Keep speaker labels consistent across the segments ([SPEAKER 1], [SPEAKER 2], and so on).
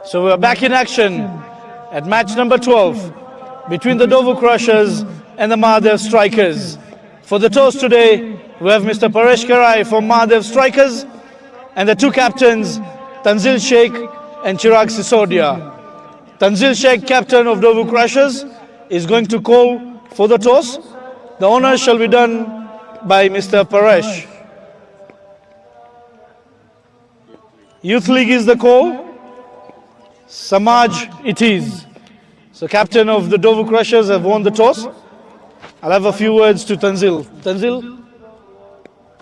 [SPEAKER 1] So we're back in action at match number 12 between the NDOVU Crushers and the MAHADEV Strikers. For the toss today, we have Mr. Paresh Karai from MAHADEV Strikers and the two captains, Tanzil Sheikh and Chirag Sisodia. Tanzil Sheikh, captain of NDOVU Crushers, is going to call for the toss. The honors shall be done by Mr. Paresh. Youth League is the call. Samaj it is. So captain of the NDOVU Crushers have won the toss. I'll have a few words to Tanzil. Tanzil?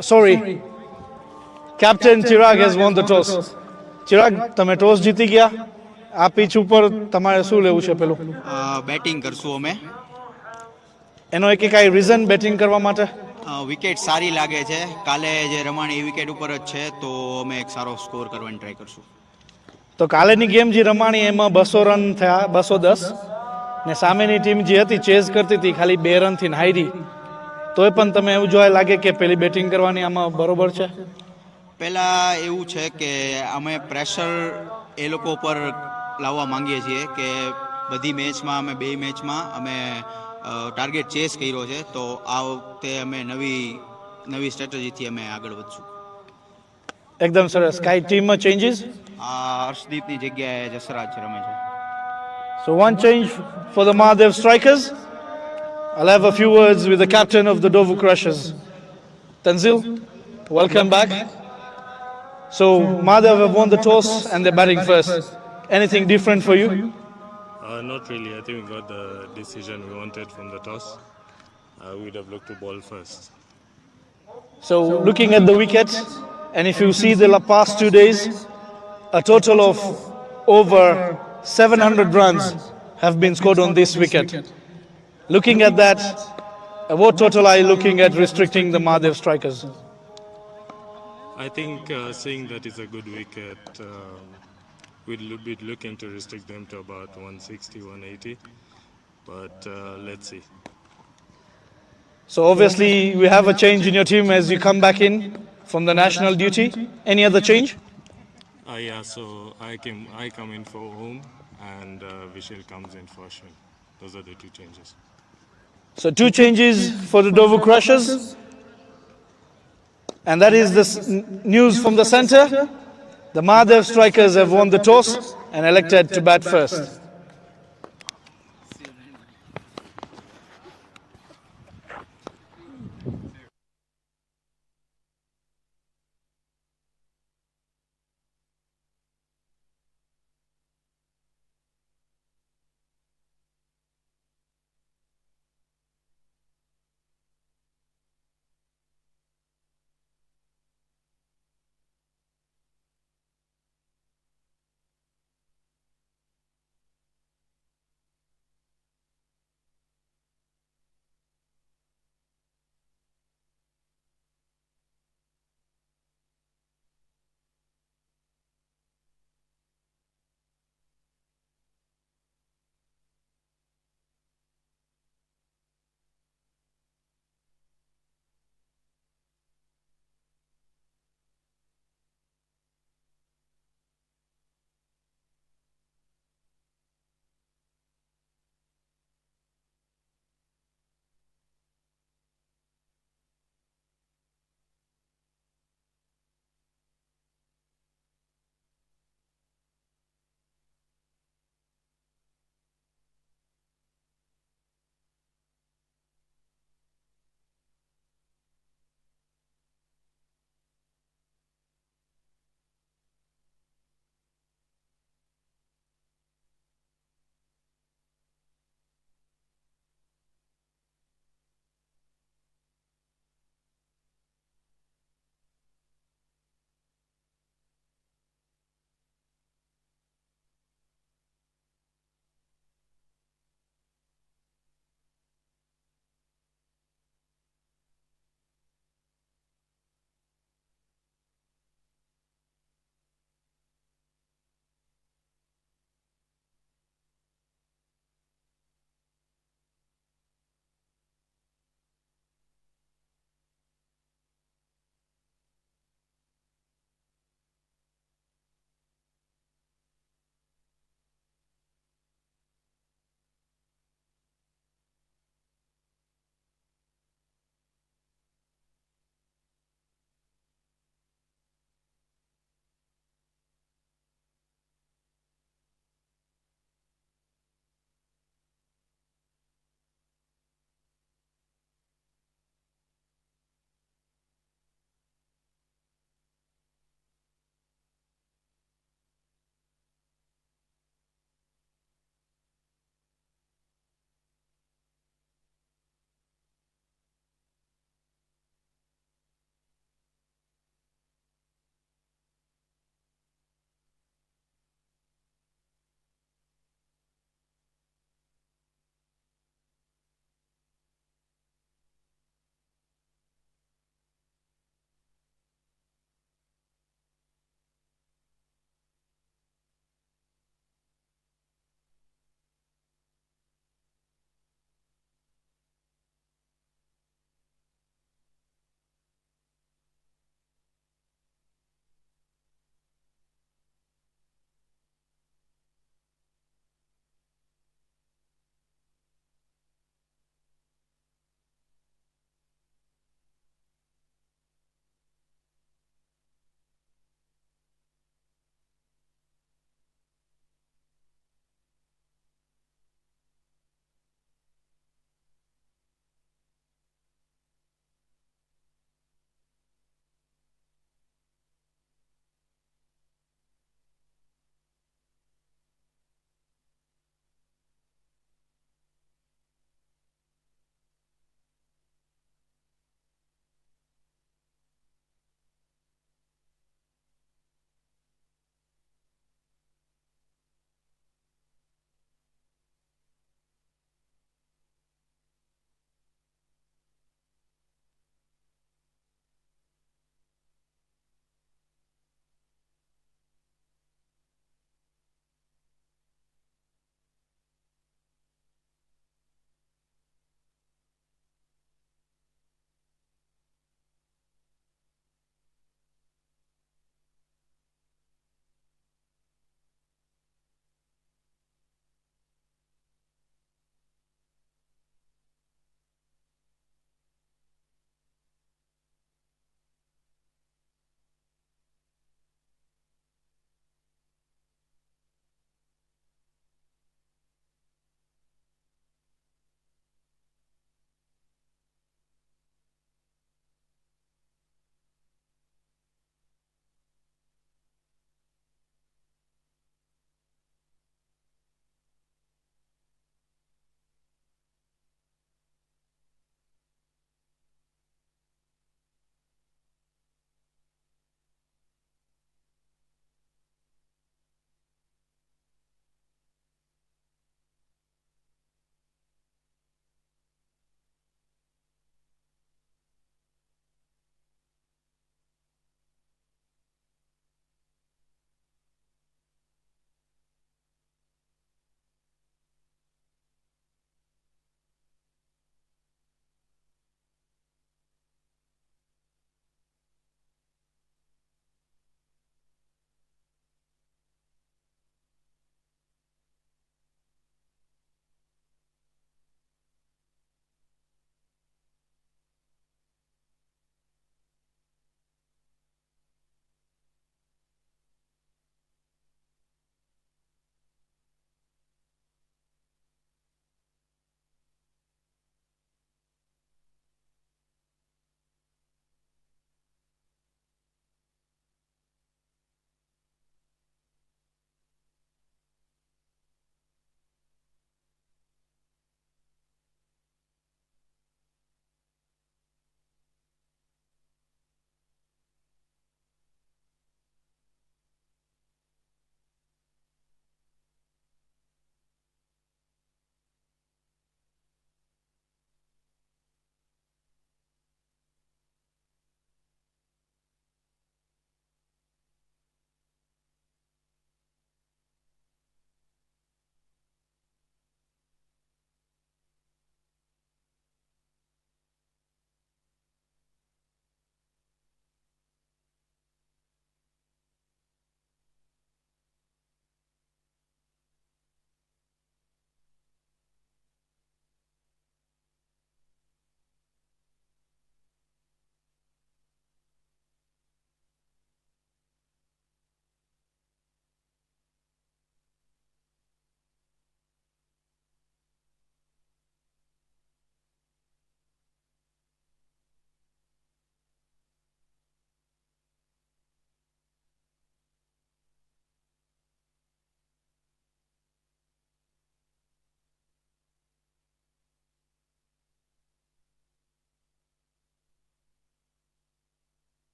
[SPEAKER 1] Sorry. Captain Chirag has won the toss. Chirag, તમે toss જીતી ગયા. આ pitch ઉપર તમારે શું લેવું છે પેલું?
[SPEAKER 2] બેટિંગ કરશું અમે.
[SPEAKER 1] એનો એક કાંઈ રીઝન બેટિંગ કરવા માટે?
[SPEAKER 2] વિકેટ સારી લાગે છે. કાલે જે રમાણી એ વિકેટ ઉપર જ છે તો અમે એક સારો સ્કોર કરવાની ટ્રાય કરશું.
[SPEAKER 1] તો કાલેની ગેમ જે રમાણી એમાં 200 રન થયા, 210 ને સામેની ટીમ જે હતી ચેઝ કરતી હતી ખાલી 2 રનથી હારી. તોય પણ તમે એવું જોવા લાગે કે પેલી બેટિંગ કરવાની આમાં બરોબર છે?
[SPEAKER 2] પહેલા એવું છે કે અમે પ્રેશર એ લોકો પર લાવવા માંગીએ છીએ કે બધી મેચમાં અમે 2 મેચમાં અમે ટાર્ગેટ ચેસ કર્યો છે તો આ વખતે અમે નવી સ્ટ્રેટેજીથી અમે આગળ વધશું.
[SPEAKER 1] એકદમ સરસ. કાંઈ ટીમમાં ચેન્જીસ?
[SPEAKER 2] હર્ષદીપની જગ્યાએ જસરાજ રમે છે.
[SPEAKER 1] So one change for the MAHADEV Strikers. I'll have a few words with the captain of the NDOVU Crushers. Tanzil, welcome back. So MAHADEV have won the toss and they're batting first. Anything different for you?
[SPEAKER 3] Not really. I think we got the decision we wanted from the toss. We'd have looked to ball first.
[SPEAKER 1] So looking at the wicket, and if you see the past 2 days, a total of over 700 runs have been scored on this wicket. Looking at that, what total are you looking at restricting the MAHADEV Strikers?
[SPEAKER 3] I think seeing that it's a good wicket, we'll be looking to restrict them to about 160, 180. But let's see.
[SPEAKER 1] So obviously we have a change in your team as you come back in from the national duty. Any other change?
[SPEAKER 3] Yeah, so I come in for home and Vishal comes in for Ashwin. Those are the 2 changes.
[SPEAKER 1] So 2 changes for the NDOVU Crushers. And that is the news from the center. The MAHADEV Strikers have won the toss and elected to bat first.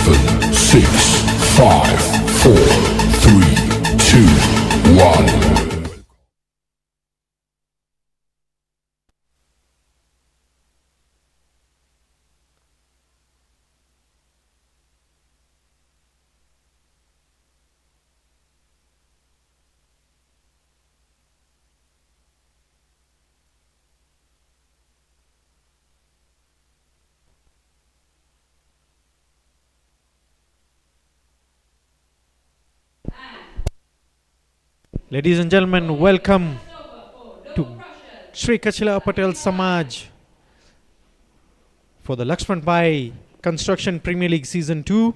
[SPEAKER 4] 7, 6, 5, 4, 3, 2, 1.
[SPEAKER 5] Ladies and gentlemen, welcome to Sri Kachila Patel Samaj for the LAXMANBHAI Construction Premier League Season 2.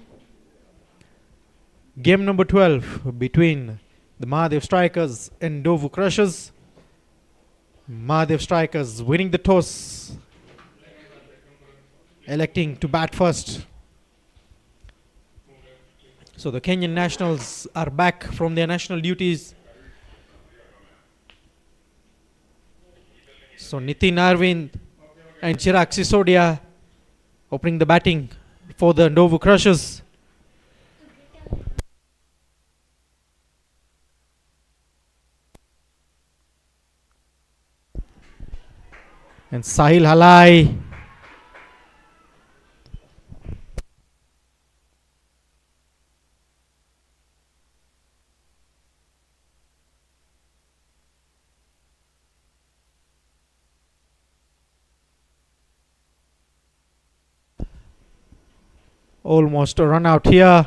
[SPEAKER 5] Game number 12 between the MAHADEV Strikers and NDOVU Crushers. MAHADEV Strikers winning the toss, electing to bat first. So the Kenyan nationals are back from their national duties. So Nitin Arvind and Chirag Sisodia opening the batting for the NDOVU Crushers. And Sahil Halai almost a run out here.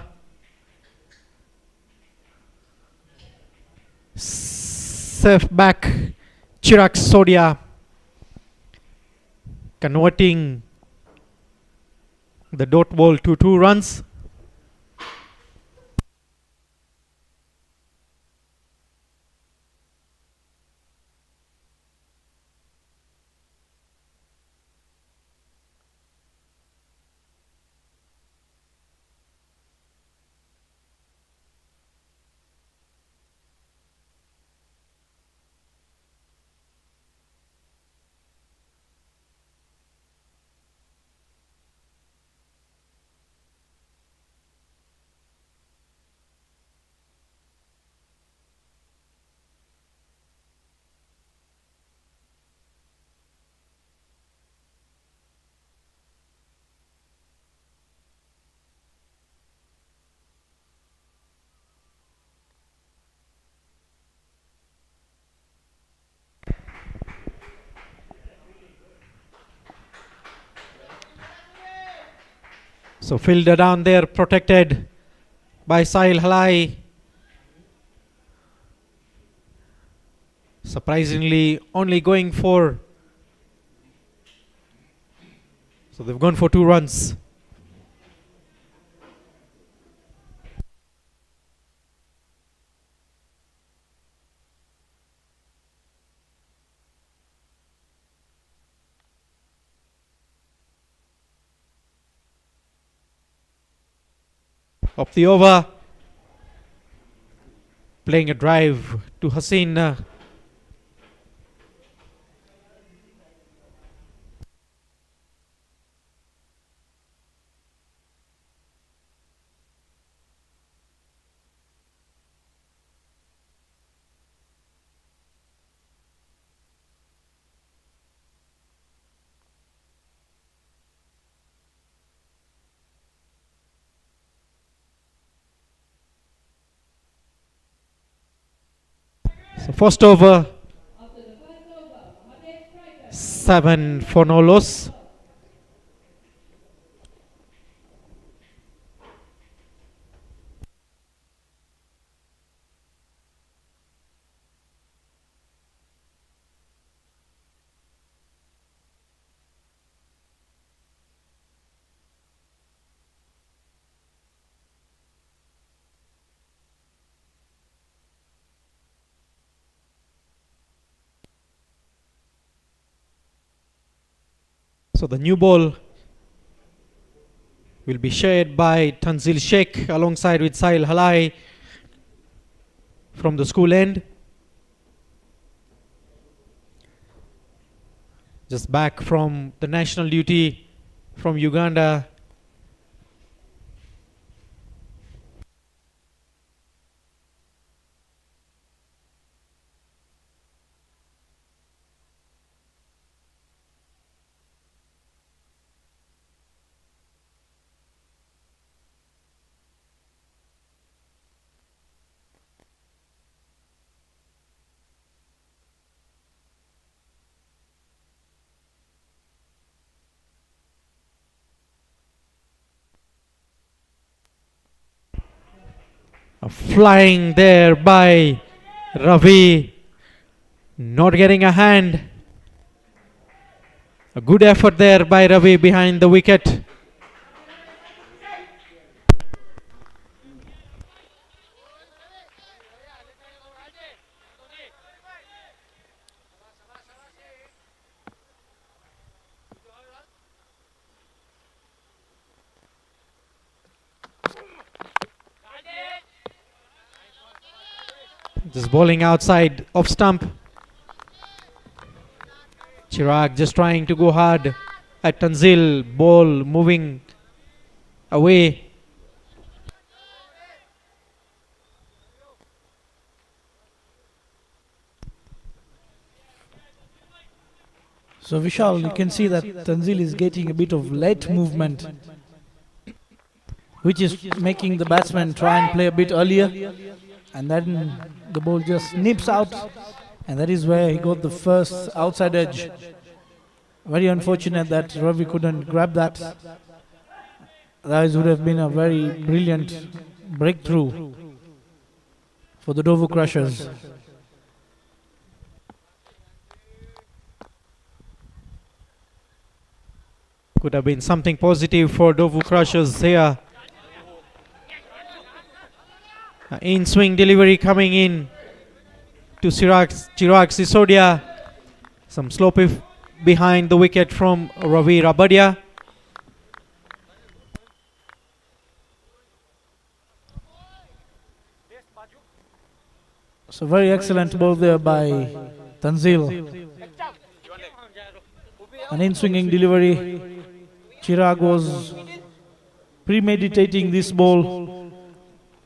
[SPEAKER 5] Safe back, Chirag Sisodia converting the dot ball to 2 runs. So fielder down there protected by Sahil Halai. Surprisingly only going for, so they've gone for 2 runs. Up the over, playing a drive to Haseen. So first over, 7 for no loss. So the new ball will be shared by Tanzil Sheikh alongside with Sahil Halai from the school end. Just back from the national duty from Uganda. Flying there by Ravi. Not getting a hand. A good effort there by Ravi behind the wicket. Just bowling outside off stump. Chirag just trying to go hard at Tanzil. Ball moving away.
[SPEAKER 1] So Vishal, you can see that Tanzil is getting a bit of late movement, which is making the batsman try and play a bit earlier, and then the ball just nips out, and that is where he got the first outside edge. Very unfortunate that Ravi couldn't grab that. That would have been a very brilliant breakthrough for the NDOVU Crushers.
[SPEAKER 5] Could have been something positive for NDOVU Crushers here. In swing delivery coming in to Chirag Sisodia. Some slow piff behind the wicket from Ravi Rabadia.
[SPEAKER 1] So very excellent ball there by Tanzil. An in-swinging delivery. Chirag was premeditating this ball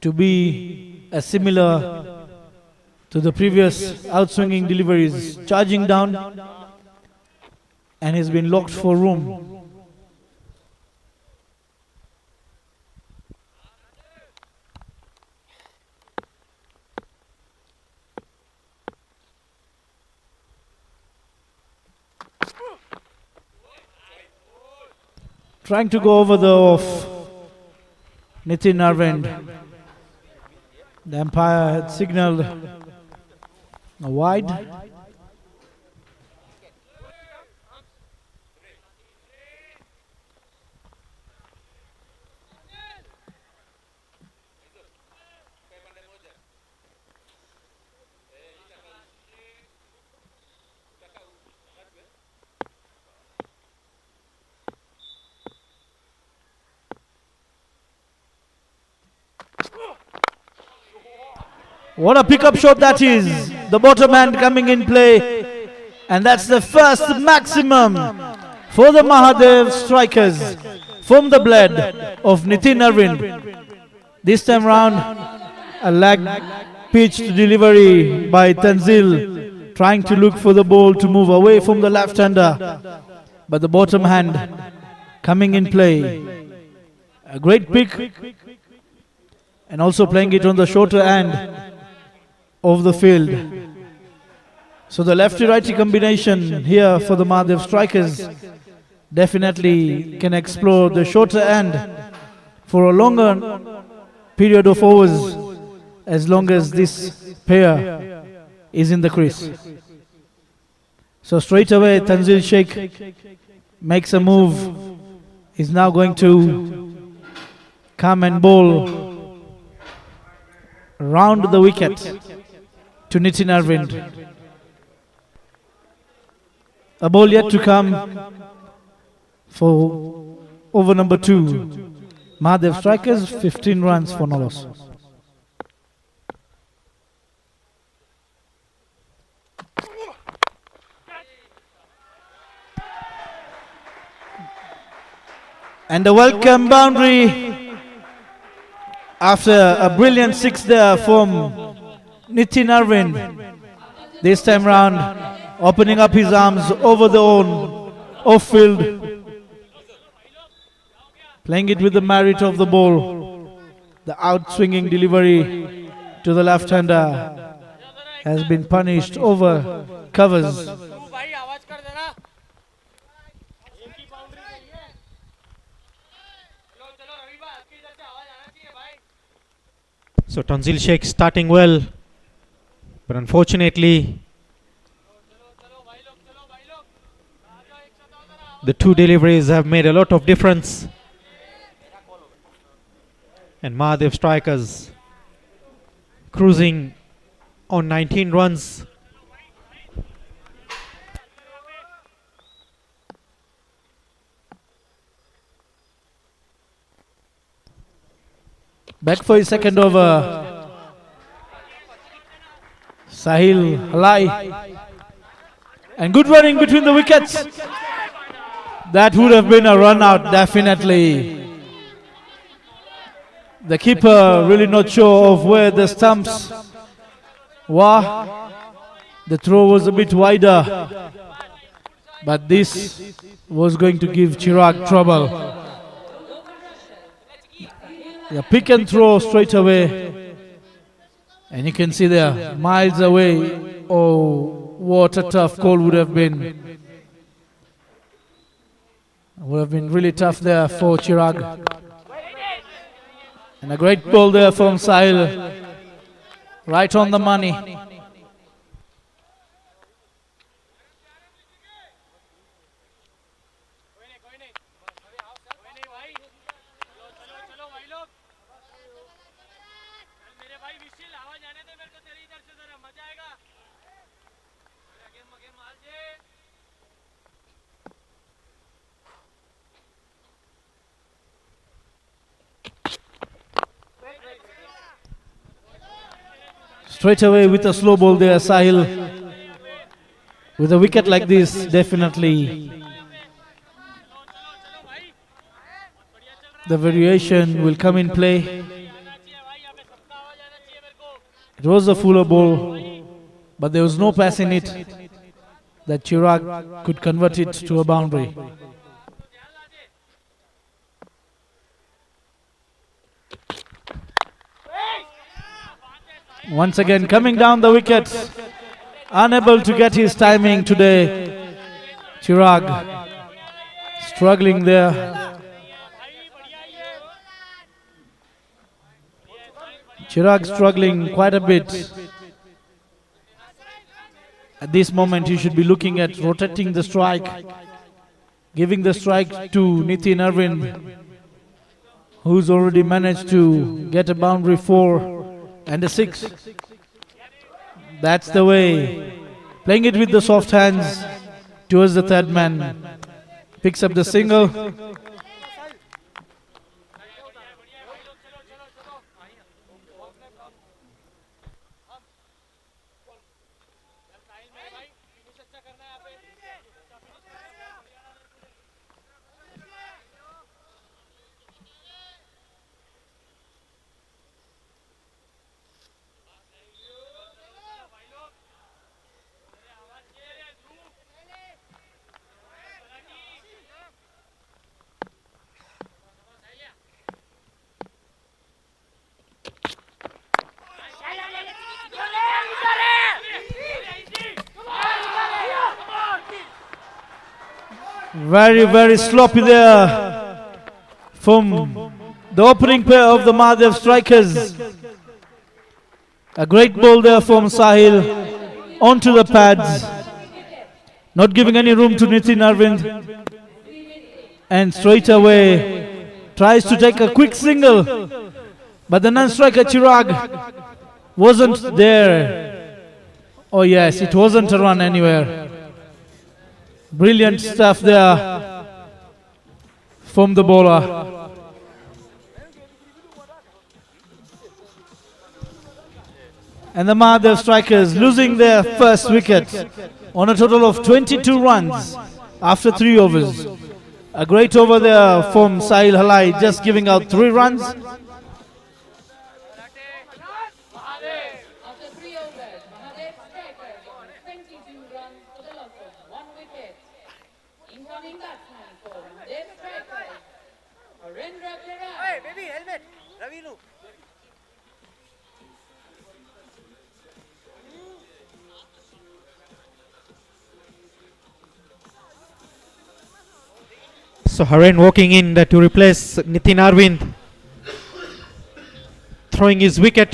[SPEAKER 1] to be similar to the previous out-swinging deliveries, charging down, and has been locked for room. Trying to go over the off. Nitin Arvind. The umpire had signalled a wide. What a pickup shot that is. The bottom hand coming in play. And that's the first maximum for the Mahadev strikers from the blade of Nitin Arvind. This time round, a lag pitched delivery by Tanzil, trying to look for the ball to move away from the left-hander. But the bottom hand coming in play. A great pick. And also playing it on the shorter end of the field. So the lefty-righty combination here for the Mahadev strikers definitely can explore the shorter end for a longer period of overs, as long as this pair is in the crease. So straight away Tanzil Sheikh makes a move. He's now going to come and bowl round the wicket to Nitin Arvind. A ball yet to come for over number 2. Mahadev strikers, 15 runs for no loss. And a welcome boundary after a brilliant 6 there from Nitin Arvind. This time round, opening up his arms over the own off-field, playing it with the merit of the ball. The out-swinging delivery to the left-hander has been punished over covers.
[SPEAKER 5] So Tanzil Sheikh starting well, but unfortunately the two deliveries have made a lot of difference. And Mahadev strikers cruising on 19 runs.
[SPEAKER 1] Back for his second over. Sahil Halai. And good running between the wickets. That would have been a run out, definitely. The keeper really not sure of where the stumps were. The throw was a bit wider. But this was going to give Chirag trouble. Yeah, pick and throw straight away. And you can see there, miles away. Oh, what a tough call would have been. Would have been really tough there for Chirag. And a great ball there from Sahil. Right on the money. Straight away with a slow ball there, Sahil. With a wicket like this, definitely the variation will come in play. It was a fuller ball, but there was no pass in it that Chirag could convert it to a boundary. Once again coming down the wicket, unable to get his timing today. Chirag struggling there. Chirag struggling quite a bit. At this moment he should be looking at rotating the strike, giving the strike to Nitin Arvind, who's already managed to get a boundary 4 and a 6. That's the way. Playing it with the soft hands towards the third man. Picks up the single. Very, very sloppy there from the opening pair of the Mahadev strikers. A great ball there from Sahil onto the pads, not giving any room to Nitin Arvind, and straight away tries to take a quick single, but the non-striker Chirag wasn't there. Oh yes, it wasn't a run anywhere. Brilliant stuff there from the bowler. And the Mahadev strikers losing their first wicket on a total of 22 runs after 3 overs. A great over there from Sahil Halai, just giving out 3 runs.
[SPEAKER 6] After 3 overs, Mahadev strikers on 22 runs for the loss of 1 wicket. Incoming batsman for Mahadev strikers, Arendra Chirag.
[SPEAKER 7] Hey, baby, helmet. Ravinu.
[SPEAKER 5] So Haren walking in to replace Nitin Arvind. throwing his wicket.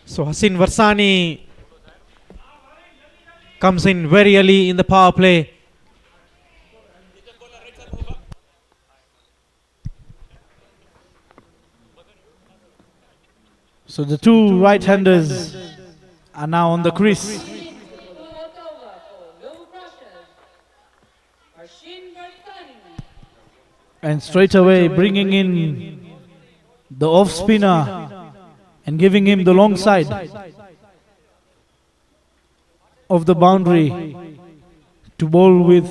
[SPEAKER 5] So Hasin Varsani comes in very early in the power play.
[SPEAKER 1] So the two right-handers are now on the crease. And straight away bringing in the off spinner and giving him the long side of the boundary to bowl with,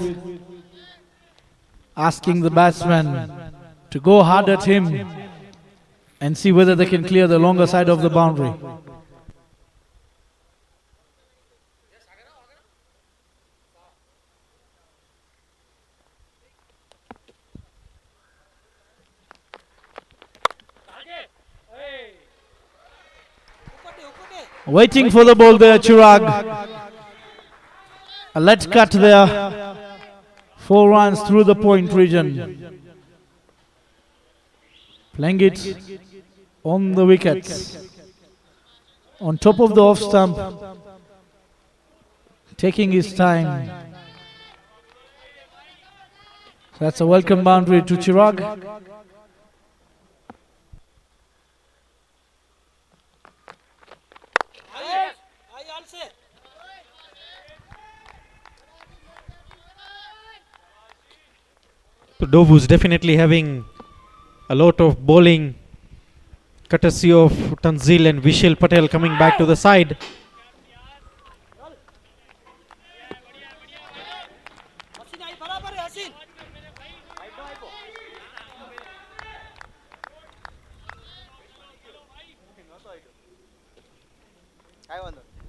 [SPEAKER 1] asking the batsman to go hard at him and see whether they can clear the longer side of the boundary. Waiting for the ball there, Chirag. A let's cut there. 4 runs through the point region. Playing it on the wickets. On top of the off stump. Taking his time. That's a welcome boundary to Chirag.
[SPEAKER 5] So NDOVU is definitely having a lot of bowling courtesy of Tanzil and Vishal Patel coming back to the side.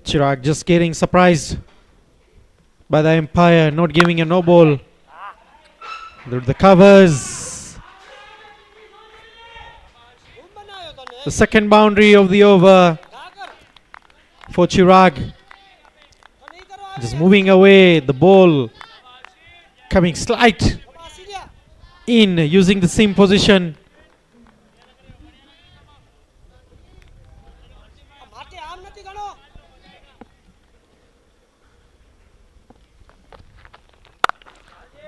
[SPEAKER 5] Chirag just getting surprised by the umpire, not giving a no ball. The covers. The second boundary of the over for Chirag. Just moving away, the ball coming slight in, using the same position.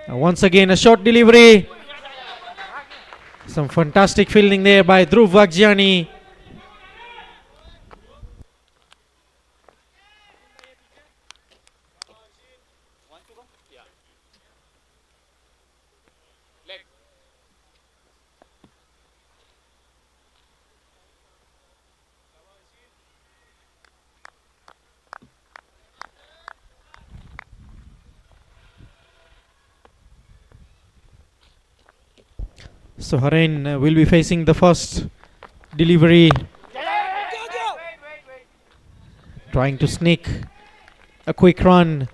[SPEAKER 5] Once again, a short delivery. Some fantastic fielding there by Dhruv Vaghjiani. So Haren will be facing the first delivery, trying to sneak a quick run.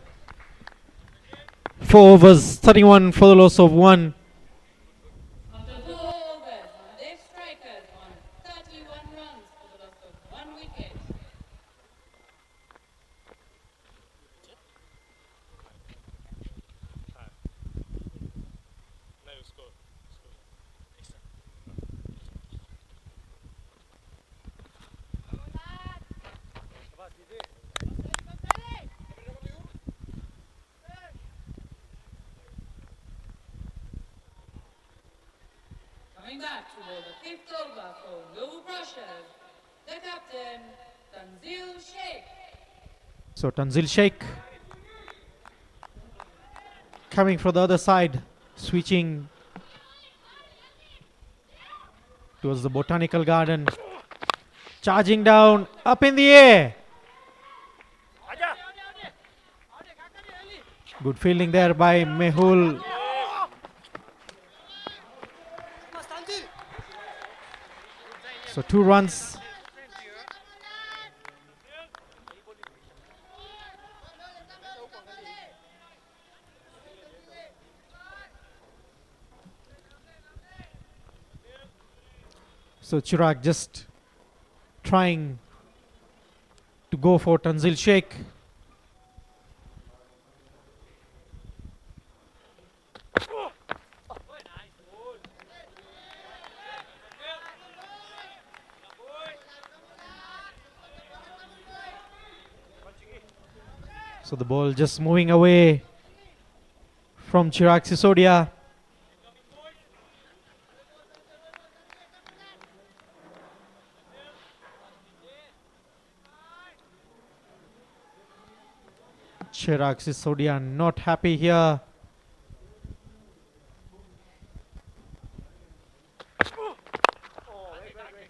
[SPEAKER 5] 4 overs, 31 for the loss of 1.
[SPEAKER 6] After 4 overs, MAHADEV strikers on 31 runs for the loss of 1 wicket. Coming back to bowl the 5th over for NDOVU Crushers, the captain, Tanzil Sheikh.
[SPEAKER 5] So Tanzil Sheikh coming from the other side, switching towards the botanical garden, charging down, up in the air. Good fielding there by Mehul. So 2 runs. So Chirag just trying to go for Tanzil Sheikh. So the ball just moving away from Chirag Sisodia. Chirag Sisodia not happy here.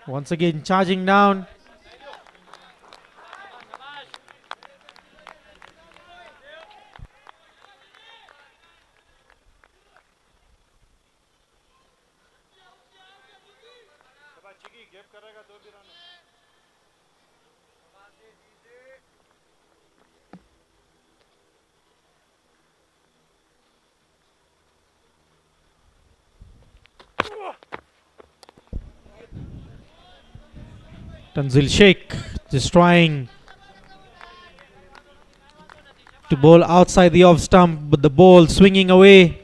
[SPEAKER 5] Once again charging down. Tanzil Sheikh just trying to bowl outside the off stump, but the ball swinging away.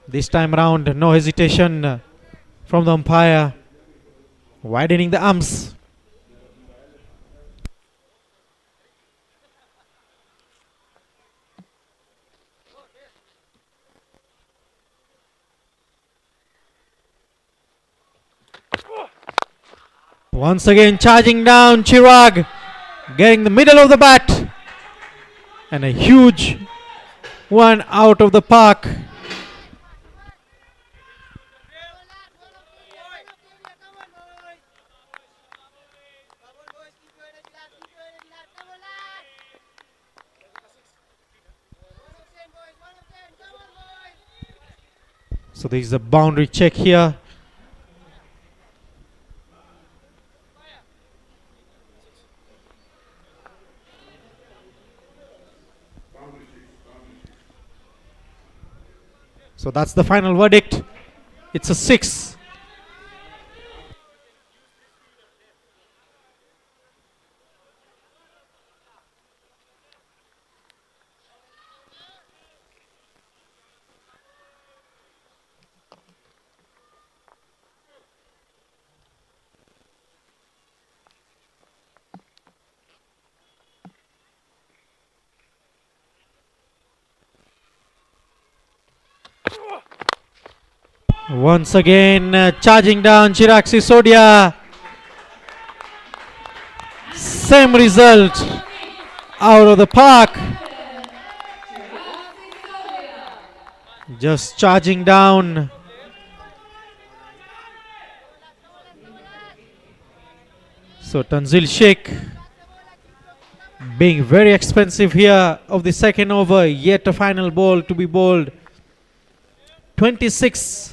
[SPEAKER 5] This time around, no hesitation from the umpire, widening the arms. Once again charging down, Chirag getting the middle of the bat, and a huge one out of the park. So there is a boundary check here. So that's the final verdict. It's a 6. Once again charging down Chirag Sisodia. Same result, out of the park. Just charging down. So Tanzil Sheikh being very expensive here of the second over. Yet a final ball to be bowled. 26.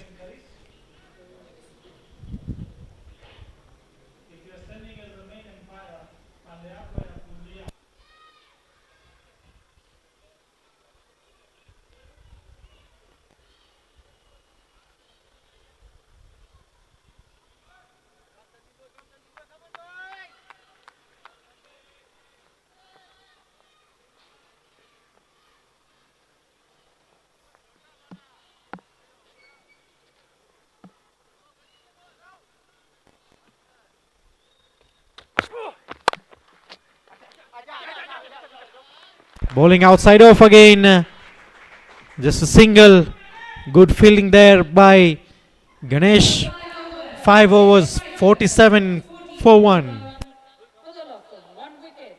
[SPEAKER 5] Bowling outside off again. Just a single. Good fielding there by Ganesh. 5 overs, 47 for 1.
[SPEAKER 6] For the loss of 1 wicket.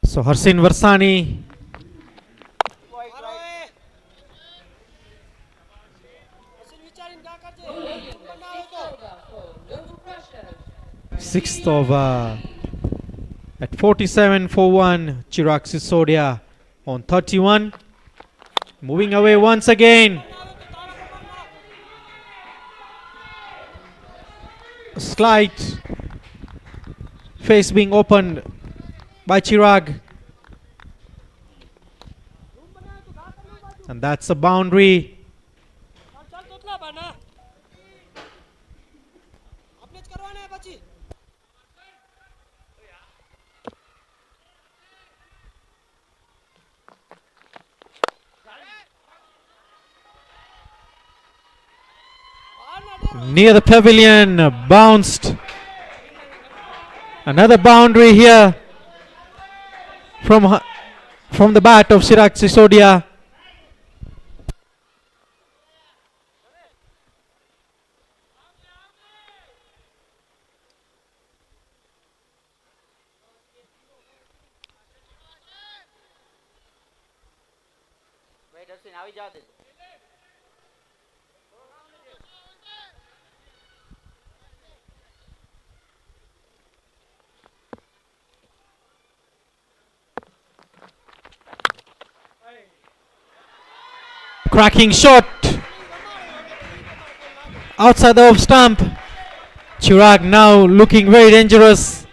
[SPEAKER 5] So Harsin Varsani sixth over at 47 for 1. Chirag Sisodia on 31. Moving away once again. Slight face being opened by Chirag. And that's a boundary. Near the pavilion, bounced. Another boundary here from the bat of Chirag Sisodia. Cracking shot outside the off stump. Chirag now looking very dangerous.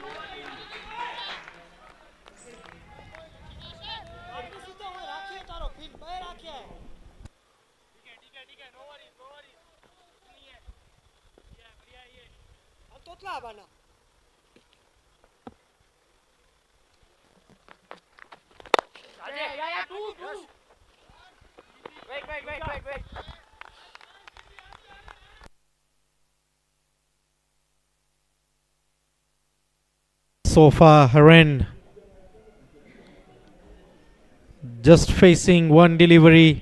[SPEAKER 7] Wait.
[SPEAKER 5] So far, Haren just facing one delivery.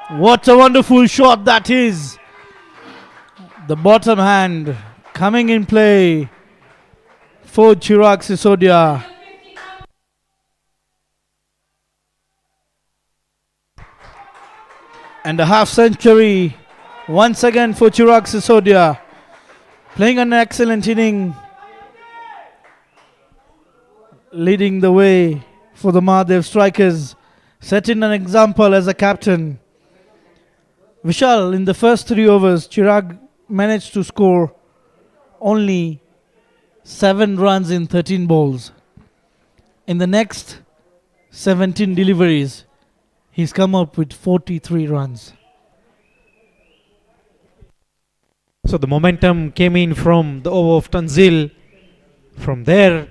[SPEAKER 1] What a wonderful shot that is. The bottom hand coming in play for Chirag Sisodia. And a half century once again for Chirag Sisodia. Playing an excellent inning. Leading the way for the MAHADEV strikers. Setting an example as a captain. Vishal, in the first 3 overs, Chirag managed to score only 7 runs in 13 balls. In the next 17 deliveries, he's come up with 43 runs.
[SPEAKER 5] So the momentum came in from the over of Tanzil. From there,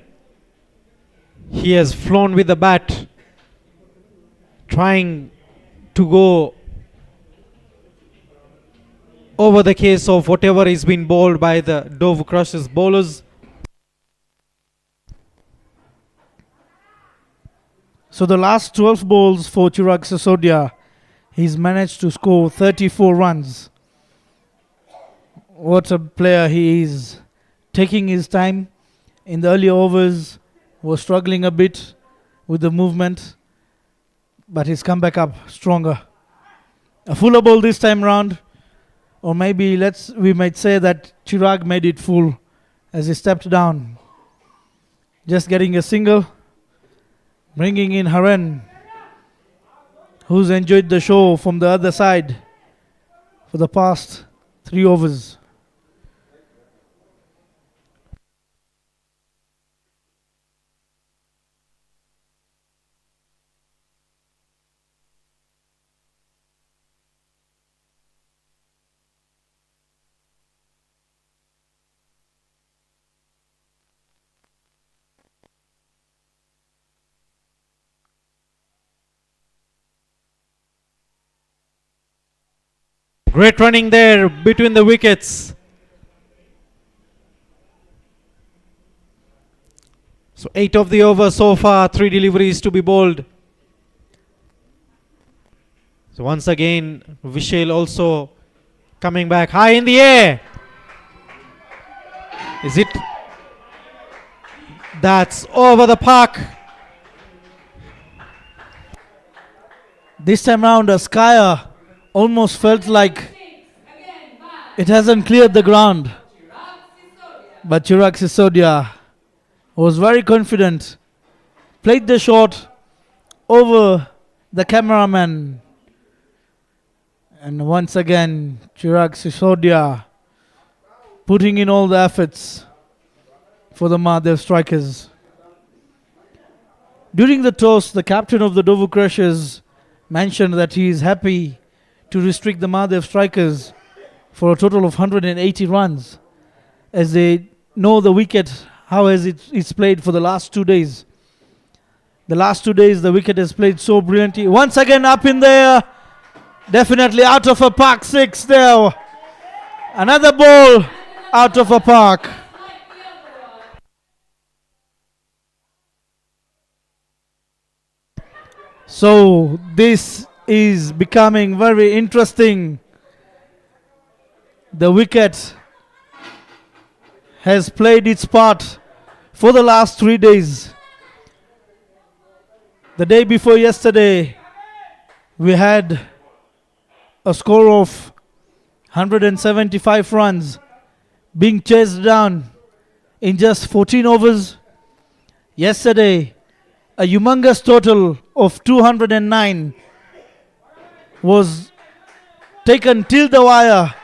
[SPEAKER 5] he has flown with the bat, trying to go over the case of whatever is being bowled by the NDOVU Crushers bowlers.
[SPEAKER 1] So the last 12 balls for Chirag Sisodia, he's managed to score 34 runs. What a player he is. Taking his time. In the early overs, was struggling a bit with the movement. but he's come back up stronger. A fuller ball this time round, or maybe we might say that Chirag made it full as he stepped down. Just getting a single, bringing in Haren, who's enjoyed the show from the other side for the past 3 overs.
[SPEAKER 5] Great running there between the wickets. So 8 of the over so far, 3 deliveries to be bowled. So once again, Vishal also coming back high in the air. Is it? That's over the park.
[SPEAKER 1] This time round, Askaya almost felt like it hasn't cleared the ground. But Chirag Sisodia was very confident. Played the shot over the cameraman. And once again, Chirag Sisodia putting in all the efforts for the Mahadev strikers. During the toss, the captain of the NDOVU Crushers mentioned that he is happy to restrict the Mahadev strikers for a total of 180 runs, as they know the wicket, how has it's played for the last 2 days. The last 2 days the wicket has played so brilliantly. Once again up in there, definitely out of a park, 6 there. Another ball out of a park. So this is becoming very interesting. The wicket has played its part for the last 3 days. The day before yesterday, we had a score of 175 runs being chased down in just 14 overs. Yesterday, a humongous total of 209 was taken till the wire,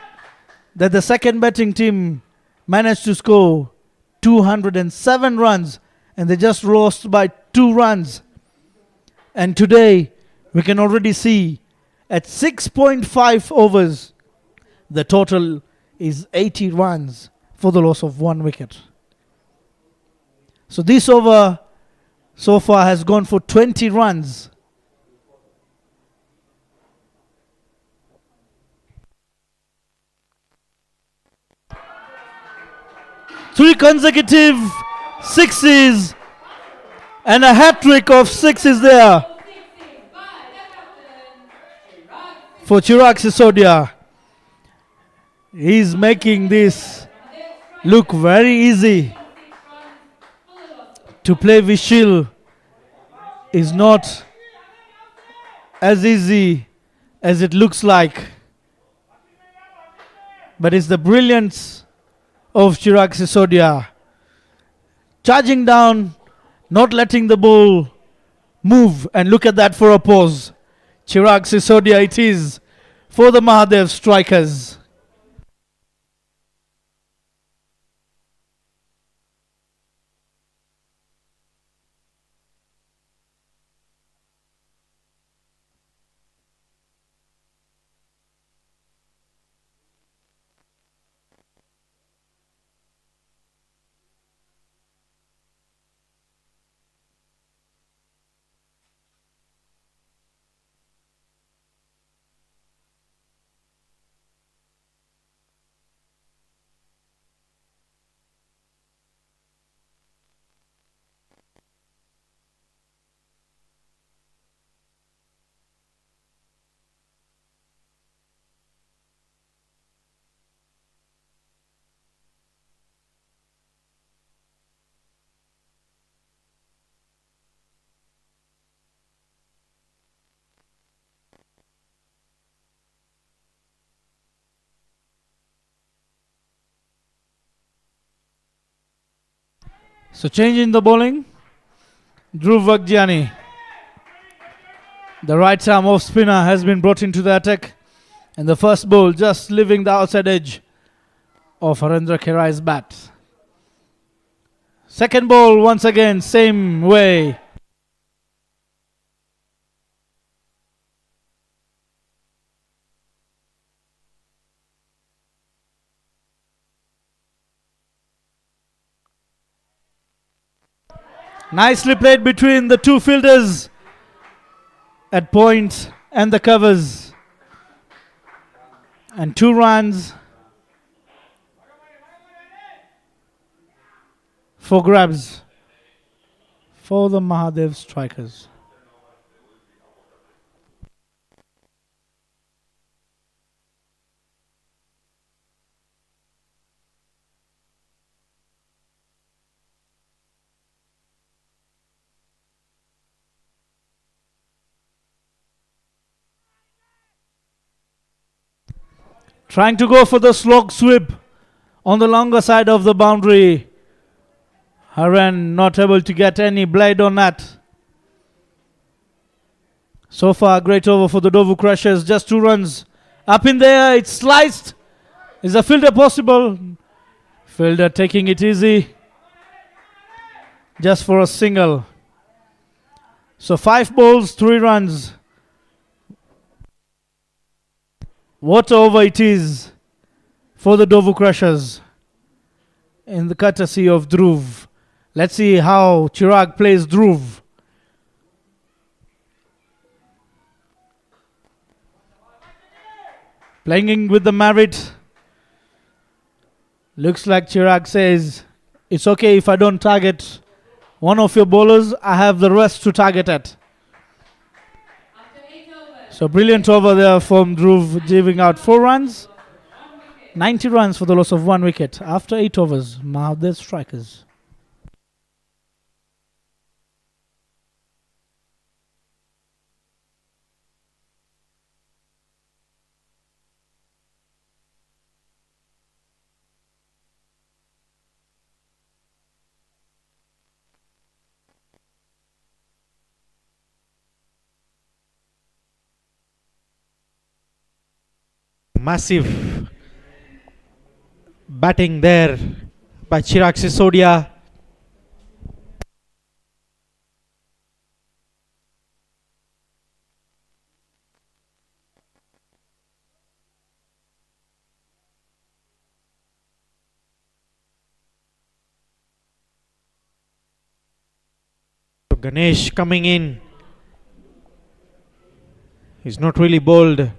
[SPEAKER 1] that the second batting team managed to score 207 runs, and they just lost by 2 runs. And today we can already see at 6.5 overs the total is 80 runs for the loss of 1 wicket. So this over so far has gone for 20 runs. Three consecutive sixes and a hat-trick of 6s there for Chirag Sisodia. He's making this look very easy. To play Vishal is not as easy as it looks like. But it's the brilliance of Chirag Sisodia. Charging down, not letting the ball move. And look at that for a pause. Chirag Sisodia it is for the Mahadev strikers. So changing the bowling. Dhruv Vagjiani, the right arm off spinner, has been brought into the attack. And the first ball just leaving the outside edge of Harendra Kherai's bat. Second ball once again, same way. Nicely played between the two fielders at point and the covers. And 2 runs for grabs for the Mahadev strikers. Trying to go for the slog sweep on the longer side of the boundary. Haren not able to get any blade on that. So far, great over for the NDOVU Crushers. Just 2 runs. Up in there, it's sliced. Is a fielder possible? Fielder taking it easy. Just for a single. So 5 balls, 3 runs. What over it is for the NDOVU Crushers in the courtesy of Dhruv. Let's see how Chirag plays Dhruv. Playing with the merit. Looks like Chirag says, it's okay if I don't target one of your bowlers, I have the rest to target at. So brilliant over there from Dhruv, giving out 4 runs. 90 runs for the loss of 1 wicket after 8 overs. Mahadev strikers.
[SPEAKER 5] Massive batting there by Chirag Sisodia. So Ganesh coming in. He's not really bowled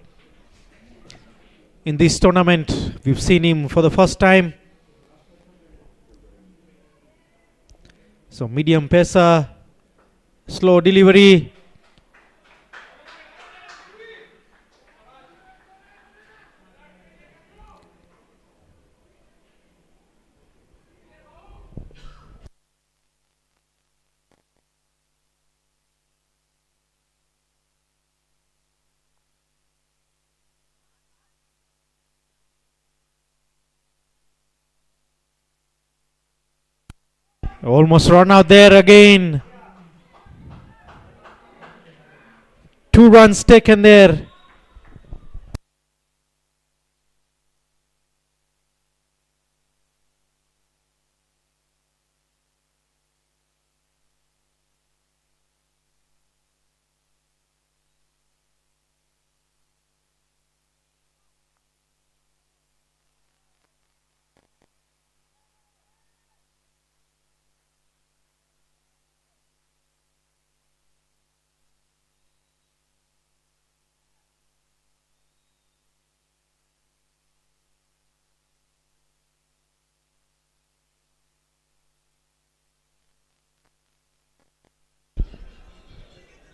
[SPEAKER 5] in this tournament. We've seen him for the first time. So medium pesa, slow delivery. Almost run out there again. 2 runs taken there.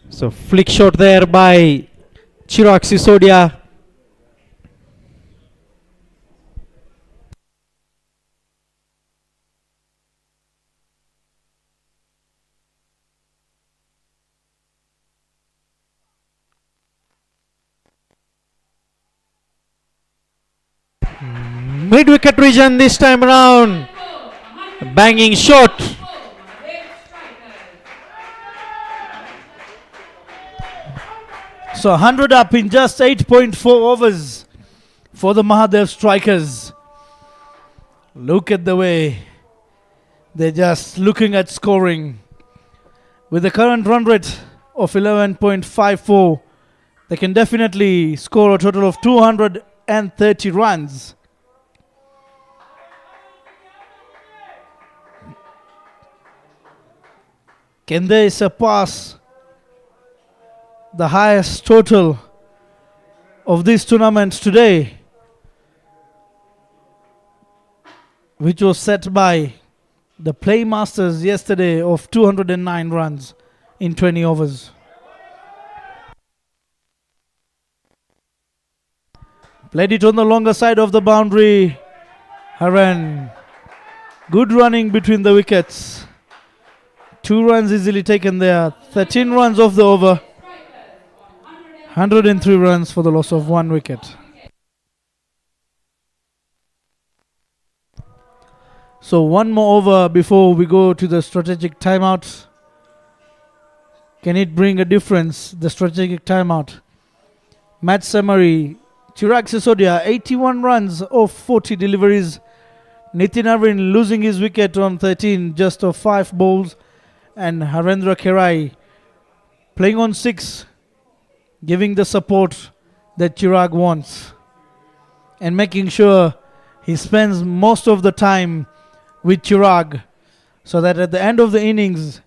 [SPEAKER 5] So flick shot there by Chirag Sisodia. Mid wicket region this time around. Banging shot
[SPEAKER 1] So 100 up in just 8.4 overs for the Mahadev strikers. Look at the way they're just looking at scoring. With the current run rate of 11.54, they can definitely score a total of 230 runs. Can they surpass the highest total of this tournament today, which was set by the Playmasters yesterday of 209 runs in 20 overs? Played it on the longer side of the boundary. Haran. Good running between the wickets. 2 runs easily taken there. 13 runs off the over. 103 runs for the loss of 1 wicket. So 1 more over before we go to the strategic timeout. Can it bring a difference, the strategic timeout? Match summary. Chirag Sisodia, 81 runs off 40 deliveries. Nitin Arvind losing his wicket on 13, just off 5 balls. And Harendra Kerai playing on 6, giving the support that Chirag wants. And making sure he spends most of the time with Chirag, so that at the end of the innings,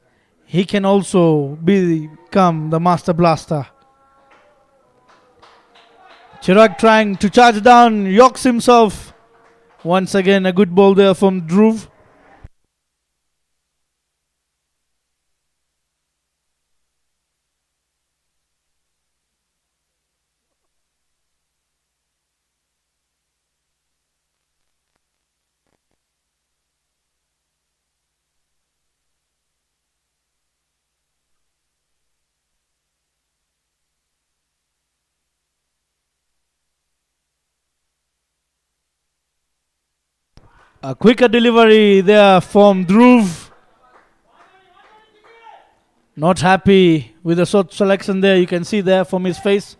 [SPEAKER 1] he can also become the master blaster. Chirag trying to charge down, Yorks himself. Once again, a good ball there from Dhruv. A quicker delivery there from Dhruv. Not happy with the short selection there. You can see there from his face.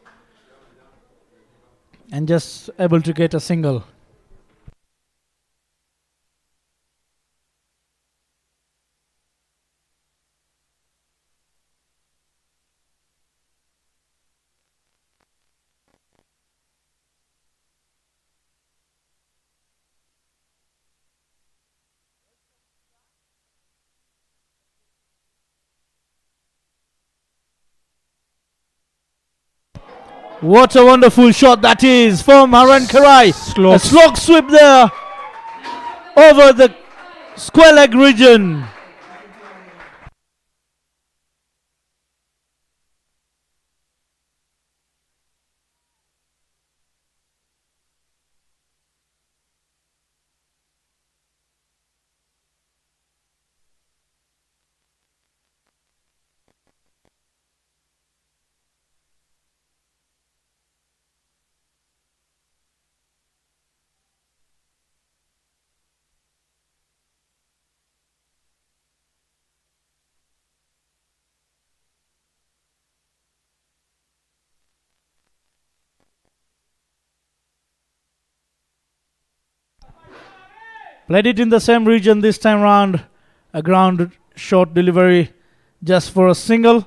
[SPEAKER 1] And just able to get a single. What a wonderful shot that is from Haran Karai. A slog sweep there over the square leg region. Played it in the same region this time round. A ground short delivery just for a single.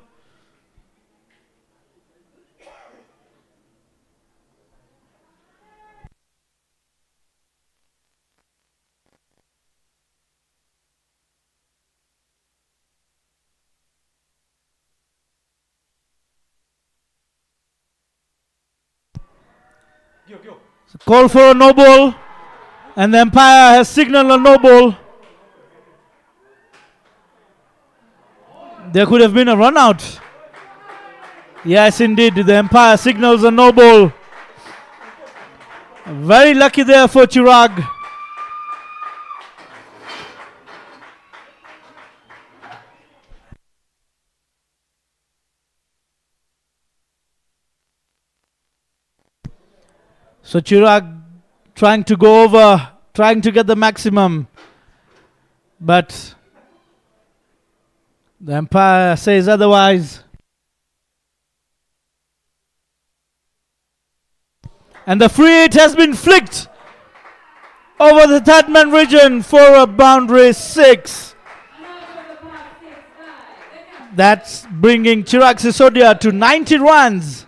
[SPEAKER 1] So call for a no ball. And the umpire has signaled a no ball. There could have been a run out. Yes, indeed. The umpire signals a no ball. Very lucky there for Chirag. So Chirag trying to go over, trying to get the maximum. But the umpire says otherwise. And the free hit has been flicked over the third man region for a boundary 6. That's bringing Chirag Sisodia to 90 runs.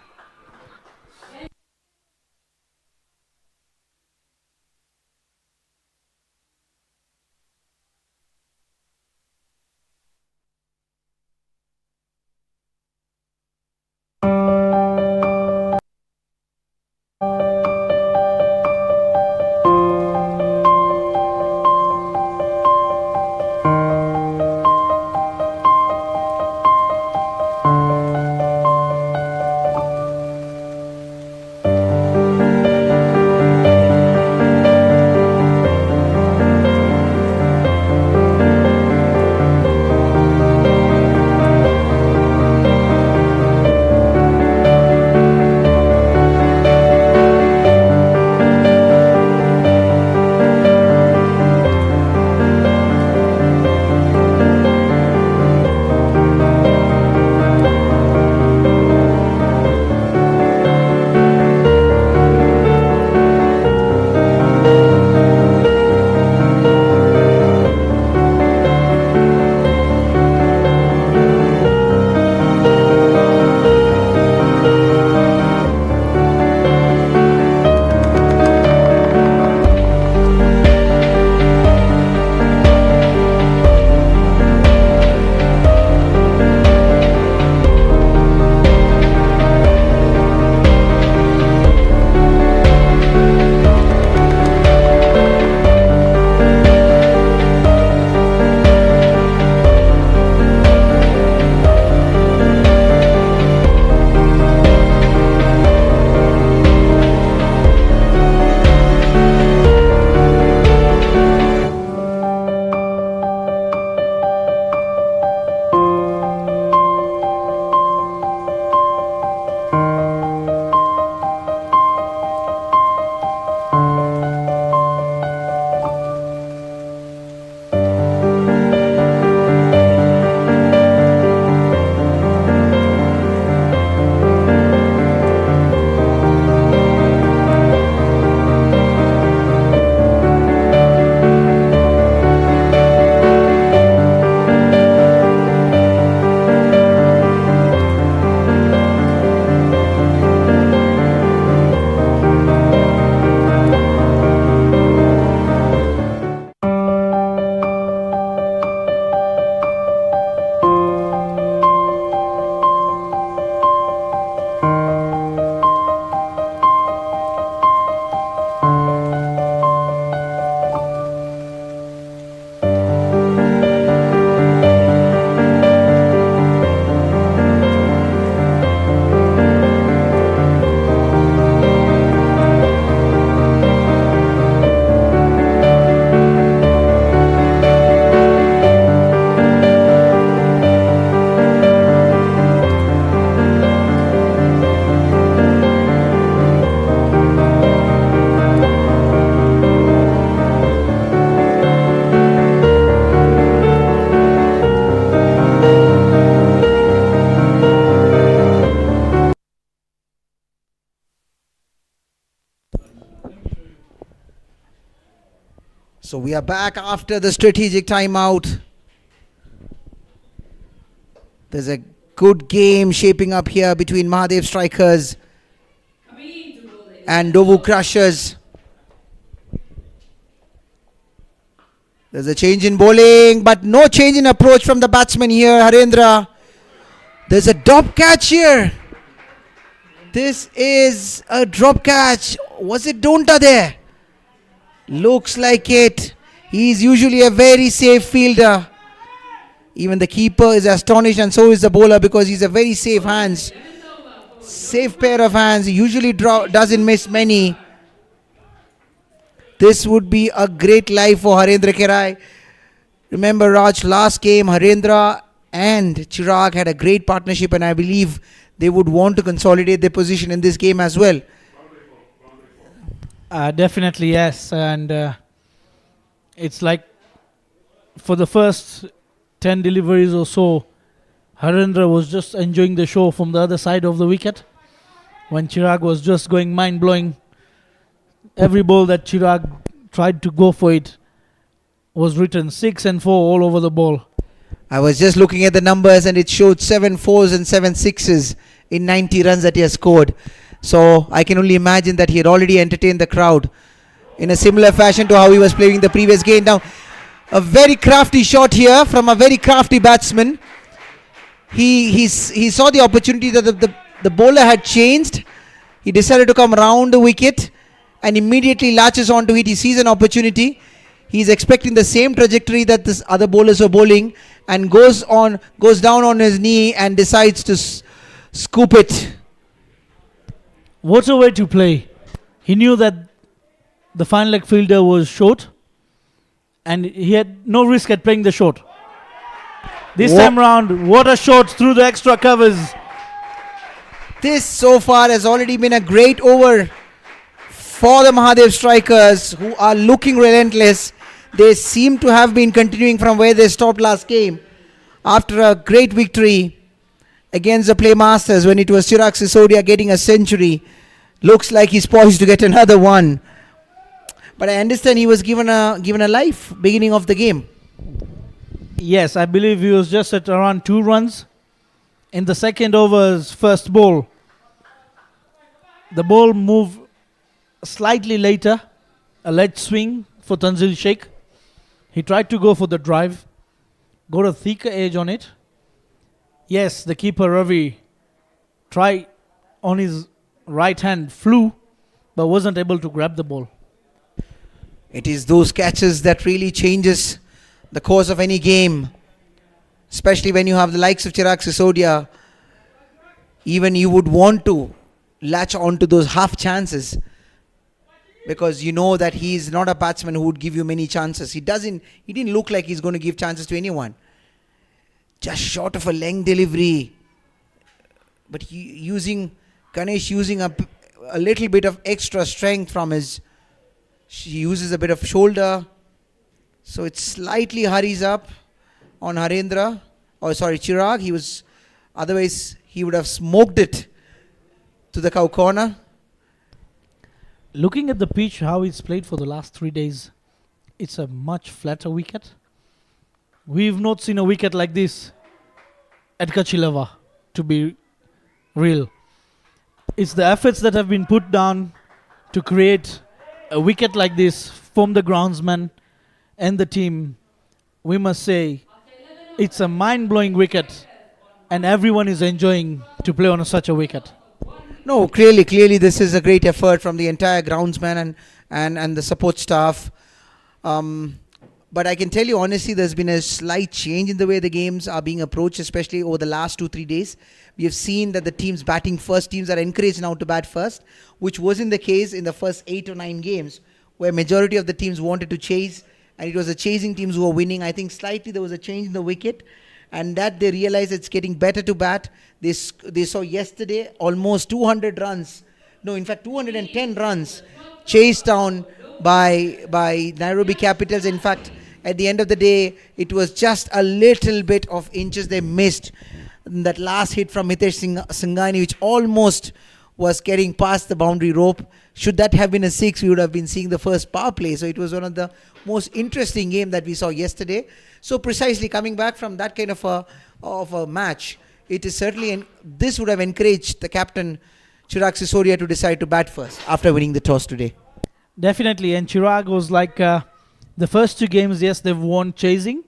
[SPEAKER 8] So we are back after the strategic timeout. There's a good game shaping up here between MAHADEV Strikers and NDOVU Crushers. There's a change in bowling, but no change in approach from the batsman here, Harendra. There's a drop catch here. This is a drop catch. Was it Donta there? Looks like it. He's usually a very safe fielder. Even the keeper is astonished, and so is the bowler, because he's a very safe hands. Safe pair of hands. He usually doesn't miss many. This would be a great life for Harendra Kerai. Remember, Raj, last game Harendra and Chirag had a great partnership, and I believe they would want to consolidate their position in this game as well.
[SPEAKER 1] Definitely, yes. And it's like for the first 10 deliveries or so, Harendra was just enjoying the show from the other side of the wicket, when Chirag was just going mind-blowing Every ball that Chirag tried to go for it was written 6 and 4 all over the ball.
[SPEAKER 8] I was just looking at the numbers and it showed 7 4s and 7 6s in 90 runs that he has scored. So I can only imagine that he had already entertained the crowd in a similar fashion to how he was playing the previous game. Now, a very crafty shot here from a very crafty batsman. He saw the opportunity that the bowler had changed. He decided to come round the wicket and immediately latches onto it. He sees an opportunity. He's expecting the same trajectory that this other bowlers are bowling, and goes down on his knee and decides to scoop it.
[SPEAKER 1] What a way to play. He knew that the fine leg fielder was short and he had no risk at playing the short. This time round, what a shot through the extra covers.
[SPEAKER 8] This so far has already been a great over for the Mahadev strikers, who are looking relentless. They seem to have been continuing from where they stopped last game after a great victory against the Playmasters when it was Chirag Sisodia getting a century. Looks like he's poised to get another one. But I understand he was given a life beginning of the game.
[SPEAKER 1] Yes, I believe he was just at around 2 runs in the second over's first ball. The ball moved slightly later, a ledge swing for Tanzil Sheikh. He tried to go for the drive, got a thicker edge on it. Yes, the keeper Ravi tried on his right hand, flew, but wasn't able to grab the ball.
[SPEAKER 8] It is those catches that really changes the course of any game, especially when you have the likes of Chirag Sisodia. Even you would want to latch on to those half chances, because you know that he is not a batsman who would give you many chances. He didn't look like he's going to give chances to anyone. Just short of a length delivery. But Ganesh using a little bit of extra strength from he uses a bit of shoulder. So it slightly hurries up on Chirag. Otherwise he would have smoked it to the cow corner.
[SPEAKER 1] Looking at the pitch, how it's played for the last 3 days, it's a much flatter wicket. We've not seen a wicket like this at Kachilava, to be real. It's the efforts that have been put down to create a wicket like this from the groundsman and the team. We must say it's a mind-blowing wicket and everyone is enjoying to play on such a wicket.
[SPEAKER 8] No, clearly this is a great effort from the entire groundsman and the support staff. But I can tell you honestly, there's been a slight change in the way the games are being approached, especially over the last 2-3 days. We have seen that the teams batting first, teams are encouraged now to bat first, which wasn't the case in the first 8 or 9 games, where majority of the teams wanted to chase, and it was the chasing teams who were winning. I think slightly there was a change in the wicket, and that they realized it's getting better to bat. They saw yesterday almost 200 runs, no, in fact 210 runs chased down by Nairobi Capitals. In fact, at the end of the day, it was just a little bit of inches they missed. That last hit from Hitesh Singhani, which almost was getting past the boundary rope. Should that have been a 6, we would have been seeing the first power play. So it was one of the most interesting game that we saw yesterday. So precisely coming back from that kind of a match, it is certainly, this would have encouraged the captain Chirag Sisodia to decide to bat first after winning the toss today.
[SPEAKER 1] Definitely, and Chirag was like the first 2 games, yes, they've won chasing.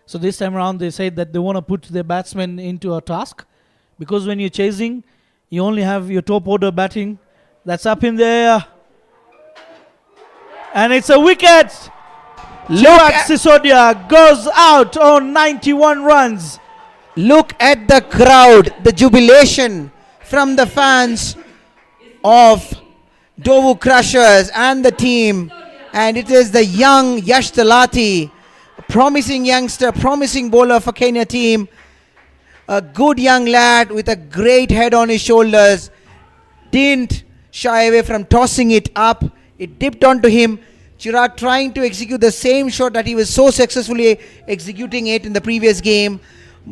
[SPEAKER 1] So this time around they said that they want to put their batsmen into a task, because when you're chasing, you only have your top order batting that's up in the air. And it's a wicket! Chirag Sisodia goes out on 91 runs.
[SPEAKER 8] Look at the crowd, the jubilation from the fans of NDOVU Crushers and the team. And it is the young Yash Talati, promising youngster, promising bowler for Kenya team. A good young lad with a great head on his shoulders. Didn't shy away from tossing it up. It dipped onto him. Chirag trying to execute the same shot that he was so successfully executing it in the previous game.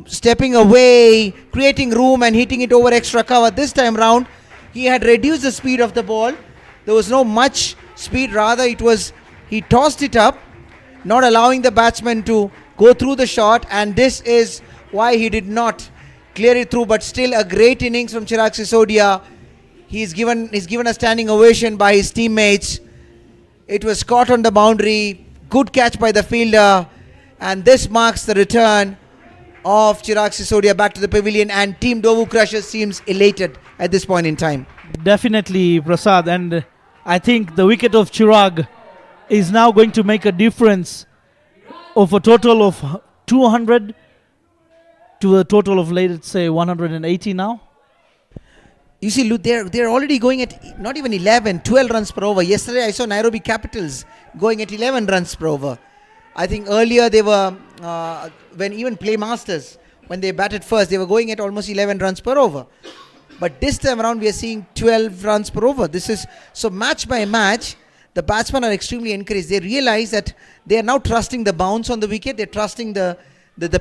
[SPEAKER 8] Stepping away, creating room and hitting it over extra cover. This time round, he had reduced the speed of the ball. There was no much speed. Rather, it was he tossed it up, not allowing the batsman to go through the shot, and this is why he did not clear it through. But still, a great innings from Chirag Sisodia. He's given a standing ovation by his teammates. It was caught on the boundary. Good catch by the fielder, and this marks the return of Chirag Sisodia back to the pavilion, and Team NDOVU Crushers seems elated at this point in time.
[SPEAKER 1] Definitely, Prasad, and I think the wicket of Chirag is now going to make a difference of a total of 200 to a total of, let's say, 180 now.
[SPEAKER 8] You see, look, they're already going at not even 11, 12 runs per over. Yesterday, I saw Nairobi Capitals going at 11 runs per over. I think earlier they were, when even Playmasters, when they batted first, they were going at almost 11 runs per over. But this time around, we are seeing 12 runs per over. This is, so match by match, the batsmen are extremely encouraged. They realize that they are now trusting the bounce on the wicket. They're trusting the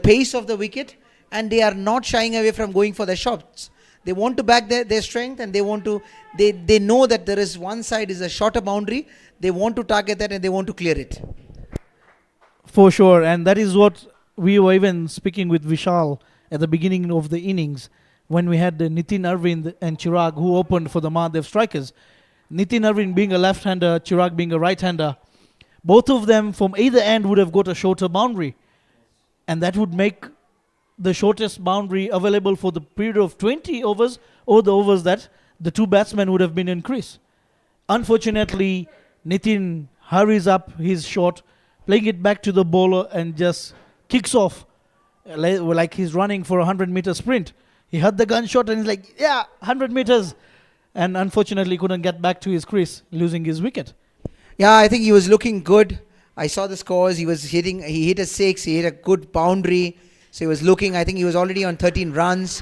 [SPEAKER 8] pace of the wicket. And they are not shying away from going for the shots. They want to back their strength, and they want to, they know that there is one side is a shorter boundary. They want to target that, and they want to clear it.
[SPEAKER 1] For sure, and that is what we were even speaking with Vishal at the beginning of the innings when we had Nitin Arvind and Chirag who opened for the Mahadev strikers. Nitin Arvind being a left-hander, Chirag being a right-hander. Both of them from either end would have got a shorter boundary, and that would make the shortest boundary available for the period of 20 overs or the overs that the two batsmen would have been in crease. Unfortunately, Nitin hurries up his shot, playing it back to the bowler and just kicks off like he's running for a 100-meter sprint. He had the gunshot and he's like, yeah, 100 meters. And unfortunately couldn't get back to his crease, losing his wicket.
[SPEAKER 8] Yeah, I think he was looking good. I saw the scores. He hit a 6, he hit a good boundary. So he was looking, I think he was already on 13 runs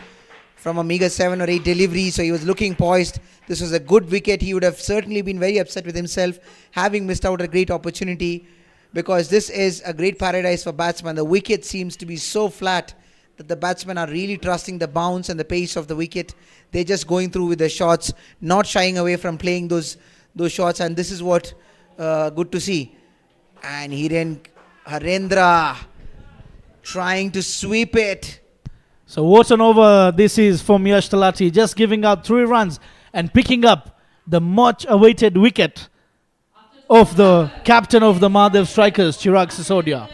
[SPEAKER 8] from a meager 7 or 8 deliveries. So he was looking poised. This was a good wicket. He would have certainly been very upset with himself, having missed out a great opportunity, because this is a great paradise for batsmen. The wicket seems to be so flat that the batsmen are really trusting the bounce and the pace of the wicket. They're just going through with the shots, not shying away from playing those shots. And this is what good to see. And Harendra trying to sweep it.
[SPEAKER 1] So what an over this is from Yash Talati, just giving out 3 runs and picking up the much awaited wicket of the captain of the Mahadev strikers, Chirag Sisodia.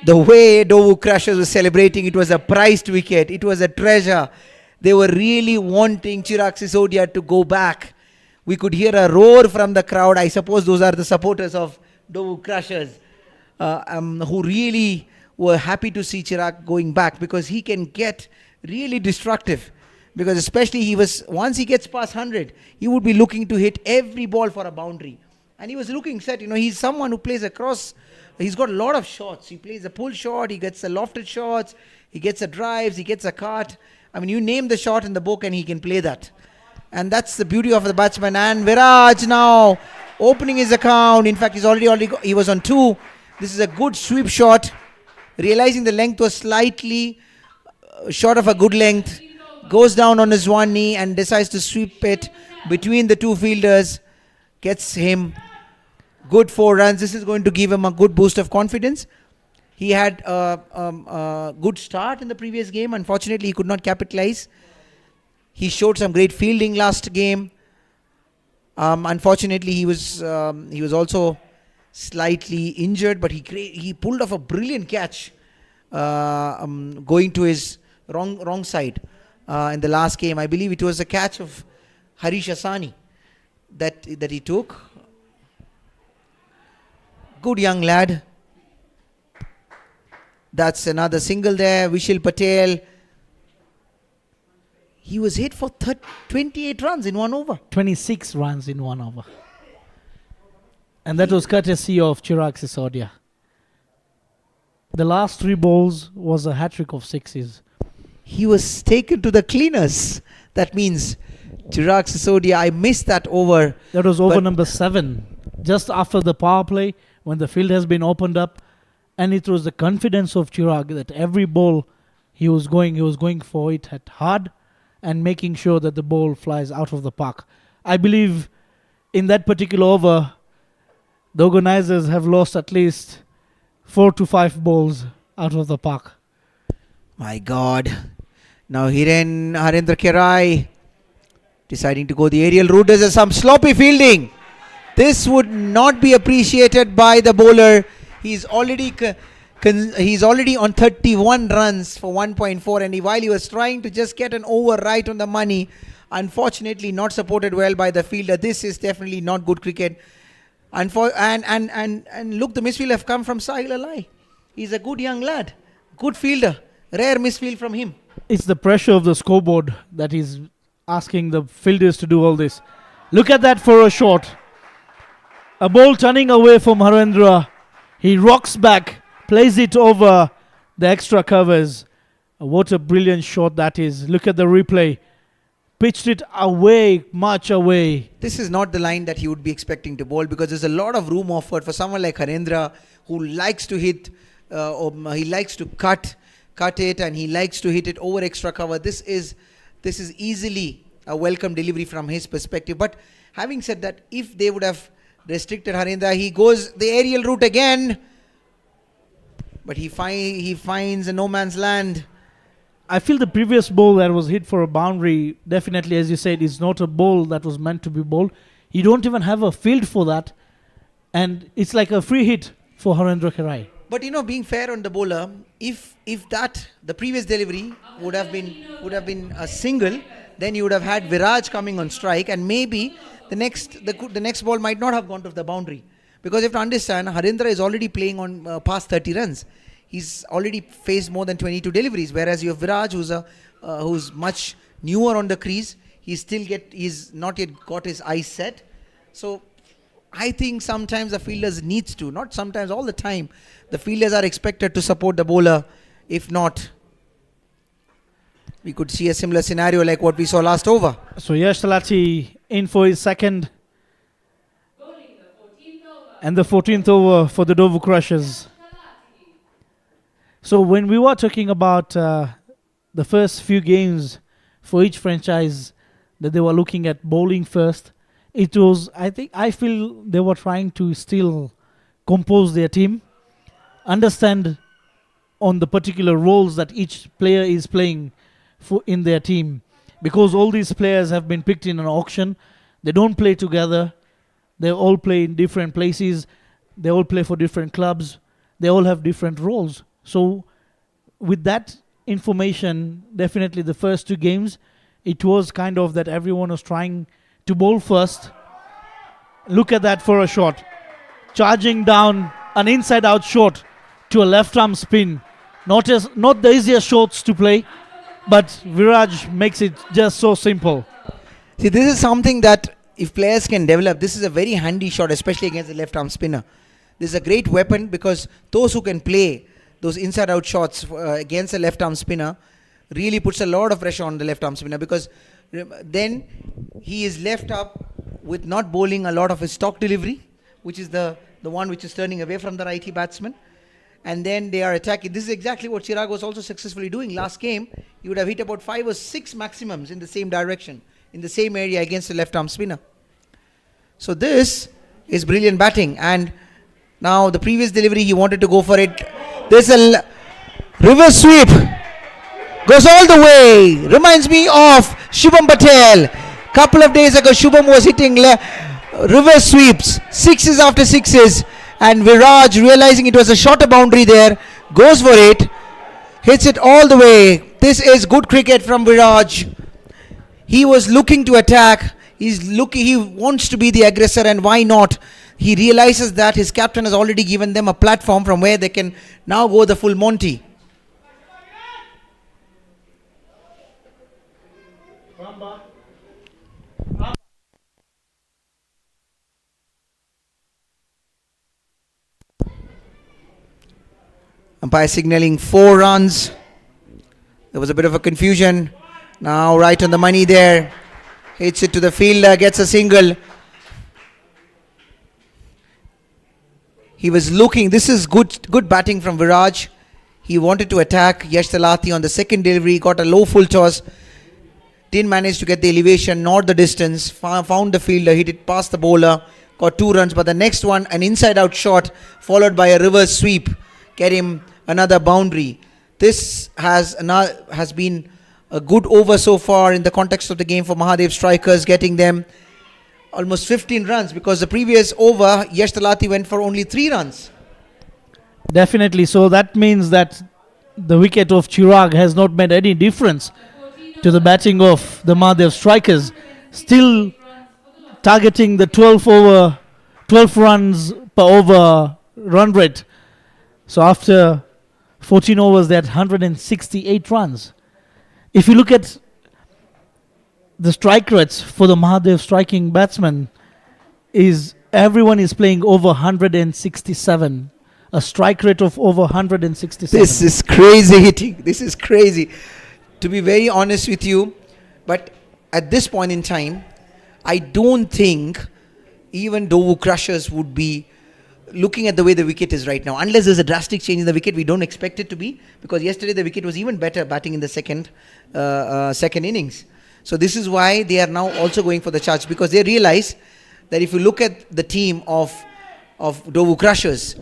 [SPEAKER 8] The way NDOVU Crushers was celebrating, it was a prized wicket. It was a treasure. They were really wanting Chirag Sisodia to go back. We could hear a roar from the crowd. I suppose those are the supporters of NDOVU Crushers who really were happy to see Chirag going back, because he can get really destructive. Because especially once he gets past 100, he would be looking to hit every ball for a boundary. And he was looking set. He's someone who plays across. He's got a lot of shots. He plays a pull shot. He gets the lofted shots. He gets the drives. He gets a cut. I mean, you name the shot in the book and he can play that. And that's the beauty of the batsman. And Viraj now opening his account. In fact, he was on 2. This is a good sweep shot. Realizing the length was slightly short of a good length. Goes down on his one knee and decides to sweep it between the two fielders. Gets him good 4 runs. This is going to give him a good boost of confidence. He had a good start in the previous game. Unfortunately, he could not capitalize. He showed some great fielding last game. Unfortunately, he was also slightly injured, but he pulled off a brilliant catch, going to his wrong side in the last game. I believe it was a catch of Harish Asani that he took. Good young lad. That's another single there. Vishal Patel. He was hit for 28 runs in 1 over.
[SPEAKER 1] 26 runs in 1 over. And that was courtesy of Chirag Sisodia. The last 3 balls was a hat-trick of 6s.
[SPEAKER 8] He was taken to the cleaners. That means Chirag Sisodia, I missed that over.
[SPEAKER 1] That was over number 7. Just after the power play, when the field has been opened up. And it was the confidence of Chirag that every ball he was going for it at hard and making sure that the ball flies out of the park. I believe in that particular over, the organizers have lost at least 4 to 5 balls out of the park.
[SPEAKER 8] My God. Now Harendra Kerai deciding to go the aerial route. There's some sloppy fielding. This would not be appreciated by the bowler. He's already on 31 runs for 1.4, and while he was trying to just get an over right on the money, unfortunately not supported well by the fielder. This is definitely not good cricket. And look, the misfield have come from Sahil Alai. He's a good young lad, good fielder. Rare misfield from him.
[SPEAKER 1] It's the pressure of the scoreboard that is asking the fielders to do all this. Look at that for a shot. A ball turning away from Harendra. He rocks back, plays it over the extra covers. What a brilliant shot that is. Look at the replay. Pitched it away, much away.
[SPEAKER 8] This is not the line that he would be expecting to bowl, because there's a lot of room offered for someone like Harendra, who likes to hit, he likes to cut it, and he likes to hit it over extra cover. This is easily a welcome delivery from his perspective. But having said that, if they would have restricted Harendra, he goes the aerial route again, but he finds a no man's land.
[SPEAKER 1] I feel the previous ball that was hit for a boundary, definitely, as you said, is not a ball that was meant to be bowled. You don't even have a field for that, and it's like a free hit for Harendra Kerai.
[SPEAKER 8] But being fair on the bowler, if the previous delivery would have been a single, then you would have had Viraj coming on strike, and maybe the next ball might not have gone to the boundary. Because you have to understand, Harendra is already playing on past 30 runs. He's already faced more than 22 deliveries, whereas you have Viraj, who's much newer on the crease. He's not yet got his eyes set. So I think sometimes the fielders needs to, not sometimes, all the time, the fielders are expected to support the bowler. If not, we could see a similar scenario like what we saw last over.
[SPEAKER 1] So Yash Talati in for his second and the 14th over for the NDOVU Crushers. So when we were talking about the first few games for each franchise that they were looking at bowling first, I feel they were trying to still compose their team, understand on the particular roles that each player is playing in their team. Because all these players have been picked in an auction, they don't play together, they all play in different places, they all play for different clubs, they all have different roles. So with that information, definitely the first two games, it was kind of that everyone was trying to bowl first. Look at that for a shot. Charging down an inside out shot to a left arm spin. Not the easiest shots to play, but Viraj makes it just so simple.
[SPEAKER 8] See, this is something that if players can develop, this is a very handy shot, especially against the left arm spinner. This is a great weapon, because those who can play those inside out shots against a left arm spinner really puts a lot of pressure on the left arm spinner, because then he is left up with not bowling a lot of his stock delivery, which is the one which is turning away from the righty batsman, and then they are attacking. This is exactly what Chirag was also successfully doing. Last game, he would have hit about 5 or 6 maximums in the same direction, in the same area against the left arm spinner. So this is brilliant batting, and now the previous delivery he wanted to go for it. There's a reverse sweep, goes all the way. Reminds me of Shubham Patel. Couple of days ago, Shubham was hitting reverse sweeps, 6s after 6s, and Viraj, realizing it was a shorter boundary there, goes for it, hits it all the way. This is good cricket from Viraj. He was looking to attack. He wants to be the aggressor, and why not? He realizes that his captain has already given them a platform from where they can now go the full Monty. Umpire signaling 4 runs. There was a bit of a confusion. Now right on the money there. Hits it to the fielder, gets a single. He was looking, this is good batting from Viraj. He wanted to attack Yash Talati on the second delivery, got a low full toss. didn't manage to get the elevation nor the distance, found the fielder, hit it past the bowler, got 2 runs, but the next one, an inside-out shot followed by a reverse sweep, get him another boundary. This has been a good over so far in the context of the game for Mahadev strikers, getting them almost 15 runs, because the previous over, Yash Talati went for only 3 runs.
[SPEAKER 1] Definitely. So that means that the wicket of Chirag has not made any difference to the batting of the Mahadev strikers. Still targeting the 12 runs per over run rate. So after 14 overs, they had 168 runs. If you look at the strike rates for the Mahadev striking batsmen, everyone is playing over 167. A strike rate of over 167.
[SPEAKER 8] This is crazy hitting. This is crazy. To be very honest with you, but at this point in time, I don't think even NDOVU crushers would be looking at the way the wicket is right now. Unless there's a drastic change in the wicket, we don't expect it to be, because yesterday the wicket was even better batting in the second innings. So this is why they are now also going for the charge, because they realize that if you look at the team of NDOVU crushers,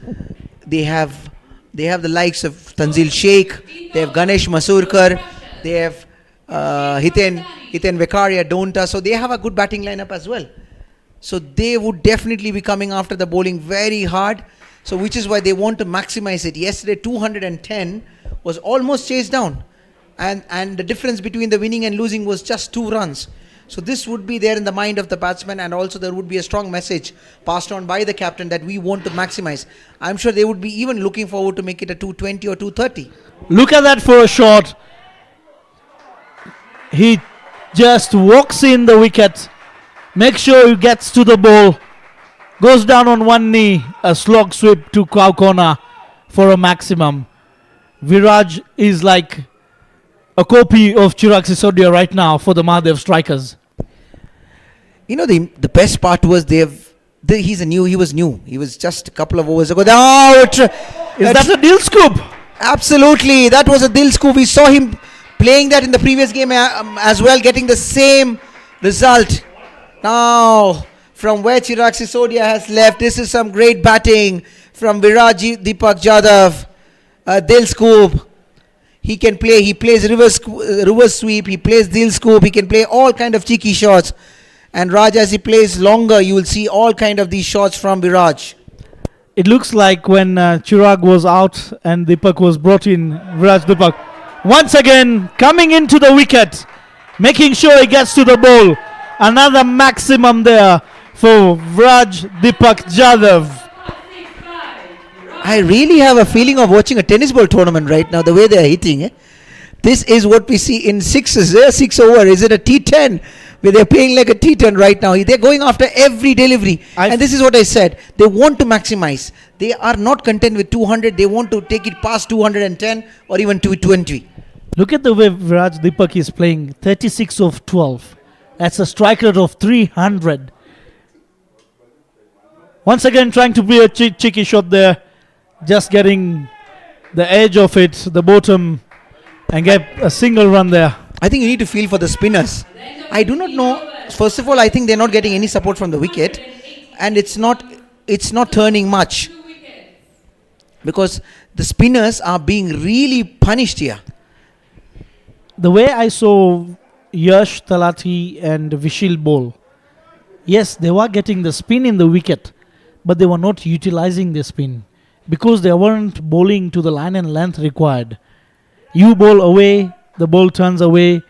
[SPEAKER 8] they have the likes of Tanzil Sheikh, they have Ganesh Masurkar, they have Hiten Vekaria, Donta, so they have a good batting lineup as well. So they would definitely be coming after the bowling very hard, so which is why they want to maximize it. Yesterday 210 was almost chased down, and the difference between the winning and losing was just 2 runs. So this would be there in the mind of the batsman, and also there would be a strong message passed on by the captain that we want to maximize. I'm sure they would be even looking forward to make it a 220 or 230.
[SPEAKER 1] Look at that for a shot. He just walks in the wicket, makes sure he gets to the ball, goes down on one knee, a slog sweep to cow corner for a maximum. Viraj is like a copy of Chirag Sisodia right now for the Mahadev strikers.
[SPEAKER 8] You know, the best part was he was new. He was just a couple of overs ago. Out!
[SPEAKER 1] Is that a Dil scoop?
[SPEAKER 8] Absolutely. That was a Dil scoop. We saw him playing that in the previous game as well, getting the same result. Now, from where Chirag Sisodia has left, this is some great batting from Viraj Dipak Jadhav. Dil scoop. He can play. He plays reverse sweep. He plays Dil scoop. He can play all kind of cheeky shots. And Raj, as he plays longer, you will see all kind of these shots from Viraj.
[SPEAKER 1] It looks like when Chirag was out and Dipak was brought in, Viraj Dipak once again coming into the wicket, making sure he gets to the ball. Another maximum there for Viraj Dipak Jadhav.
[SPEAKER 8] I really have a feeling of watching a tennis ball tournament right now, the way they are hitting. This is what we see in 6 over. Is it a T10? Where they're playing like a T10 right now. They're going after every delivery. And this is what I said. They want to maximize. They are not content with 200. They want to take it past 210 or even 220.
[SPEAKER 1] Look at the way Viraj Dipak is playing. 36 of 12. That's a strike rate of 300. Once again trying to play a cheeky shot there. Just getting the edge of it, the bottom, and get a single run there.
[SPEAKER 8] I think you need to feel for the spinners. I do not know. First of all, I think they're not getting any support from the wicket, and it's not turning much, because the spinners are being really punished here.
[SPEAKER 1] The way I saw Yash Talati and Vishil bowl, yes, they were getting the spin in the wicket, but they were not utilizing the spin because they weren't bowling to the line and length required. You bowl away, the ball turns away.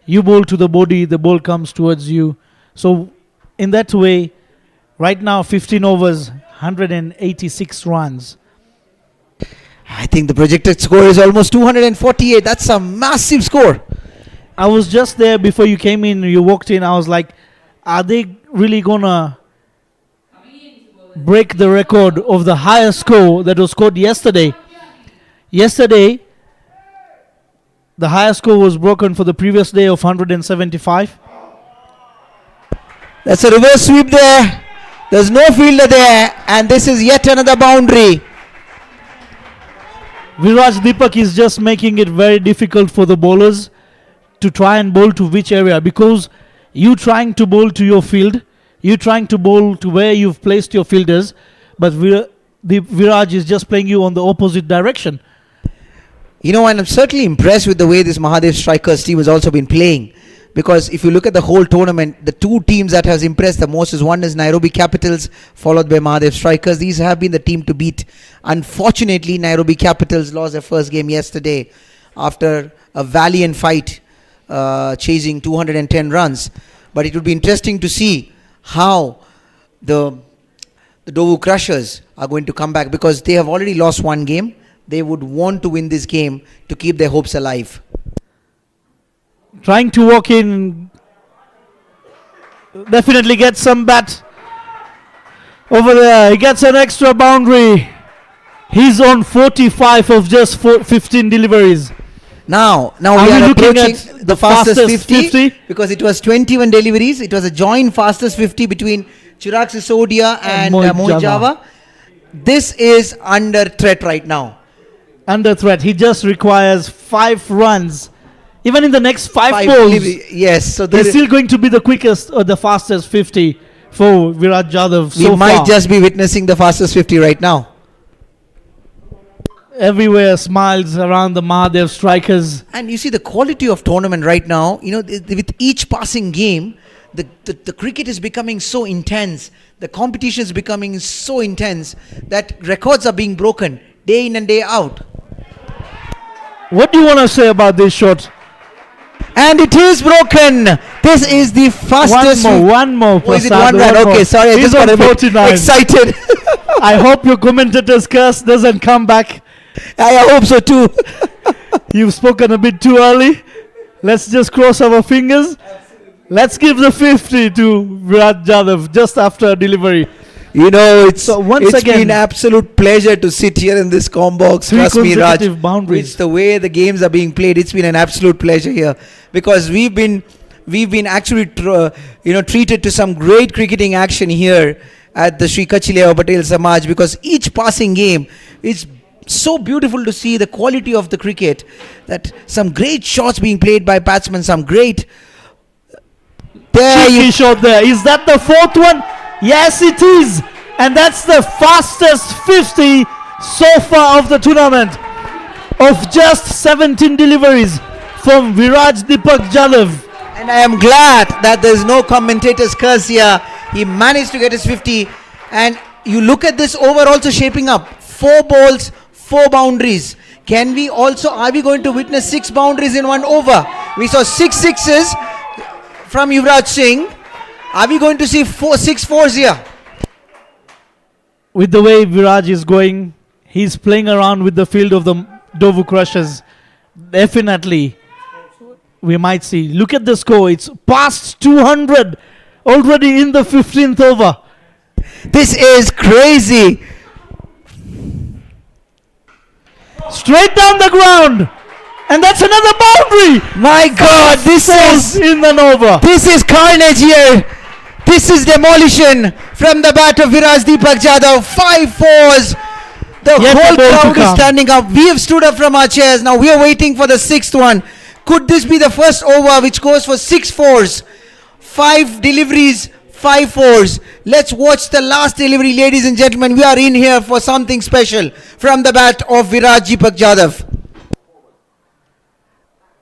[SPEAKER 1] You bowl to the body, the ball comes towards you. So in that way, right now 15 overs, 186 runs.
[SPEAKER 8] I think the projected score is almost 248. That's a massive score.
[SPEAKER 1] I was just there before you came in, you walked in. I was like, are they really gonna break the record of the highest score that was scored yesterday? Yesterday, the highest score was broken for the previous day of 175.
[SPEAKER 8] That's a reverse sweep there. There's no fielder there, and this is yet another boundary.
[SPEAKER 1] Viraj Dipak is just making it very difficult for the bowlers. to try and bowl to which area, because you trying to bowl to your field, you trying to bowl to where you've placed your fielders, but the Viraj is just playing you on the opposite direction.
[SPEAKER 8] You know, and I'm certainly impressed with the way this Mahadev Strikers team has also been playing. Because if you look at the whole tournament, the two teams that has impressed the most is one is Nairobi Capitals, followed by Mahadev Strikers. These have been the team to beat. Unfortunately, Nairobi Capitals lost their first game yesterday after a valiant fight, chasing 210 runs. But it would be interesting to see how the NDOVU Crushers are going to come back, because they have already lost one game. They would want to win this game to keep their hopes alive.
[SPEAKER 1] Trying to walk in, definitely gets some bat over there. He gets an extra boundary. He's on 45 of just 15 deliveries.
[SPEAKER 8] Now we
[SPEAKER 1] we
[SPEAKER 8] are
[SPEAKER 1] looking
[SPEAKER 8] approaching
[SPEAKER 1] at
[SPEAKER 8] the fastest 50,
[SPEAKER 1] 50?
[SPEAKER 8] because it was 21 deliveries. It was a joint fastest 50 between Chirag Sisodia and Mohit Java. This is under threat right now.
[SPEAKER 1] Under threat. He just requires 5 runs. Even in the next 5 balls,
[SPEAKER 8] yes. So
[SPEAKER 1] he's still going to be the quickest or the fastest 50 for Virat Jadhav so
[SPEAKER 8] we might
[SPEAKER 1] far.
[SPEAKER 8] just be witnessing the fastest 50 right now.
[SPEAKER 1] Everywhere smiles around the Mahadev Strikers.
[SPEAKER 8] And you see the quality of tournament right now, you know, with each passing game, the cricket is becoming so intense. The competition is becoming so intense that records are being broken day in and day out.
[SPEAKER 1] What do you want to say about this shot?
[SPEAKER 8] And it is broken. This is the fastest.
[SPEAKER 1] One more.
[SPEAKER 8] Oh, is it
[SPEAKER 1] Prasad,
[SPEAKER 8] one run?
[SPEAKER 1] more.
[SPEAKER 8] Okay, sorry. I
[SPEAKER 1] He's
[SPEAKER 8] just got
[SPEAKER 1] on
[SPEAKER 8] a bit
[SPEAKER 1] 49.
[SPEAKER 8] excited.
[SPEAKER 1] I hope your commentator's curse doesn't come back.
[SPEAKER 8] I hope so too.
[SPEAKER 1] You've spoken a bit too early. Let's just cross our fingers. Let's give the 50 to Virat Jadhav just after delivery.
[SPEAKER 8] You know, it's
[SPEAKER 1] again,
[SPEAKER 8] been absolute pleasure to sit here in this box. Trust me, Raj.
[SPEAKER 1] Boundaries.
[SPEAKER 8] It's the way the games are being played. It's been an absolute pleasure here, because we've been actually treated to some great cricketing action here at the Sri Kachileva Patel Samaj, because each passing game is so beautiful to see the quality of the cricket, that some great shots being played by batsmen, some great
[SPEAKER 1] cheeky shot there. Is that the 4th one? Yes, it is. And that's the fastest 50 so far of the tournament, of just 17 deliveries from Viraj Dipak Jadhav.
[SPEAKER 8] And I am glad that there is no commentator's curse here. He managed to get his 50. And you look at this over also shaping up. 4 balls, 4 boundaries. Are we going to witness 6 boundaries in one over? We saw 6 sixes from Yuvraj Singh. Are we going to see 6 fours here?
[SPEAKER 1] With the way Viraj is going, he's playing around with the field of the NDOVU Crushers. Definitely, we might see. Look at the score. It's past 200 already in the 15th over.
[SPEAKER 8] This is crazy.
[SPEAKER 1] Straight down the ground. And that's another boundary.
[SPEAKER 8] My God, this is
[SPEAKER 1] in the over.
[SPEAKER 8] This is carnage here. This is demolition from the bat of Viraj Dipak Jadhav. 5 fours. The whole crowd is standing up. We have stood up from our chairs. Now we are waiting for the 6th one. Could this be the first over which goes for 6 fours? 5 deliveries, 5 fours. Let's watch the last delivery, ladies and gentlemen. We are in here for something special from the bat of Viraj Dipak Jadhav.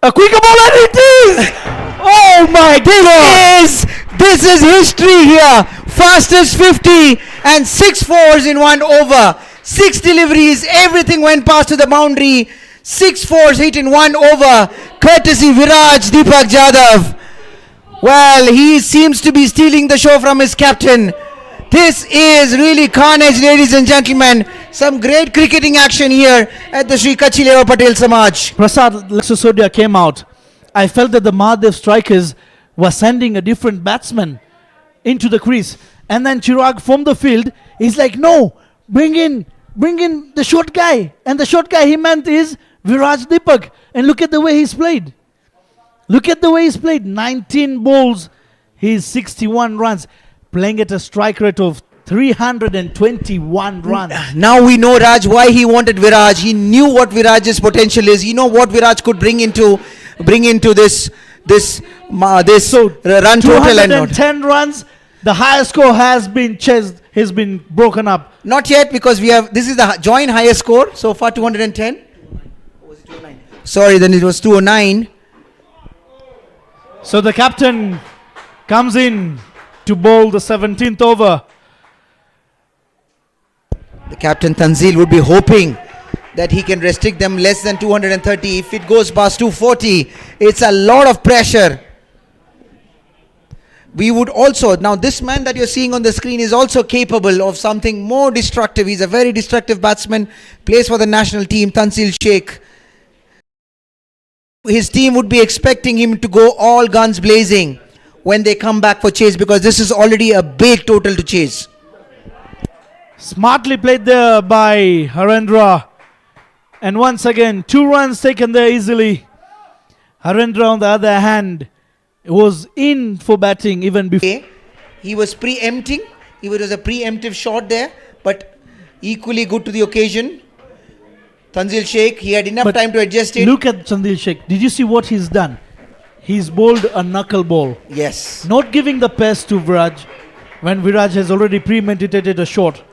[SPEAKER 1] A quicker ball, and it is! Oh my God!
[SPEAKER 8] This is history here. Fastest 50 and 6 fours in one over. 6 deliveries, everything went past to the boundary. 6 fours hit in one over, courtesy Viraj Dipak Jadhav. Well, he seems to be stealing the show from his captain. This is really carnage, ladies and gentlemen. Some great cricketing action here at the Sri Kachileva Patel Samaj.
[SPEAKER 1] Prasad Sisodia came out. I felt that the Mahadev Strikers were sending a different batsman into the crease. And then Chirag from the field is like, no, bring in the short guy. And the short guy he meant is Viraj Dipak. And look at the way he's played. Look at the way he's played. 19 balls. He's 61 runs. Playing at a strike rate of 321 runs.
[SPEAKER 8] Now we know, Raj, why he wanted Viraj. He knew what Viraj's potential is. He know what Viraj could bring into this this run total and not.
[SPEAKER 1] 210 runs. The highest score has been chased, has been broken up.
[SPEAKER 8] Not yet, because we have, this is the joint highest score so far, 210. Or was it 209? Sorry, then it was 209.
[SPEAKER 1] So the captain comes in to bowl the 17th over.
[SPEAKER 8] The captain Tanzil would be hoping that he can restrict them less than 230. If it goes past 240, it's a lot of pressure. We would also, now this man that you're seeing on the screen is also capable of something more destructive. He's a very destructive batsman, plays for the national team, Tanzil Sheikh. His team would be expecting him to go all guns blazing when they come back for chase, because this is already a big total to chase.
[SPEAKER 1] Smartly played there by Harendra. And once again, 2 runs taken there easily. Harendra, on the other hand, was in for batting even before.
[SPEAKER 8] He was preempting. It was a preemptive shot there, but equally good to the occasion. Tanzil Sheikh, he had enough time to adjust it.
[SPEAKER 1] Look at Tanzil Sheikh. Did you see what he's done? He's bowled a knuckle ball.
[SPEAKER 8] Yes.
[SPEAKER 1] Not giving the pace to Viraj when Viraj has already premeditated a shot.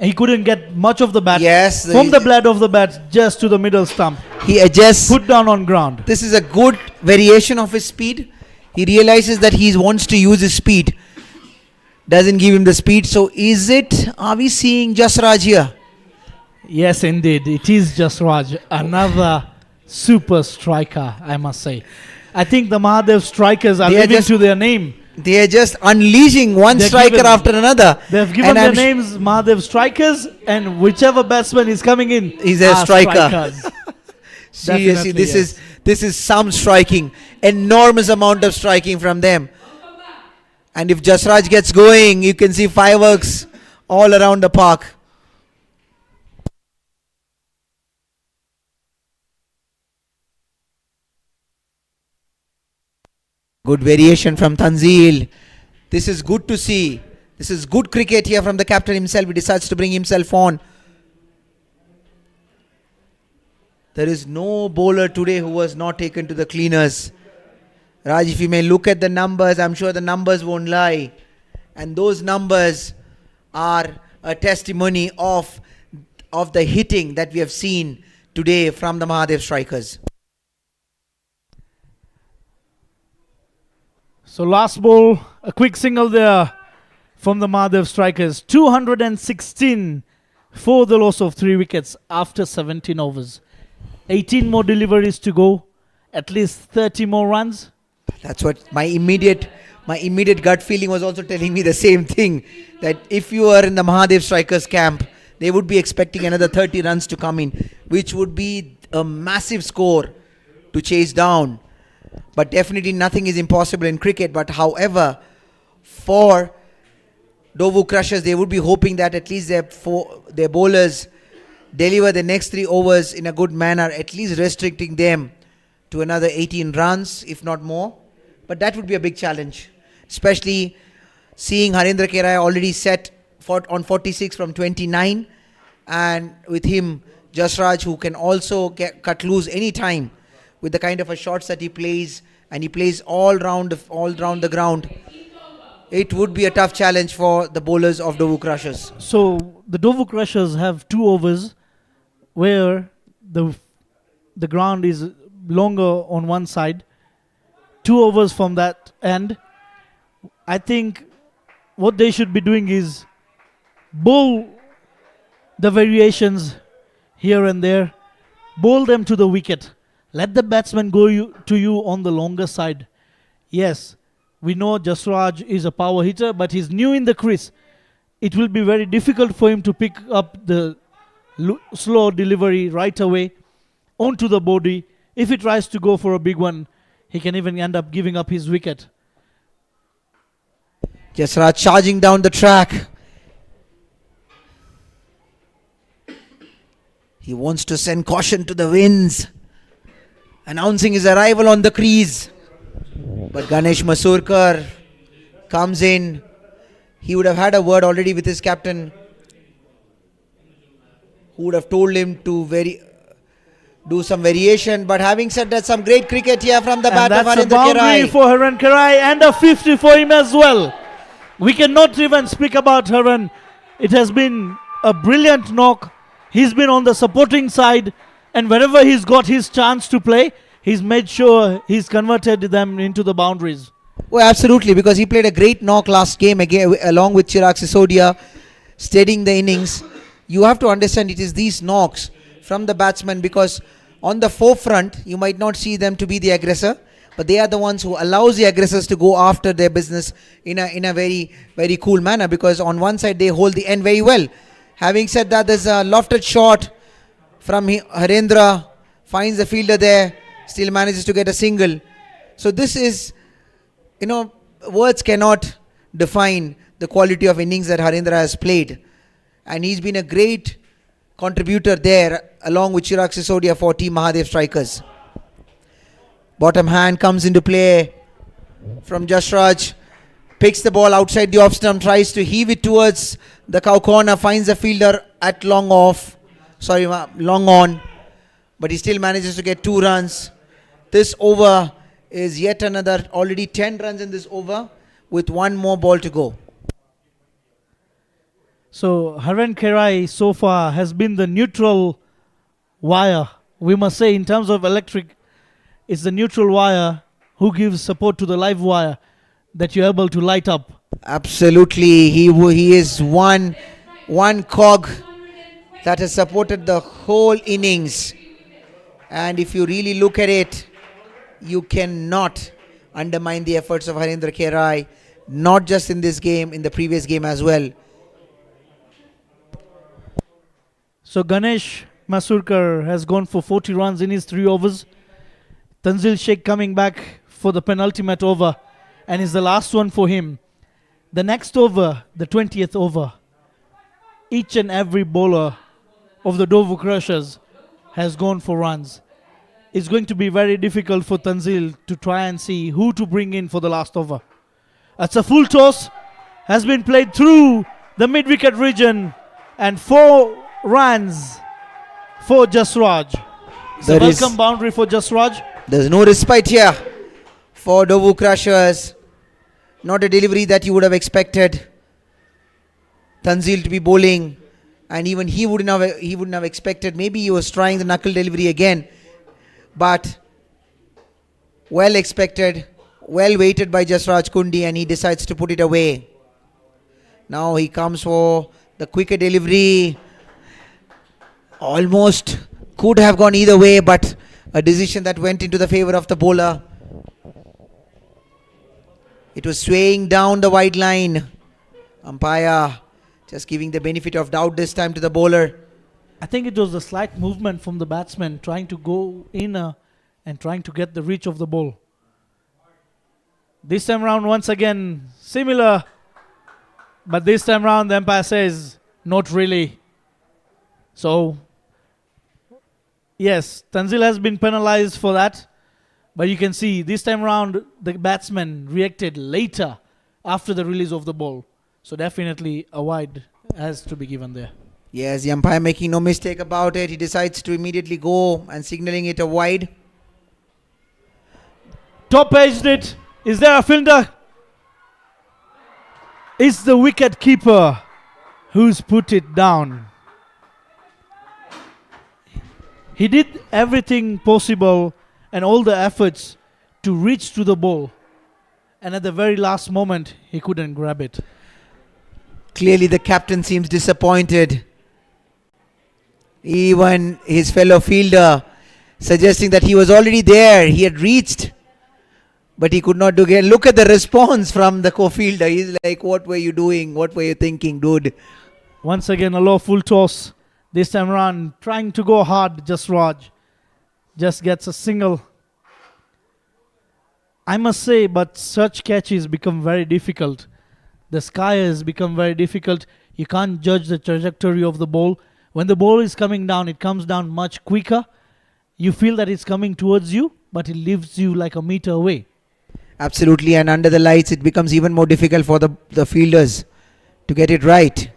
[SPEAKER 1] He couldn't get much of the bat.
[SPEAKER 8] Yes.
[SPEAKER 1] From the blade of the bat just to the middle stump.
[SPEAKER 8] He adjusts.
[SPEAKER 1] Put down on ground.
[SPEAKER 8] This is a good variation of his speed. He realizes that he wants to use his speed. Doesn't give him the speed. So are we seeing Jasraj here?
[SPEAKER 1] Yes, indeed. It is Jasraj. Another super striker, I must say. I think the Mahadev strikers are living to their name.
[SPEAKER 8] They are just unleashing one striker after another.
[SPEAKER 1] They've given their names Mahadev strikers, and whichever batsman is coming in
[SPEAKER 8] is a striker. Seriously, this is some striking. Enormous amount of striking from them. And if Jasraj gets going, you can see fireworks all around the park. Good variation from Tanzil. This is good to see. This is good cricket here from the captain himself. He decides to bring himself on. There is no bowler today who was not taken to the cleaners. Raj, if you may look at the numbers, I'm sure the numbers won't lie. And those numbers are a testimony of the hitting that we have seen today from the Mahadev strikers.
[SPEAKER 1] So last ball, a quick single there from the Mahadev strikers. 216 for the loss of 3 wickets after 17 overs. 18 more deliveries to go. At least 30 more runs.
[SPEAKER 8] That's what my immediate gut feeling was also telling me the same thing. That if you are in the Mahadev strikers camp, they would be expecting another 30 runs to come in, which would be a massive score to chase down. But definitely nothing is impossible in cricket. But however, for NDOVU crushers, they would be hoping that at least their bowlers deliver the next 3 overs in a good manner, at least restricting them to another 18 runs, if not more. But that would be a big challenge, especially seeing Harendra Kerai already set on 46 from 29, and with him Jasraj, who can also cut loose any time with the kind of a shots that he plays, and he plays all round the ground. It would be a tough challenge for the bowlers of NDOVU crushers.
[SPEAKER 1] So the NDOVU crushers have 2 overs where the ground is longer on one side. 2 overs from that end. I think what they should be doing is bowl the variations here and there. Bowl them to the wicket. Let the batsman go to you on the longer side. Yes, we know Jasraj is a power hitter, but he's new in the crease. It will be very difficult for him to pick up the slow delivery right away onto the body. If he tries to go for a big one, he can even end up giving up his wicket.
[SPEAKER 8] Jasraj charging down the track. He wants to send caution to the winds, announcing his arrival on the crease. But Ganesh Masurkar comes in. He would have had a word already with his captain, who would have told him to do some variation. But having said that, some great cricket here from the bat
[SPEAKER 1] And
[SPEAKER 8] of
[SPEAKER 1] that's a
[SPEAKER 8] Harendra
[SPEAKER 1] boundary
[SPEAKER 8] Kerai.
[SPEAKER 1] for Haran Karai and a 50 for him as well. We cannot even speak about Haran. It has been a brilliant knock. He's been on the supporting side, and wherever he's got his chance to play, he's made sure he's converted them into the boundaries.
[SPEAKER 8] Oh, absolutely, because he played a great knock last game again, along with Chirag Sisodia, steadying the innings. You have to understand it is these knocks from the batsmen, because on the forefront you might not see them to be the aggressor, but they are the ones who allows the aggressors to go after their business in a very, very cool manner, because on one side they hold the end very well. Having said that, there's a lofted shot from Harendra, finds the fielder there, still manages to get a single. So this is, words cannot define the quality of innings that Harendra has played, and he's been a great contributor there along with Chirag Sisodia for Team Mahadev strikers. Bottom hand comes into play from Jasraj, picks the ball outside the off stump, tries to heave it towards the cow corner, finds the fielder at long on, but he still manages to get 2 runs. This over is yet another, already 10 runs in this over with 1 more ball to go.
[SPEAKER 1] So Haran Kerai so far has been the neutral wire. We must say, in terms of electric, it's the neutral wire who gives support to the live wire that you're able to light up.
[SPEAKER 8] Absolutely, he is one cog that has supported the whole innings, and if you really look at it, you cannot undermine the efforts of Harendra Kerai, not just in this game, in the previous game as well.
[SPEAKER 1] So Ganesh Masurkar has gone for 40 runs in his 3 overs. Tanzil Sheikh coming back for the penultimate over, and is the last one for him. The next over, the 20th over, each and every bowler of the NDOVU Crushers has gone for runs. It's going to be very difficult for Tanzil to try and see who to bring in for the last over. It's a full toss, has been played through the mid-wicket region, and 4 runs for Jasraj. It's a welcome boundary for Jasraj.
[SPEAKER 8] There's no respite here for NDOVU Crushers. Not a delivery that you would have expected Tanzil to be bowling, and even he wouldn't have expected. Maybe he was trying the knuckle delivery again, but well expected, well weighted by Jasraj Kundi, and he decides to put it away. Now he comes for the quicker delivery. Almost could have gone either way, but a decision that went into the favor of the bowler. It was swaying down the wide line. Umpire just giving the benefit of doubt this time to the bowler.
[SPEAKER 1] I think it was a slight movement from the batsman trying to go in and trying to get the reach of the ball. This time round, once again, similar. But this time round, the umpire says, not really. So, yes, Tanzil has been penalized for that. But you can see this time round, the batsman reacted later after the release of the ball. So definitely a wide has to be given there.
[SPEAKER 8] Yes, the umpire making no mistake about it. He decides to immediately go and signaling it a wide.
[SPEAKER 1] Top edged it. Is there a fielder? It's the wicket keeper who's put it down. He did everything possible and all the efforts to reach to the ball, and at the very last moment he couldn't grab it.
[SPEAKER 8] Clearly the captain seems disappointed. Even his fellow fielder suggesting that he was already there, he had reached, but he could not do it. Look at the response from the co-fielder. He's like, what were you doing? What were you thinking, dude?
[SPEAKER 1] Once again a low full toss. This time around trying to go hard, Jasraj just gets a single. I must say, but such catches become very difficult. The sky has become very difficult. You can't judge the trajectory of the ball. When the ball is coming down, it comes down much quicker. You feel that it's coming towards you, but it leaves you like a meter away.
[SPEAKER 8] Absolutely, and under the lights it becomes even more difficult for the fielders to get it right.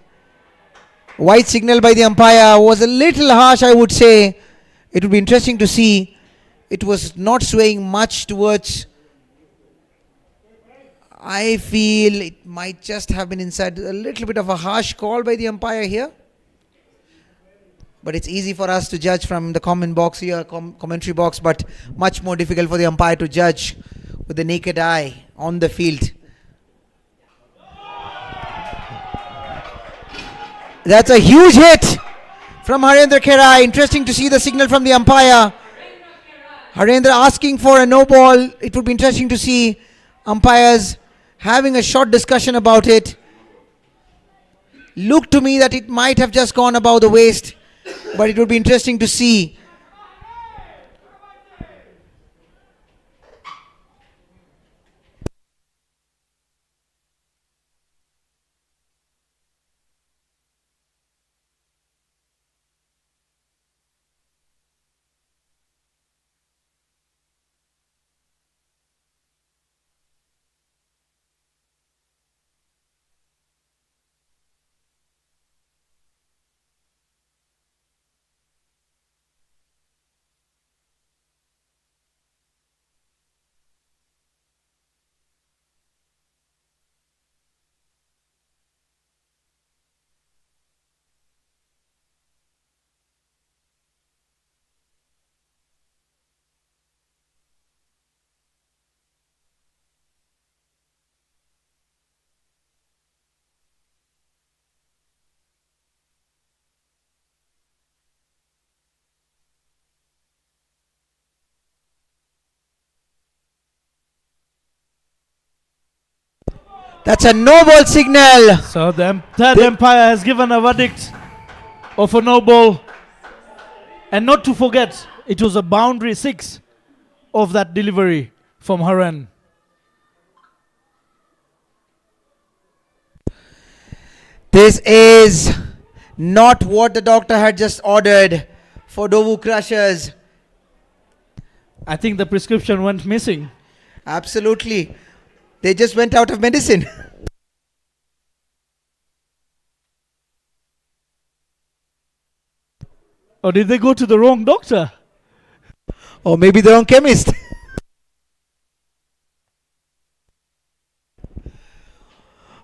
[SPEAKER 8] White signal by the umpire was a little harsh, I would say. It would be interesting to see. It was not swaying much towards. I feel it might just have been inside. A little bit of a harsh call by the umpire here. But it's easy for us to judge from the comment box here, commentary box, but much more difficult for the umpire to judge with the naked eye on the field. That's a huge hit from Harendra Kherai. Interesting to see the signal from the umpire. Harendra asking for a no ball. It would be interesting to see umpires having a short discussion about it. Looked to me that it might have just gone above the waist, but it would be interesting to see. That's a no ball signal.
[SPEAKER 1] So the third umpire has given a verdict of a no ball. And not to forget, it was a boundary 6 of that delivery from Haran.
[SPEAKER 8] This is not what the doctor had just ordered for NDOVU crushers.
[SPEAKER 1] I think the prescription went missing.
[SPEAKER 8] Absolutely. They just went out of medicine.
[SPEAKER 1] Or did they go to the wrong doctor?
[SPEAKER 8] Or maybe the wrong chemist.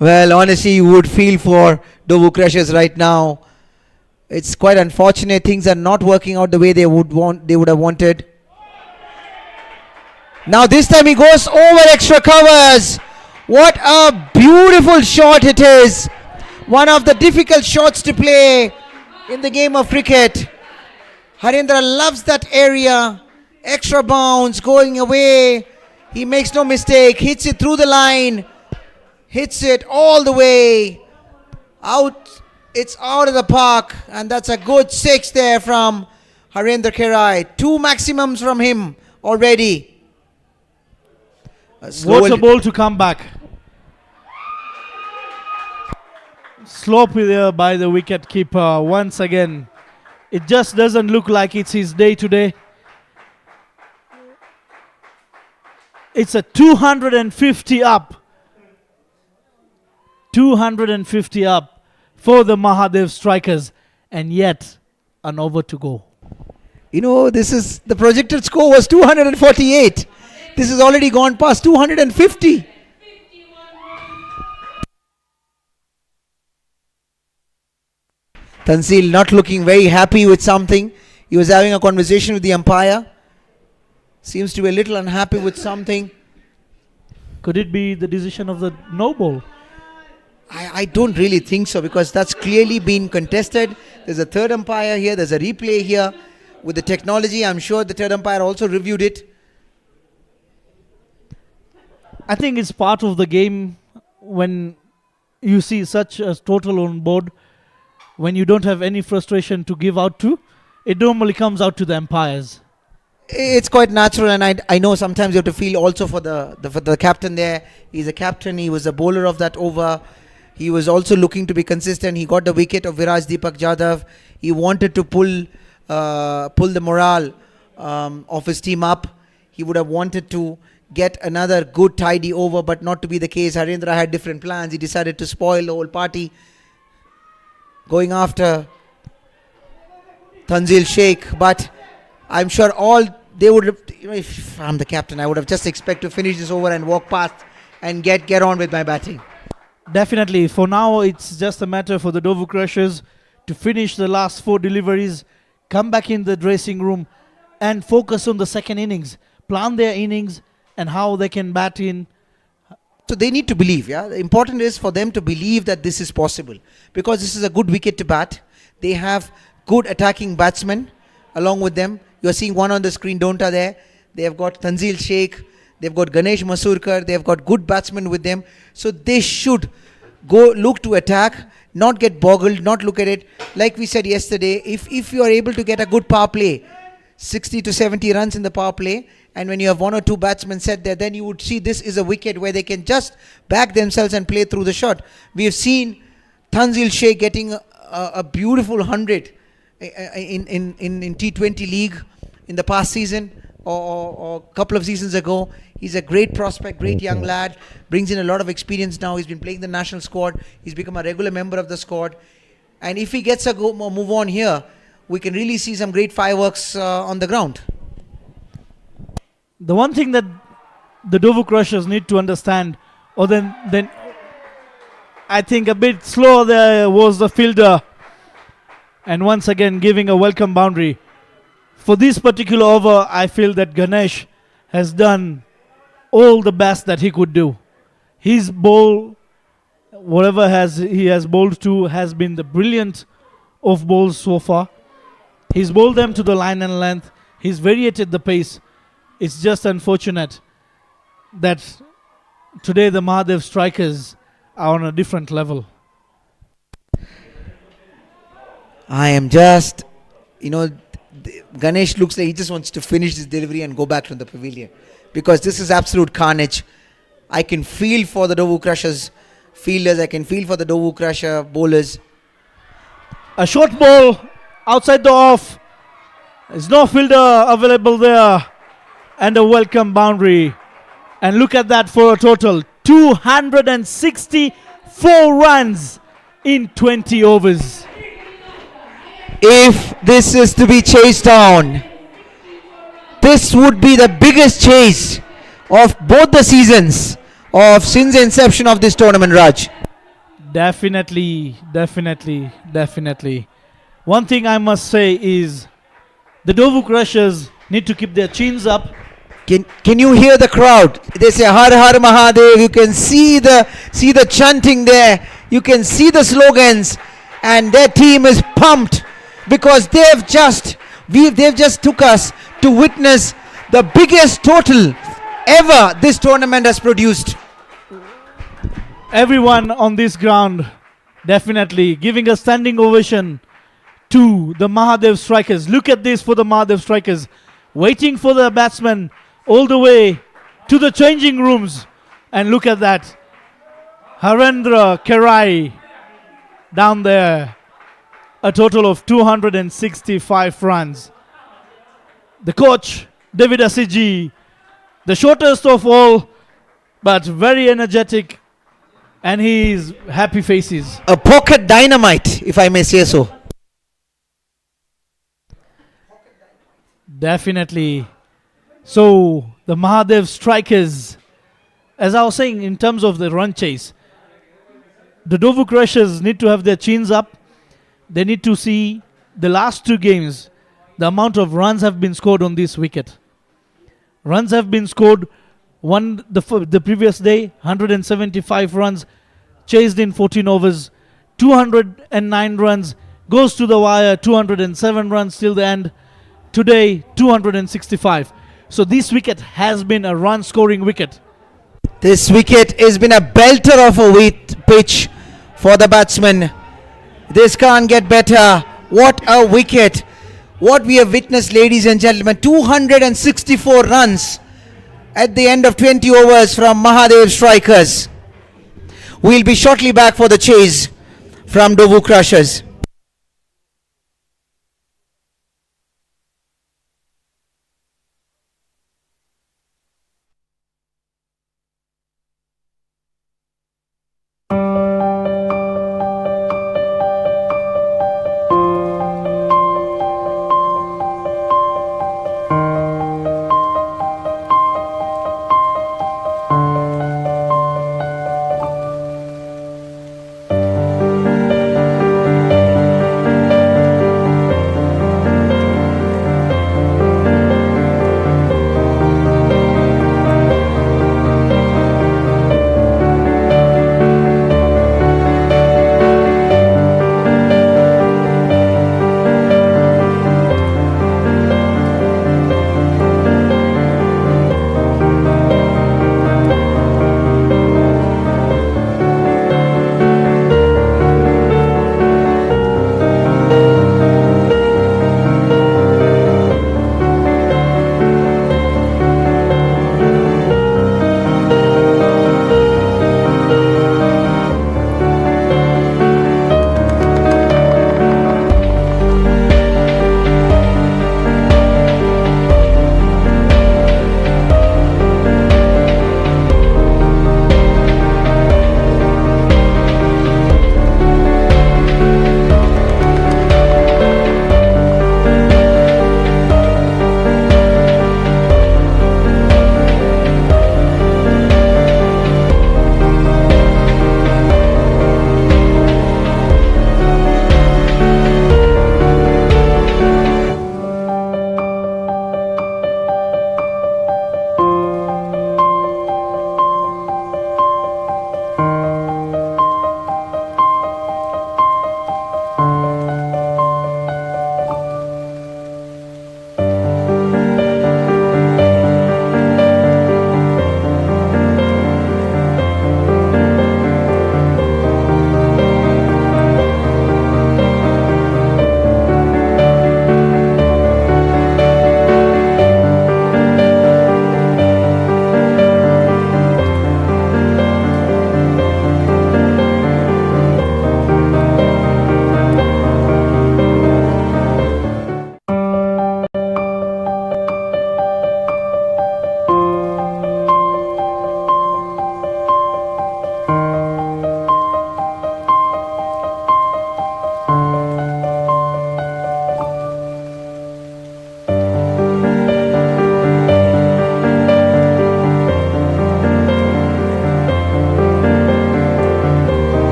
[SPEAKER 8] Well, honestly, you would feel for NDOVU crushers right now. It's quite unfortunate. Things are not working out the way they would have wanted. Now this time he goes over extra covers. What a beautiful shot it is. One of the difficult shots to play in the game of cricket. Harendra loves that area. Extra bounce, going away. He makes no mistake. Hits it through the line. Hits it all the way. Out. It's out of the park. And that's a good 6 there from Harendra Kherai. 2 maximums from him already.
[SPEAKER 1] What a ball to come back. Slope there by the wicket keeper once again. It just doesn't look like it's his day today. It's a 250 up. 250 up for the Mahadev strikers. And yet, an over to go.
[SPEAKER 8] You know, this is the projected score was 248. This has already gone past 250. Tanzil not looking very happy with something. He was having a conversation with the umpire. Seems to be a little unhappy with something.
[SPEAKER 1] Could it be the decision of the no ball?
[SPEAKER 8] I don't really think so, because that's clearly been contested. There's a third umpire here. There's a replay here. With the technology, I'm sure the third umpire also reviewed it.
[SPEAKER 1] I think it's part of the game when you see such a total on board, when you don't have any frustration to give out to, it normally comes out to the umpires.
[SPEAKER 8] It's quite natural, and I know sometimes you have to feel also for the captain there. He's a captain. He was a bowler of that over. He was also looking to be consistent. He got the wicket of Viraj Dipak Jadhav. He wanted to pull the morale of his team up. He would have wanted to get another good tidy over, but not to be the case. Harendra had different plans. He decided to spoil the whole party, going after Tanzil Sheikh. But I'm sure all they would have, if I'm the captain, I would have just expect to finish this over and walk past and get on with my batting.
[SPEAKER 1] Definitely. For now, it's just a matter for the NDOVU Crushers to finish the last 4 deliveries, come back in the dressing room and focus on the second innings, plan their innings and how they can bat in.
[SPEAKER 8] So they need to believe, yeah. The important is for them to believe that this is possible, because this is a good wicket to bat. They have good attacking batsmen along with them. You are seeing one on the screen, Donta there. They have got Tanzil Sheikh. They've got Ganesh Masurkar. They've got good batsmen with them. So they should go look to attack, not get boggled, not look at it. Like we said yesterday, if you are able to get a good power play, 60 to 70 runs in the power play, and when you have 1 or 2 batsmen set there, then you would see this is a wicket where they can just back themselves and play through the shot. We have seen Tanzil Sheikh getting a beautiful 100 in T20 league in the past season or a couple of seasons ago. He's a great prospect, great young lad, brings in a lot of experience now. He's been playing the national squad. He's become a regular member of the squad. And if he gets a move on here, we can really see some great fireworks on the ground.
[SPEAKER 1] The one thing that the NDOVU Crushers need to understand, or then I think a bit slow there was the fielder, and once again giving a welcome boundary. For this particular over, I feel that Ganesh has done all the best that he could do. His bowl, whatever he has bowled to, has been the brilliant of bowls so far. He's bowled them to the line and length. He's variated the pace. It's just unfortunate that today the MAHADEV strikers are on a different level.
[SPEAKER 8] I am just, Ganesh looks like he just wants to finish this delivery and go back to the pavilion, because this is absolute carnage. I can feel for the NDOVU Crushers fielders. I can feel for the NDOVU Crusher bowlers.
[SPEAKER 1] A short ball outside the off. There's no fielder available there. And a welcome boundary. And look at that for a total 264 runs in 20 overs.
[SPEAKER 8] If this is to be chased down, this would be the biggest chase of both the seasons of since the inception of this tournament, Raj.
[SPEAKER 1] Definitely. One thing I must say is the NDOVU Crushers need to keep their chins up.
[SPEAKER 8] Can you hear the crowd? They say Har Har Mahadev. You can see the chanting there. You can see the slogans, and their team is pumped because they've just took us to witness the biggest total ever this tournament has produced.
[SPEAKER 1] Everyone on this ground definitely giving a standing ovation to the MAHADEV strikers. Look at this for the MAHADEV strikers, waiting for the batsmen all the way to the changing rooms. And look at that, Harendra Kerai down there, a total of 265 runs. The coach, David Asiji, the shortest of all, but very energetic, and his happy faces.
[SPEAKER 8] A pocket dynamite, if I may say so.
[SPEAKER 1] Definitely. So the MAHADEV strikers, as I was saying, in terms of the run chase, the NDOVU Crushers need to have their chins up. They need to see the last 2 games, the amount of runs have been scored on this wicket. Runs have been scored. The previous day, 175 runs, chased in 14 overs, 209 runs, goes to the wire, 207 runs till the end. Today, 265. So this wicket has been a run-scoring wicket.
[SPEAKER 8] This wicket has been a belter of a pitch for the batsman. This can't get better. What a wicket. What we have witnessed, ladies and gentlemen, 264 runs at the end of 20 overs from MAHADEV strikers. We'll be shortly back for the chase from NDOVU Crushers.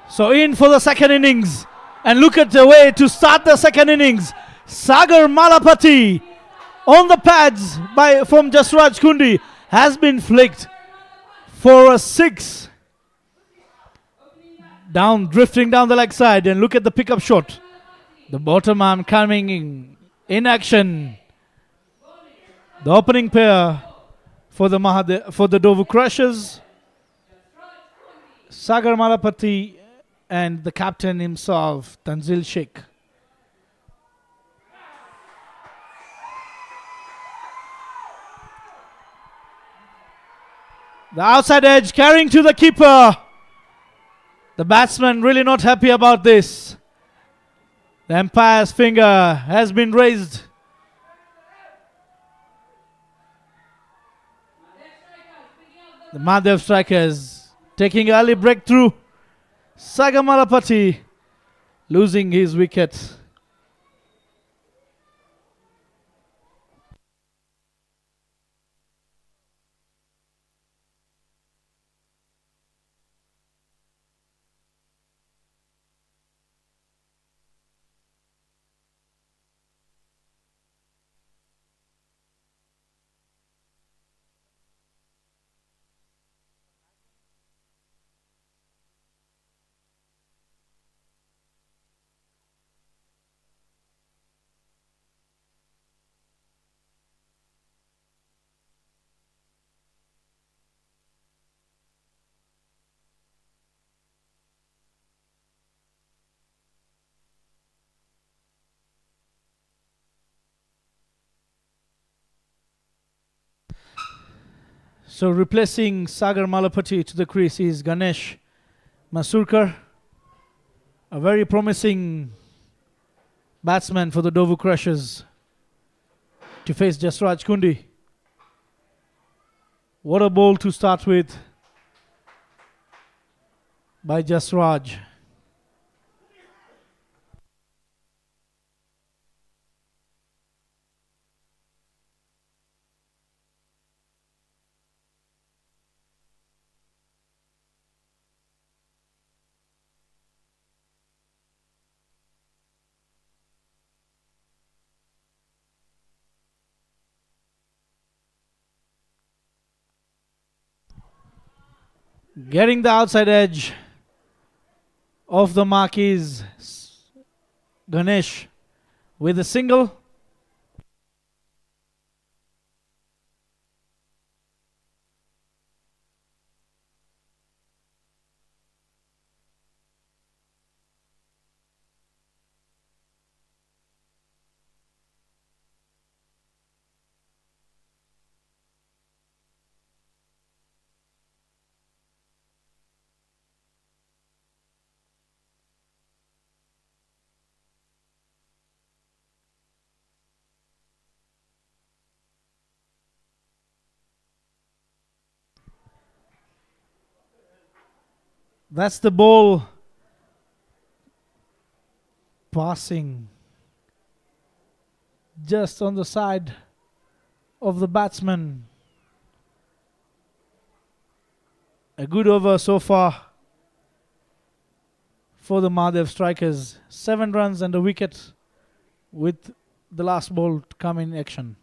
[SPEAKER 1] So in for the second innings. And look at the way to start the second innings. Sagar Malapati on the pads from Jasraj Kundi has been flicked for a 6. Drifting down the leg side, and look at the pickup shot. The bottom arm coming in action. The opening pair for the NDOVU Crushers, Sagar Malapati and the captain himself, Tanzil Sheikh. The outside edge carrying to the keeper. The batsman really not happy about this. The umpire's finger has been raised. The MAHADEV strikers taking early breakthrough. Sagar Malapati losing his wicket. So replacing Sagar Malapati to the crease is Ganesh Masurkar, a very promising batsman for the NDOVU Crushers, to face Jasraj Kundi. What a ball to start with by Jasraj. Getting the outside edge of the mark is Ganesh with a single. That's the ball passing just on the side of the batsman. A good over so far for the MAHADEV strikers. 7 runs and a wicket with the last ball to come in action.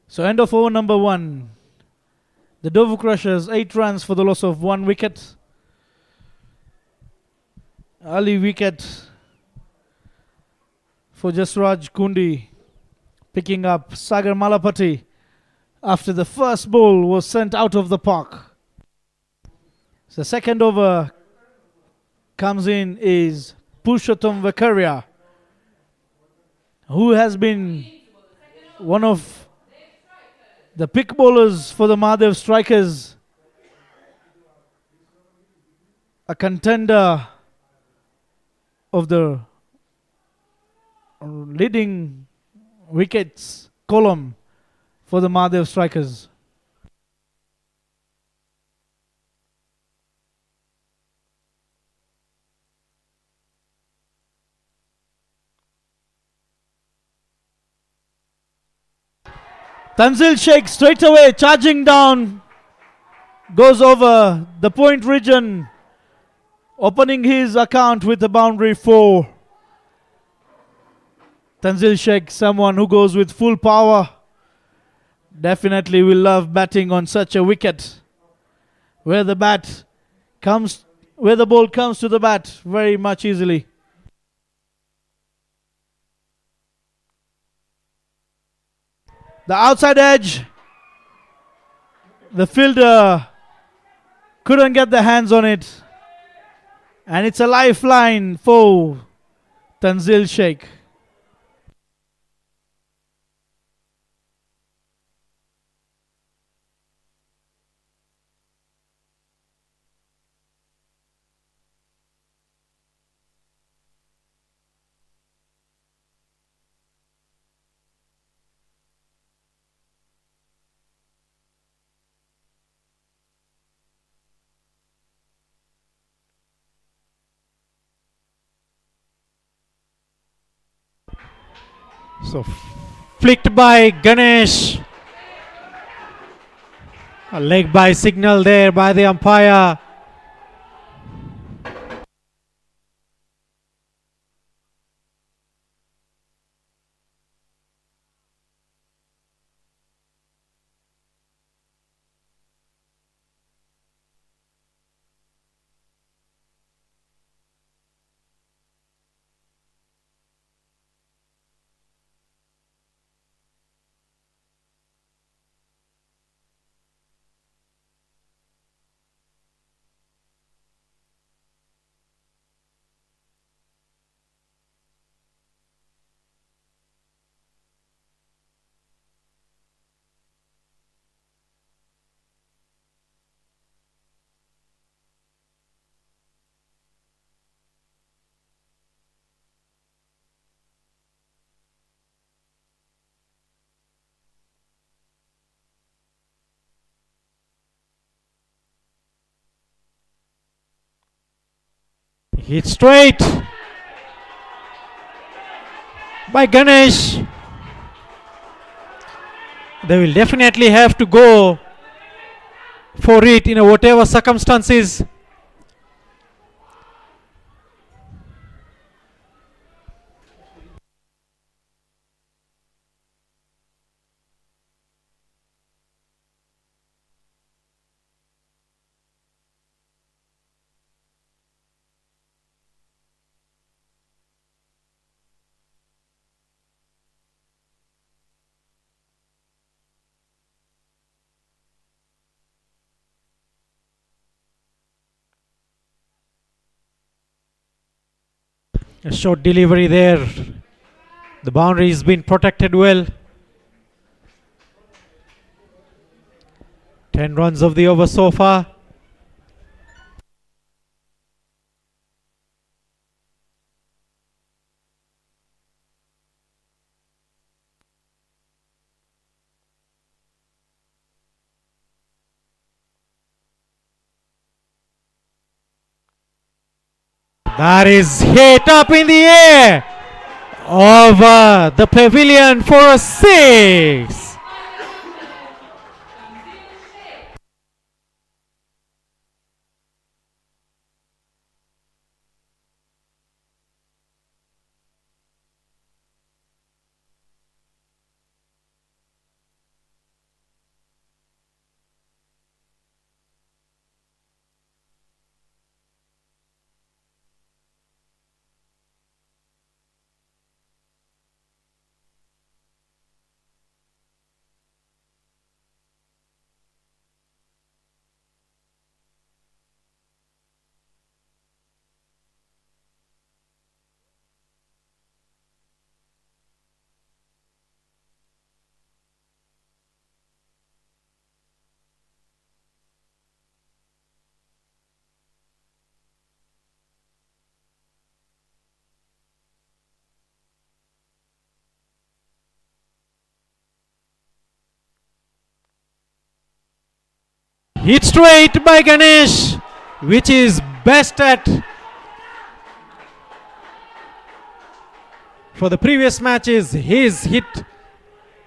[SPEAKER 1] So end of over number 1. The NDOVU Crushers 8 runs for the loss of 1 wicket. Early wicket for Jasraj Kundi, picking up Sagar Malapati after the first ball was sent out of the park. So second over comes in is Purushottam Vakaria, who has been one of the pick bowlers for the Mahadev Strikers, a contender of the leading wickets column for the Mahadev Strikers. Tanzil Sheikh straight away charging down, goes over the point region, opening his account with a boundary 4. Tanzil Sheikh, someone who goes with full power, definitely will love batting on such a wicket where the ball comes to the bat very much easily. The outside edge, the fielder couldn't get the hands on it, and it's a lifeline for Tanzil Sheikh.
[SPEAKER 5] So flicked by Ganesh. A leg by signal there by the umpire. Hit straight by Ganesh. They will definitely have to go for it in whatever circumstances. A short delivery there. The boundary has been protected well. 10 runs of the over so far. That is hit up in the air over the pavilion for a 6. Hit straight by Ganesh, which is best at. For the previous matches, he's hit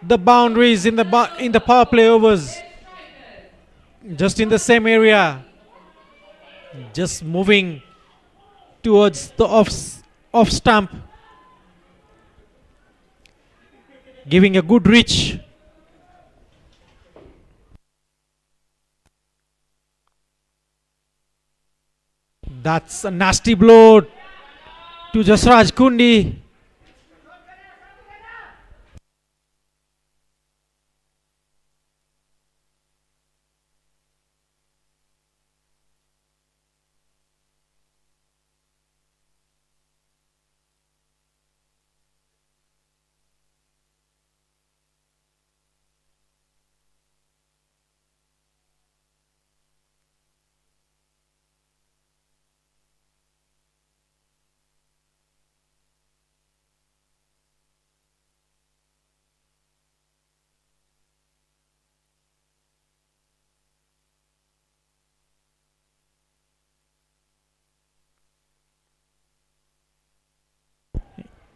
[SPEAKER 5] the boundaries in the power play overs, just in the same area, just moving towards the off stump, giving a good reach. That's a nasty blow to Jasraj Kundi.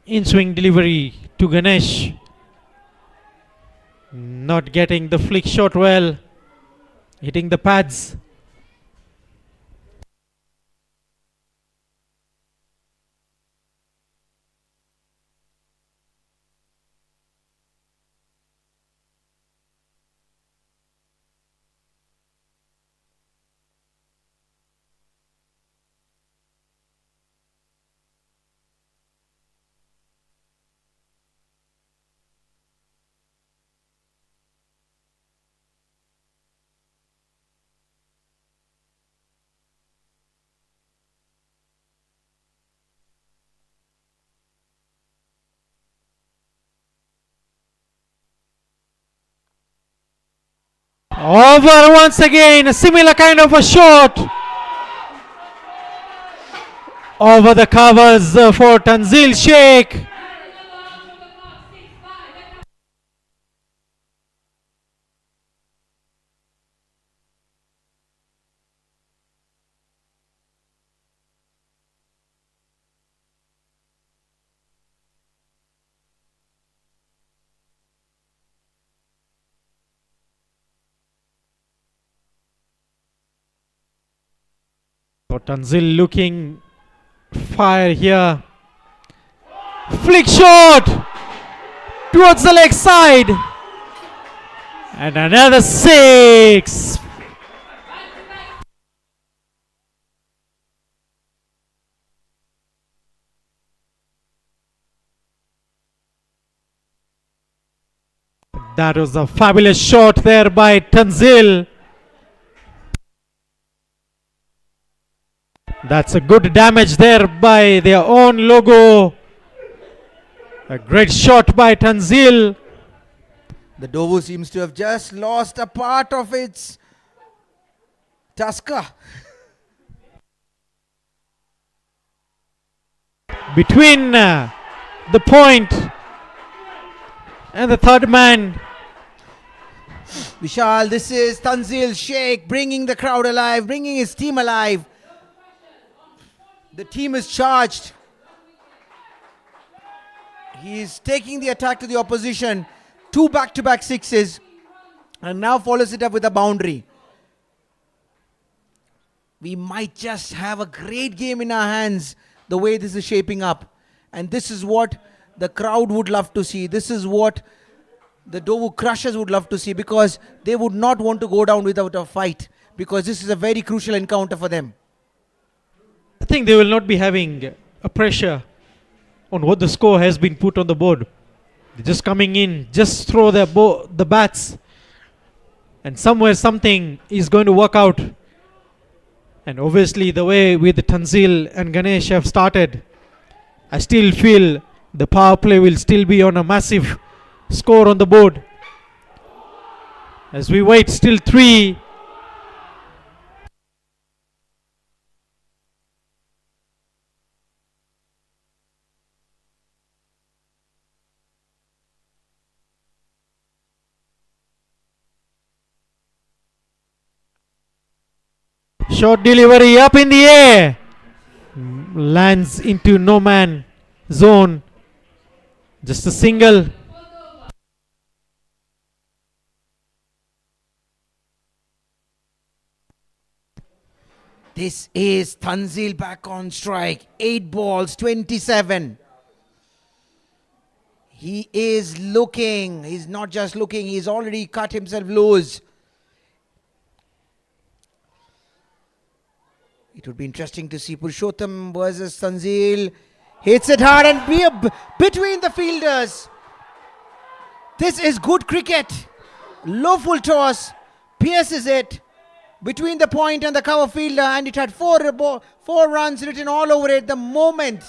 [SPEAKER 5] In swing delivery to Ganesh, not getting the flick shot well, hitting the pads. Over once again, a similar kind of a shot. Over the covers for Tanzil Sheikh. So Tanzil looking fire here. Flick shot towards the leg side. And another six. That was a fabulous shot there by Tanzil. That's a good damage there by their own logo. A great shot by Tanzil.
[SPEAKER 8] The NDOVU seems to have just lost a part of its tusker.
[SPEAKER 5] Between the point and the third man.
[SPEAKER 8] Vishal, this is Tanzil Sheikh bringing the crowd alive, bringing his team alive. The team is charged. He is taking the attack to the opposition. 2 back-to-back sixes. And now follows it up with a boundary. We might just have a great game in our hands the way this is shaping up. And this is what the crowd would love to see. This is what the NDOVU crushers would love to see, because they would not want to go down without a fight, because this is a very crucial encounter for them.
[SPEAKER 5] I think they will not be having a pressure on what the score has been put on the board. They're just coming in, just throw the bats, and somewhere something is going to work out. And obviously the way with Tanzil and Ganesh have started, I still feel the power play will still be on a massive score on the board. As we wait, still 3. Short delivery up in the air. Lands into no man zone. Just a single.
[SPEAKER 8] This is Tanzil back on strike. 8 balls, 27. He is looking. He's not just looking. He's already cut himself loose. It would be interesting to see Purushottam versus Tanzil. Hits it hard and between the fielders. This is good cricket. Low full toss. Pierces it between the point and the cover fielder, and it had four runs written all over it the moment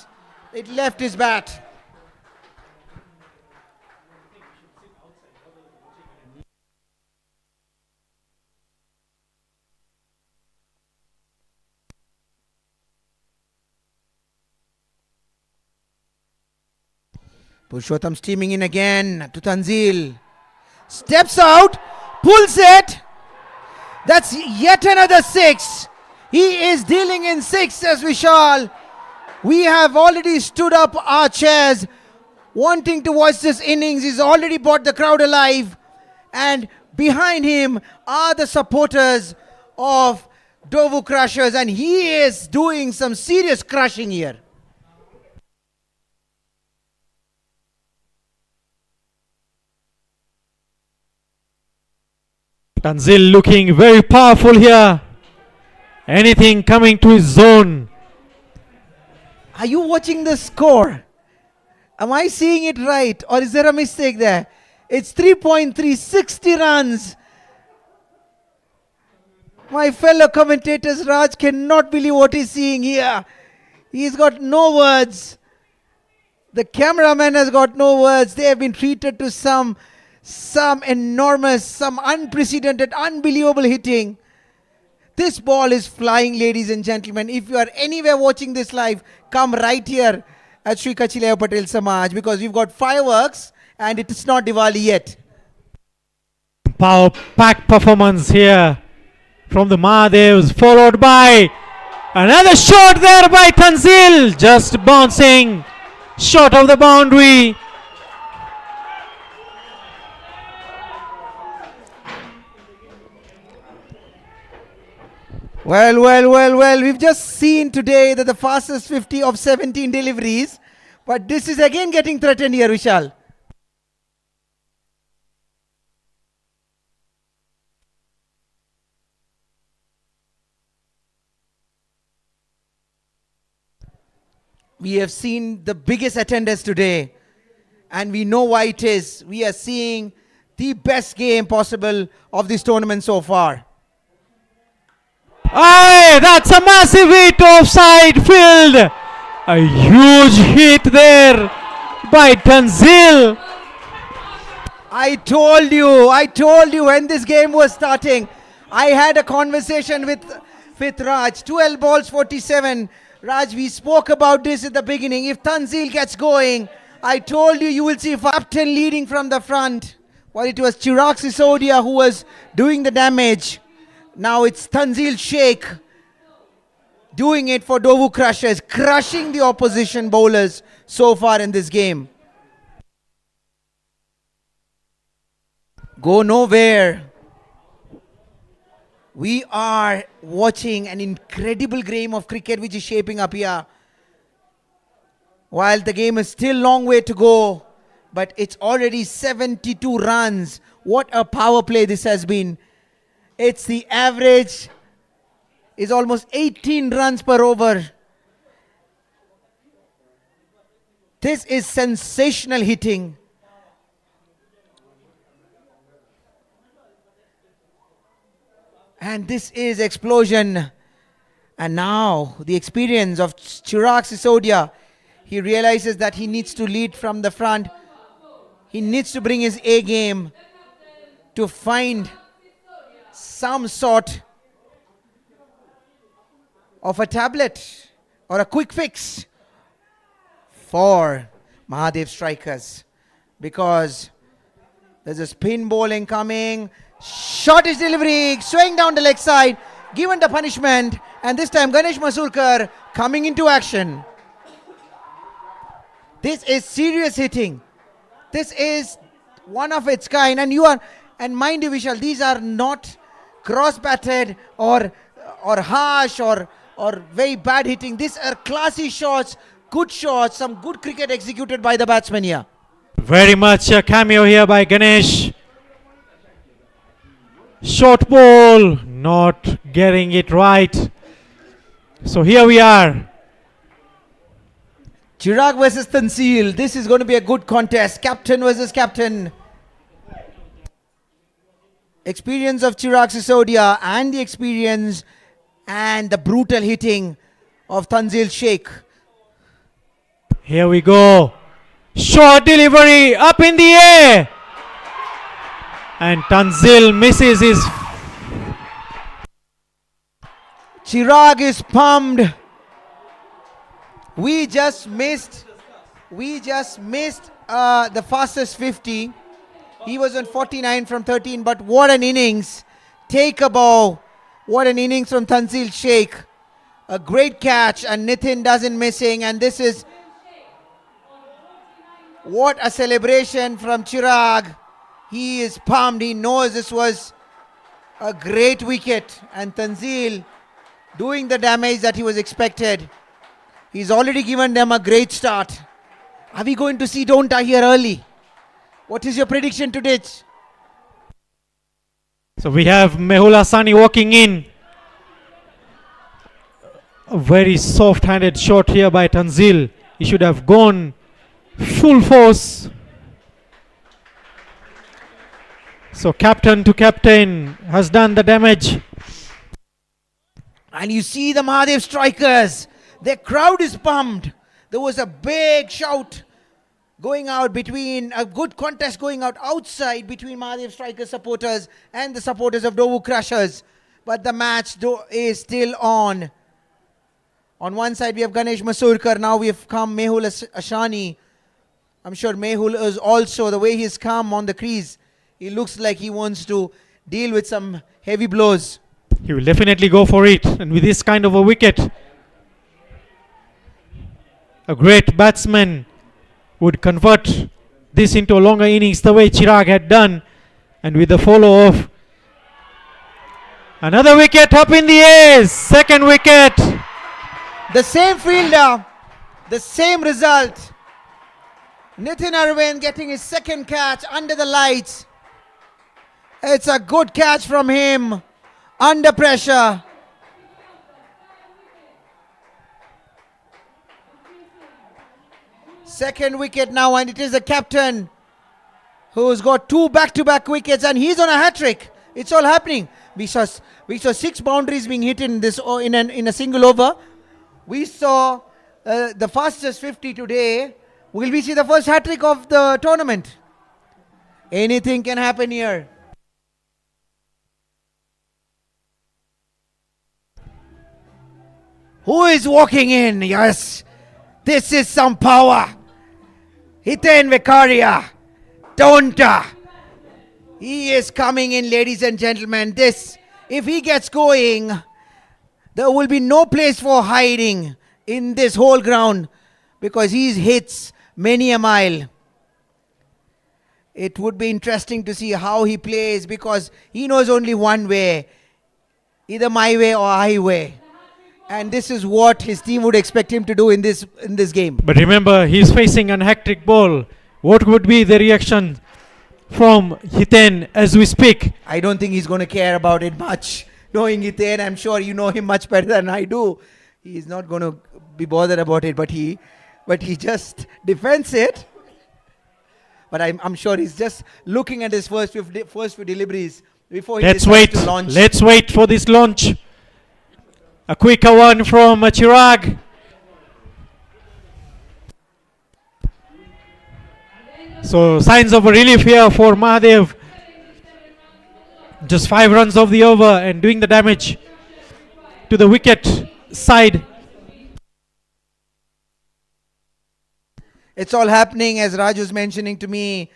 [SPEAKER 8] it left his bat. Purushottam steaming in again to Tanzil. Steps out, pulls it. That's yet another 6. He is dealing in 6s, Vishal. We have already stood up our chairs wanting to watch this innings. He's already brought the crowd alive. And behind him are the supporters of NDOVU Crushers. And he is doing some serious crushing here.
[SPEAKER 5] Tanzil looking very powerful here. Anything coming to his zone.
[SPEAKER 8] Are you watching the score? Am I seeing it right, or is there a mistake there? It's 3.3, 60 runs. My fellow commentators, Raj cannot believe what he's seeing here. He's got no words. The cameraman has got no words. They have been treated to some enormous, some unprecedented, unbelievable hitting. This ball is flying, ladies and gentlemen. If you are anywhere watching this live, come right here at Sri Kachilaya Patel Samaj, because we've got fireworks and it is not Diwali yet.
[SPEAKER 5] Power-packed performance here from the Mahadevs, followed by another shot there by Tanzil, just bouncing short of the boundary.
[SPEAKER 8] Well, we've just seen today that the fastest 50 of 17 deliveries, but this is again getting threatened here, Vishal. We have seen the biggest attendance today, and we know why it is. We are seeing the best game possible of this tournament so far.
[SPEAKER 5] Aye, that's a massive hit offside field. A huge hit there by Tanzil.
[SPEAKER 8] I told you when this game was starting. I had a conversation with Raj. 12 balls, 47. Raj, we spoke about this at the beginning. If Tanzil gets going, I told you will see Captain leading from the front. While it was Chirag Sisodia who was doing the damage. Now it's Tanzil Sheikh doing it for NDOVU Crushers, crushing the opposition bowlers so far in this game. Go nowhere. We are watching an incredible game of cricket which is shaping up here. While the game is still a long way to go, but it's already 72 runs. What a power play this has been. It's the average is almost 18 runs per over. This is sensational hitting. And this is explosion. And now the experience of Chirag Sisodia. He realizes that he needs to lead from the front. He needs to bring his A game to find some sort of a tablet or a quick fix for Mahadev strikers, because there's a spin bowling coming. Short is delivery, swing down the leg side. given the punishment, and this time Ganesh Masurkar coming into action. This is serious hitting. This is one of its kind, and mind you, Vishal, these are not cross-batted or harsh or very bad hitting. These are classy shots, good shots, some good cricket executed by the batsman here.
[SPEAKER 5] Very much a cameo here by Ganesh. Short ball, not getting it right. So here we are.
[SPEAKER 8] Chirag versus Tanzil. This is going to be a good contest. Captain versus captain. Experience of Chirag Sisodia and the experience and the brutal hitting of Tanzil Sheikh.
[SPEAKER 5] Here we go. Short delivery up in the air. And Tanzil misses his.
[SPEAKER 8] Chirag is pumped. We just missed the fastest 50. He was on 49 from 13, but what an innings. Take a bow. What an innings from Tanzil Sheikh. A great catch, and Nitin doesn't missing, and this is what a celebration from Chirag. He is pumped. He knows this was a great wicket, and Tanzil doing the damage that he was expected. He's already given them a great start. Are we going to see Don't I here early? What is your prediction today?
[SPEAKER 5] So we have Mehul Hassani walking in. A very soft-handed shot here by Tanzil. He should have gone full force. So captain to captain has done the damage.
[SPEAKER 8] And you see the Mahadev strikers. Their crowd is pumped. There was a big shout going out between, a good contest going out outside between Mahadev strikers supporters and the supporters of NDOVU Crushers. But the match is still on. On one side we have Ganesh Masurkar. Now we have come Mehul Hassani. I'm sure Mehul is also, the way he's come on the crease, he looks like he wants to deal with some heavy blows.
[SPEAKER 5] He will definitely go for it. And with this kind of a wicket, a great batsman would convert this into a longer innings the way Chirag had done. And with the follow of another wicket up in the air, second wicket.
[SPEAKER 8] The same fielder, the same result. Nitin Arvind getting his second catch under the lights. It's a good catch from him under pressure. Second wicket now, and it is the captain who's got two back-to-back wickets, and he's on a hat-trick. It's all happening. We saw 6 boundaries being hit in this in a single over. We saw the fastest 50 today. Will we see the first hat-trick of the tournament? Anything can happen here. Who is walking in? Yes, this is some power. Hiten Vekaria, Tonta. He is coming in, ladies and gentlemen. This, if he gets going, there will be no place for hiding in this whole ground, because he hits many a mile. It would be interesting to see how he plays, because he knows only one way, either my way or highway. And this is what his team would expect him to do in this game.
[SPEAKER 5] But remember, he's facing an hat-trick ball. What would be the reaction from Hiten as we speak?
[SPEAKER 8] I don't think he's going to care about it much. Knowing Hiten, I'm sure you know him much better than I do. He's not going to be bothered about it, but he just defends it. But I'm sure he's just looking at his first few deliveries before he decides to launch.
[SPEAKER 5] Let's wait for this launch. A quicker one from Chirag. So signs of a relief here for Mahadev. Just 5 runs of the over and doing the damage to the wicket side.
[SPEAKER 8] It's all happening as Raju's mentioning to me.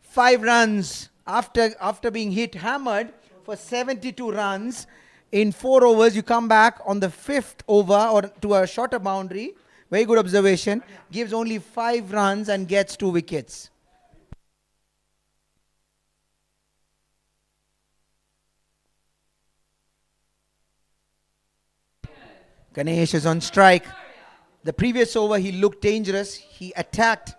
[SPEAKER 8] 5 runs after being hammered for 72 runs. In 4 overs, you come back on the 5th over or to a shorter boundary. Very good observation. Gives only 5 runs and gets 2 wickets. Ganesh is on strike. The previous over, he looked dangerous. He attacked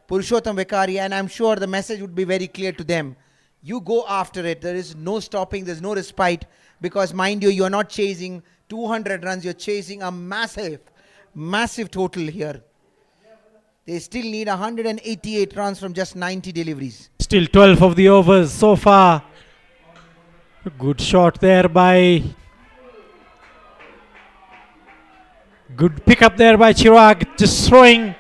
[SPEAKER 8] Purushottam Vikari, and I'm sure the message would be very clear to them. You go after it. There is no stopping. There's no respite. Because, mind you are not chasing 200 runs. You're chasing a massive total here. They still need 188 runs from just 90 deliveries.
[SPEAKER 5] Still 12 of the overs so far. A good shot there by... Good pick up there by Chirag. Just throwing.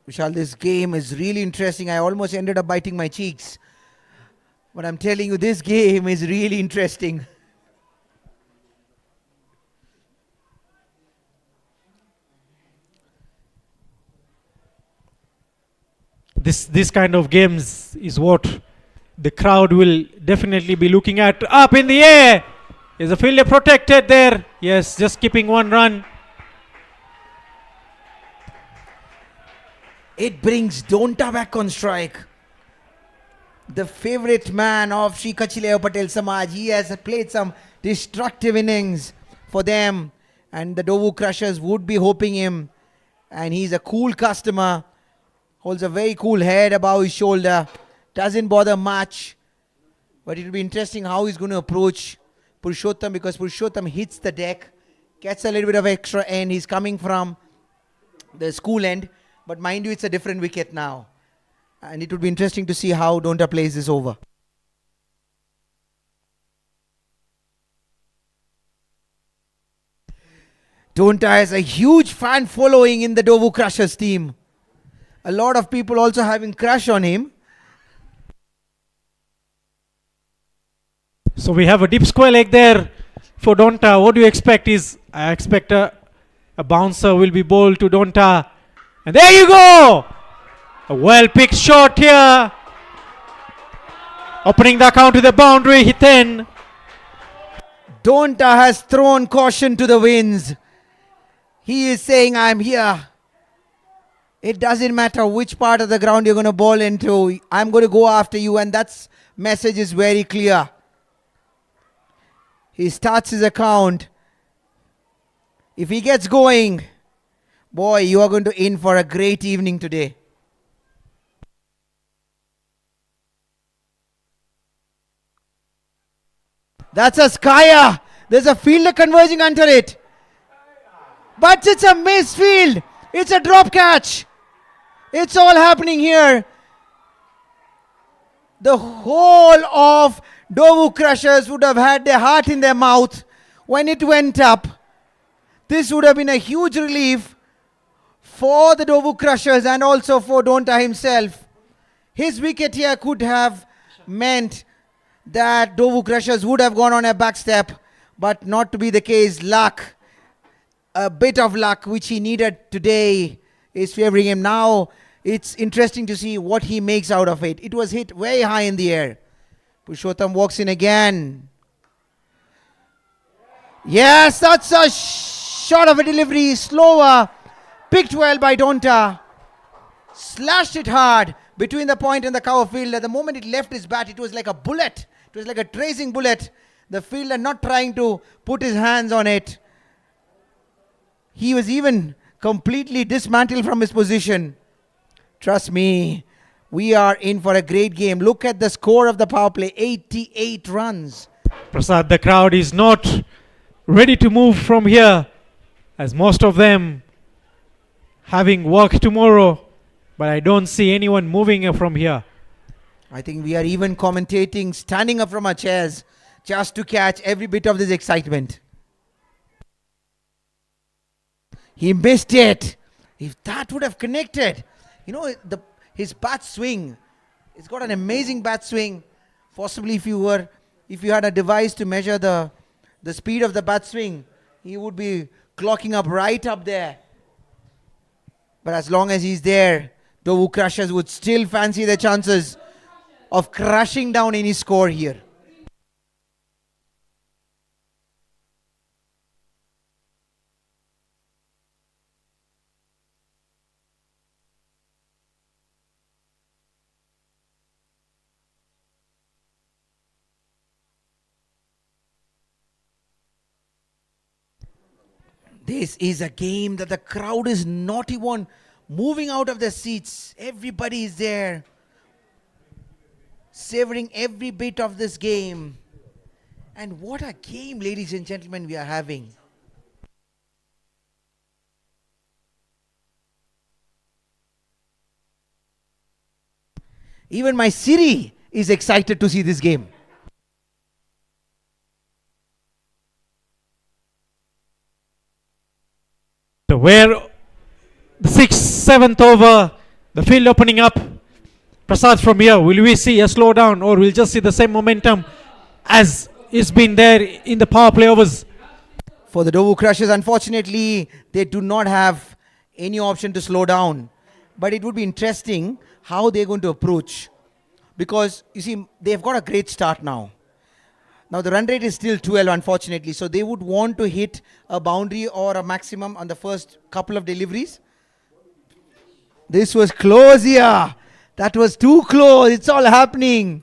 [SPEAKER 8] Vishal, this game is really interesting. I almost ended up biting my cheeks. But I'm telling you, this game is really interesting.
[SPEAKER 5] This kind of games is what the crowd will definitely be looking at. Up in the air. Is the fielder protected there? Yes, just keeping 1 run.
[SPEAKER 8] It brings Donta back on strike. The favorite man of Shri Kachileo Patel Samaj. He has played some destructive innings for them. And the NDOVU Crushers would be hoping him. And he's a cool customer. Holds a very cool head above his shoulder. Doesn't bother much. But it will be interesting how he's going to approach Purushottam, because Purushottam hits the deck. Gets a little bit of extra end. He's coming from the school end. But mind you, it's a different wicket now. And it would be interesting to see how Donta plays this over. Donta has a huge fan following in the NDOVU Crushers team. A lot of people also having crush on him.
[SPEAKER 5] So we have a deep square leg there for Donta. What do you expect is, I expect a bouncer will be bowled to Donta. And there you go! A well-picked shot here. Opening the account to the boundary, hit in.
[SPEAKER 8] Donta has thrown caution to the winds. He is saying, I'm here. It doesn't matter which part of the ground you're going to bowl into. I'm going to go after you, and that message is very clear. He starts his account. If he gets going, boy, you are going to in for a great evening today. That's a Skyer. There's a fielder converging under it. But it's a misfield. It's a drop catch. It's all happening here. The whole of NDOVU Crushers would have had their heart in their mouth when it went up. This would have been a huge relief for the NDOVU Crushers and also for Donta himself. His wicket here could have meant that NDOVU Crushers would have gone on a back step, but not to be the case. Luck, a bit of luck which he needed today, is favoring him. Now it's interesting to see what he makes out of it. It was hit very high in the air. Purushottam walks in again. Yes, that's a shot of a delivery, slower, picked well by Donta. Slashed it hard between the point and the cover fielder. The moment it left his bat, it was like a bullet. It was like a tracing bullet. The fielder not trying to put his hands on it. He was even completely dismantled from his position. Trust me, we are in for a great game. Look at the score of the power play, 88 runs.
[SPEAKER 5] Prasad, the crowd is not ready to move from here, as most of them having work tomorrow. But I don't see anyone moving from here.
[SPEAKER 8] I think we are even commentating, standing up from our chairs just to catch every bit of this excitement. He missed it. If that would have connected, you know, his bat swing, it's got an amazing bat swing. Possibly if you had a device to measure the speed of the bat swing, he would be clocking up right up there. But as long as he's there, Dovu Crushers would still fancy their chances of crushing down any score here. This is a game that the crowd is not even moving out of their seats. Everybody is there, savoring every bit of this game. And what a game, ladies and gentlemen, we are having. Even my Siri is excited to see this game.
[SPEAKER 5] Where the 6th, 7th over, the field opening up. Prasad, from here, will we see a slowdown or we'll just see the same momentum as is been there in the power play overs?
[SPEAKER 8] For the Dovu Crushers, unfortunately, they do not have any option to slow down. But it would be interesting how they're going to approach. Because, you see, they've got a great start now. Now, the run rate is still 12, unfortunately. So, they would want to hit a boundary or a maximum on the first couple of deliveries. This was close here. That was too close. It's all happening.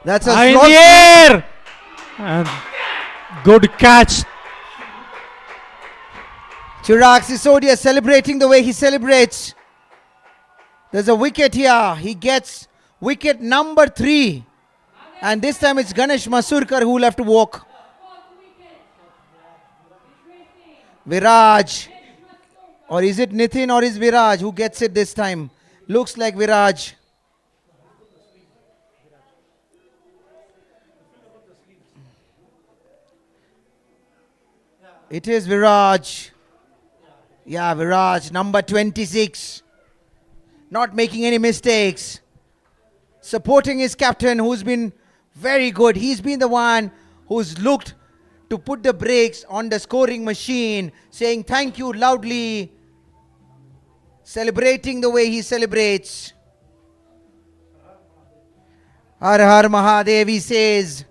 [SPEAKER 8] That's a
[SPEAKER 5] In
[SPEAKER 8] slot.
[SPEAKER 5] the air! And good catch.
[SPEAKER 8] Chirag Sisodia celebrating the way he celebrates. There's a wicket here. He gets wicket number 3. And this time it's Ganesh Masurkar who will have to walk. Viraj. Or is it Nitin or is Viraj who gets it this time? Looks like Viraj. It is Viraj. Yeah, Viraj, number 26. Not making any mistakes. Supporting his captain who's been very good. He's been the one who's looked to put the brakes on the scoring machine, saying thank you loudly, celebrating the way he celebrates. Har Har Mahadev, he says.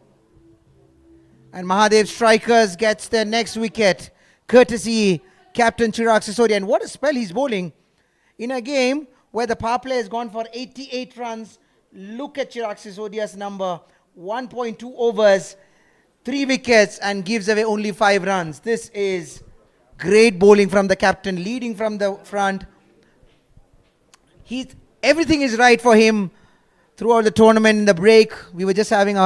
[SPEAKER 8] And Mahadev Strikers gets their next wicket, courtesy Captain Chirag Sisodia. And what a spell he's bowling in a game where the power play has gone for 88 runs. Look at Chirag Sisodia's number, 1.2 overs, 3 wickets and gives away only 5 runs. This is great bowling from the captain, leading from the front. Everything is right for him throughout the tournament. In the break, we were just having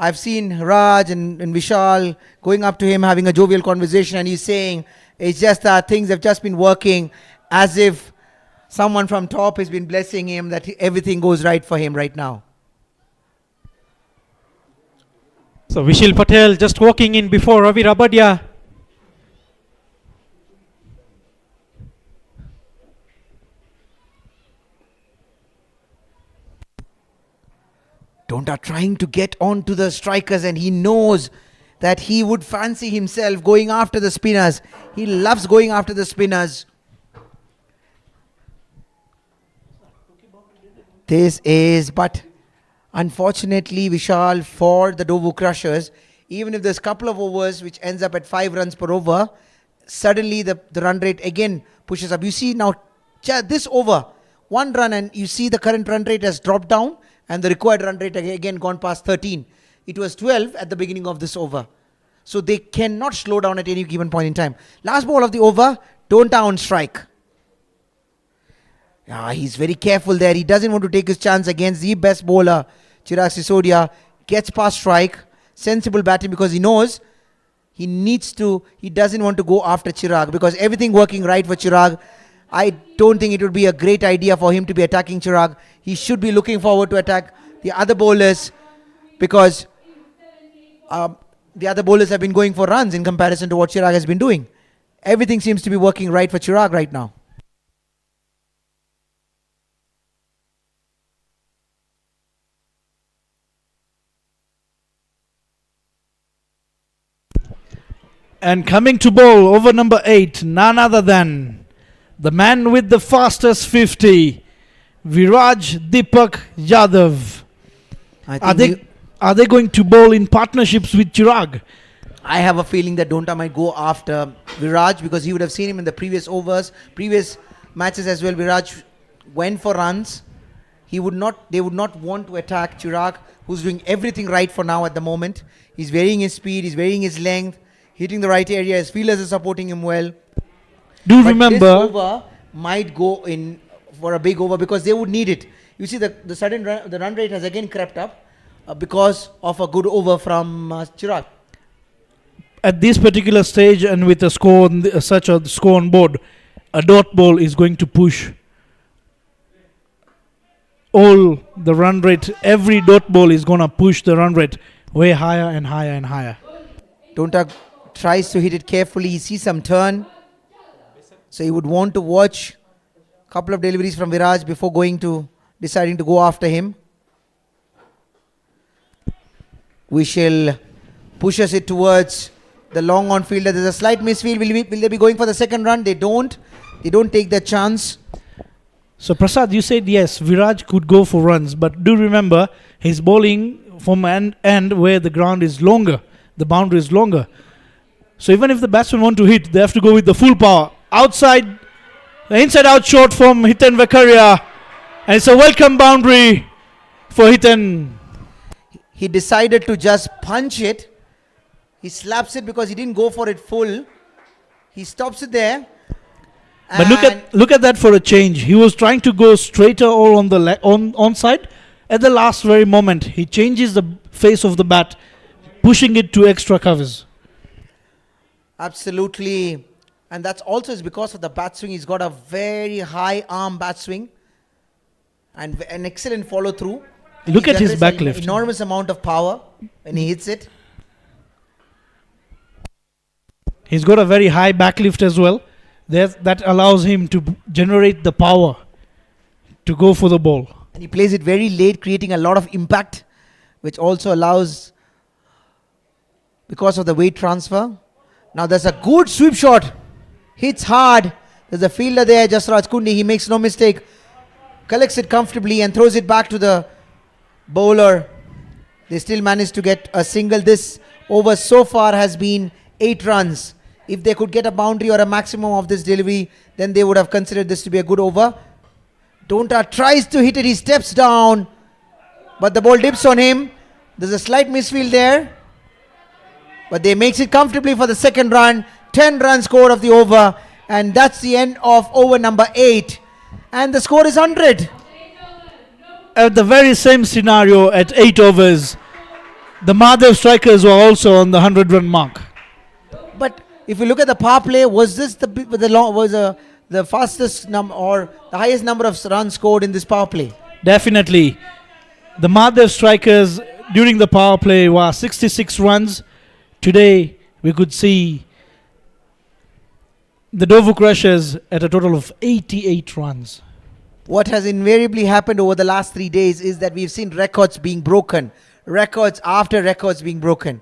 [SPEAKER 8] I've seen Raj and Vishal going up to him, having a jovial conversation, and he's saying it's just that things have just been working as if someone from top has been blessing him, that everything goes right for him right now.
[SPEAKER 5] So Vishal Patel just walking in before Ravi Rabadia.
[SPEAKER 8] Donta trying to get on to the strikers, and he knows that he would fancy himself going after the spinners. He loves going after the spinners. But unfortunately, Vishal, for the Dovu Crushers, even if there's a couple of overs which ends up at 5 runs per over, suddenly the run rate again pushes up. You see now, this over, 1 run, and you see the current run rate has dropped down, and the required run rate again gone past 13. It was 12 at the beginning of this over. So they cannot slow down at any given point in time. Last ball of the over, Donta on strike. He's very careful there. He doesn't want to take his chance against the best bowler, Chirag Sisodia. Gets past strike. Sensible batting because he knows he doesn't want to go after Chirag because everything working right for Chirag. I don't think it would be a great idea for him to be attacking Chirag. He should be looking forward to attack the other bowlers because the other bowlers have been going for runs in comparison to what Chirag has been doing. Everything seems to be working right for Chirag right now.
[SPEAKER 1] And coming to bowl over number 8, none other than the man with the fastest 50, Viraj Dipak Yadav. Are they going to bowl in partnerships with Chirag?
[SPEAKER 8] I have a feeling that Donta might go after Viraj because he would have seen him in the previous overs, previous matches as well. Viraj went for runs. They would not want to attack Chirag, who's doing everything right for now at the moment. He's varying his speed, he's varying his length, hitting the right area. His fielders are supporting him well.
[SPEAKER 1] Do
[SPEAKER 8] But
[SPEAKER 1] remember,
[SPEAKER 8] this over might go in for a big over because they would need it. You see the run rate has again crept up because of a good over from Chirag.
[SPEAKER 1] at this particular stage and with a score such a score on board, a dot ball is going to push all the run rate. Every dot ball is going to push the run rate way higher and higher and higher.
[SPEAKER 8] Donta tries to hit it carefully. He sees some turn. So he would want to watch a couple of deliveries from Viraj before deciding to go after him. We shall push us it towards the long on fielder. There's a slight misfield. Will they be going for the second run? They don't. They don't take that chance.
[SPEAKER 1] So Prasad, you said yes, Viraj could go for runs, but do remember he's bowling from an end where the ground is longer, the boundary is longer. So even if the batsmen want to hit, they have to go with the full power. Outside, the inside out shot from Hiten Vekaria, and it's a welcome boundary for Hiten.
[SPEAKER 8] He decided to just punch it. He slaps it because he didn't go for it full. He stops it there.
[SPEAKER 1] But look at that for a change. He was trying to go straighter or on the onside. At the last very moment, he changes the face of the bat, pushing it to extra covers.
[SPEAKER 8] Absolutely. And that's also is because of the bat swing. He's got a very high arm bat swing and an excellent follow through.
[SPEAKER 1] Look at his back lift.
[SPEAKER 8] Enormous amount of power when he hits it.
[SPEAKER 1] He's got a very high back lift as well. That allows him to generate the power to go for the ball.
[SPEAKER 8] And he plays it very late, creating a lot of impact, which also allows, because of the weight transfer. Now there's a good sweep shot. Hits hard. There's a fielder there, Jasraj Kundi. He makes no mistake. Collects it comfortably and throws it back to the bowler. They still managed to get a single. This over so far has been 8 runs. If they could get a boundary or a maximum of this delivery, then they would have considered this to be a good over. Donta tries to hit it. He steps down, but the ball dips on him. There's a slight misfield there, but they makes it comfortably for the second run. 10 run score of the over, and that's the end of over number 8. And the score is 100.
[SPEAKER 1] At the very same scenario at 8 overs, the MAHADEV strikers were also on the 100-run mark.
[SPEAKER 8] But if you look at the power play, was this the fastest number or the highest number of runs scored in this power play?
[SPEAKER 1] Definitely. The MAHADEV strikers during the power play were 66 runs. Today, we could see the NDOVU Crushers at a total of 88 runs.
[SPEAKER 8] What has invariably happened over the last 3 days is that we've seen records being broken. Records after records being broken.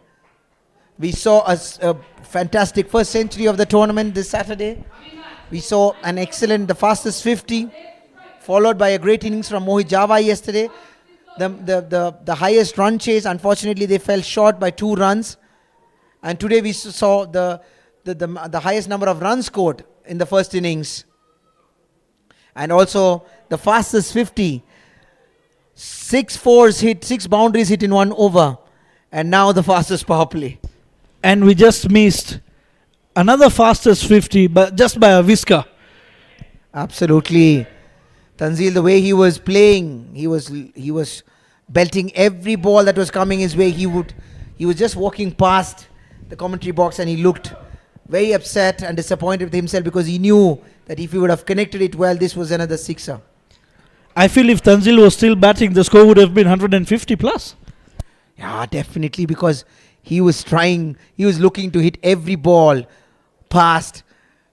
[SPEAKER 8] We saw a fantastic first century of the tournament this Saturday. We saw the fastest 50, followed by a great innings from Mohit Java yesterday. The highest run chase, unfortunately, they fell short by 2 runs. And today we saw the highest number of runs scored in the first innings. And also the fastest 50. 6 fours hit, 6 boundaries hit in 1 over. And now the fastest power play.
[SPEAKER 1] And we just missed another fastest 50, but just by a whisker.
[SPEAKER 8] Absolutely. Tanzil, the way he was playing, he was belting every ball that was coming his way. He was just walking past the commentary box and he looked very upset and disappointed with himself because he knew that if he would have connected it well, this was another sixer.
[SPEAKER 1] I feel if Tanzil was still batting, the score would have been 150 plus.
[SPEAKER 8] Yeah, definitely, because he was looking to hit every ball past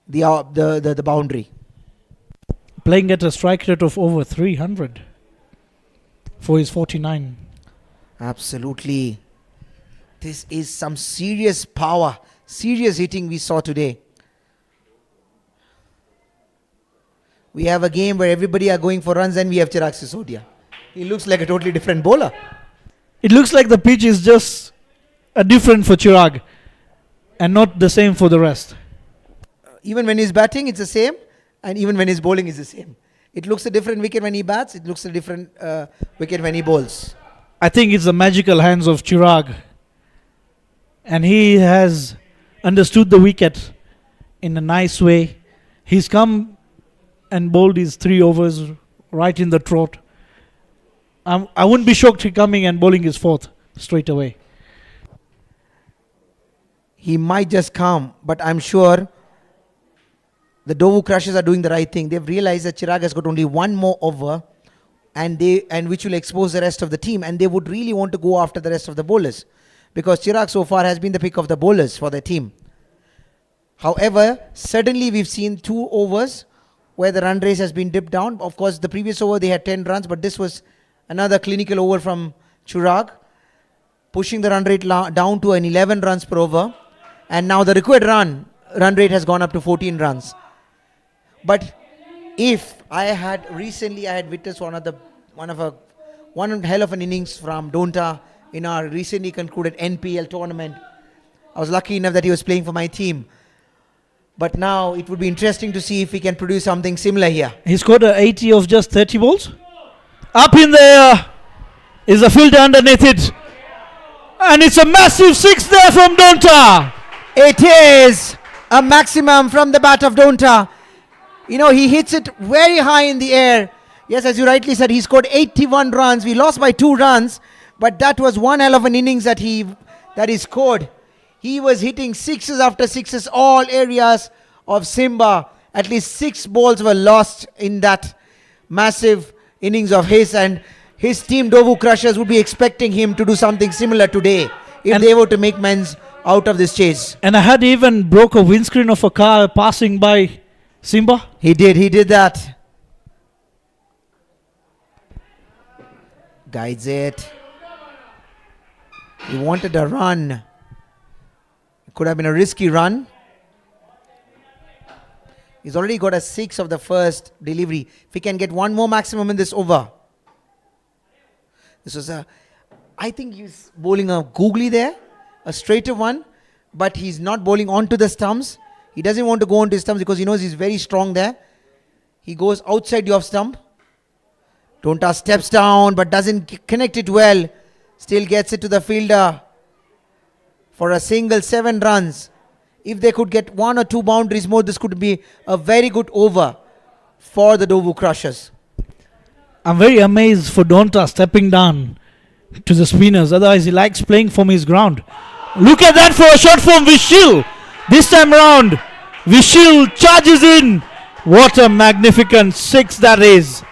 [SPEAKER 8] the boundary.
[SPEAKER 1] Playing at a strike rate of over 300 for his 49.
[SPEAKER 8] Absolutely. This is some serious power, serious hitting we saw today. We have a game where everybody are going for runs and we have Chirag Sisodia. He looks like a totally different bowler.
[SPEAKER 1] It looks like the pitch is just different for Chirag and not the same for the rest.
[SPEAKER 8] Even when he's batting, it's the same, and even when he's bowling, it's the same. It looks a different wicket when he bats, it looks a different wicket when he bowls.
[SPEAKER 1] I think it's the magical hands of Chirag, and he has understood the wicket in a nice way. He's come and bowled his 3 overs right in the trot. I wouldn't be shocked he coming and bowling his 4th straight away.
[SPEAKER 8] He might just come, but I'm sure the NDOVU Crushers are doing the right thing. They've realized that Chirag has got only 1 more over, and which will expose the rest of the team, and they would really want to go after the rest of the bowlers, because Chirag so far has been the pick of the bowlers for their team. However, suddenly we've seen 2 overs where the run race has been dipped down. Of course, the previous over they had 10 runs, but this was another clinical over from Chirag, pushing the run rate down to an 11 runs per over, and now the required run rate has gone up to 14 runs. But if I had witnessed one hell of an innings from Donta in our recently concluded NPL tournament. I was lucky enough that he was playing for my team. But now it would be interesting to see if he can produce something similar here.
[SPEAKER 1] He scored an 80 of just 30 balls. Up in there is a fielder underneath it. And it's a massive 6 there from Donta.
[SPEAKER 8] It is a maximum from the bat of Donta. You know, he hits it very high in the air. Yes, as you rightly said, he scored 81 runs. We lost by 2 runs, but that was one hell of an innings that he scored. He was hitting 6s after 6s, all areas of Simba. At least 6 balls were lost in that massive innings of his, and his team NDOVU Crushers would be expecting him to do something similar today if they were to make men's out of this chase.
[SPEAKER 1] And I had even broke a windscreen of a car passing by Simba.
[SPEAKER 8] He did that. Guides it. He wanted a run. It could have been a risky run. He's already got a 6 of the first delivery. If he can get 1 more maximum in this over. This was I think he's bowling a googly there, a straighter one, but he's not bowling onto the stumps. He doesn't want to go onto his stumps because he knows he's very strong there. He goes outside the off stump. Donta steps down but doesn't connect it well. Still gets it to the fielder for a single, 7 runs. If they could get 1 or 2 boundaries more, this could be a very good over for the NDOVU Crushers.
[SPEAKER 1] I'm very amazed for Donta stepping down to the spinners. Otherwise, he likes playing from his ground. Look at that for a shot from Vishil. This time round, Vishil charges in. What a magnificent 6 that is.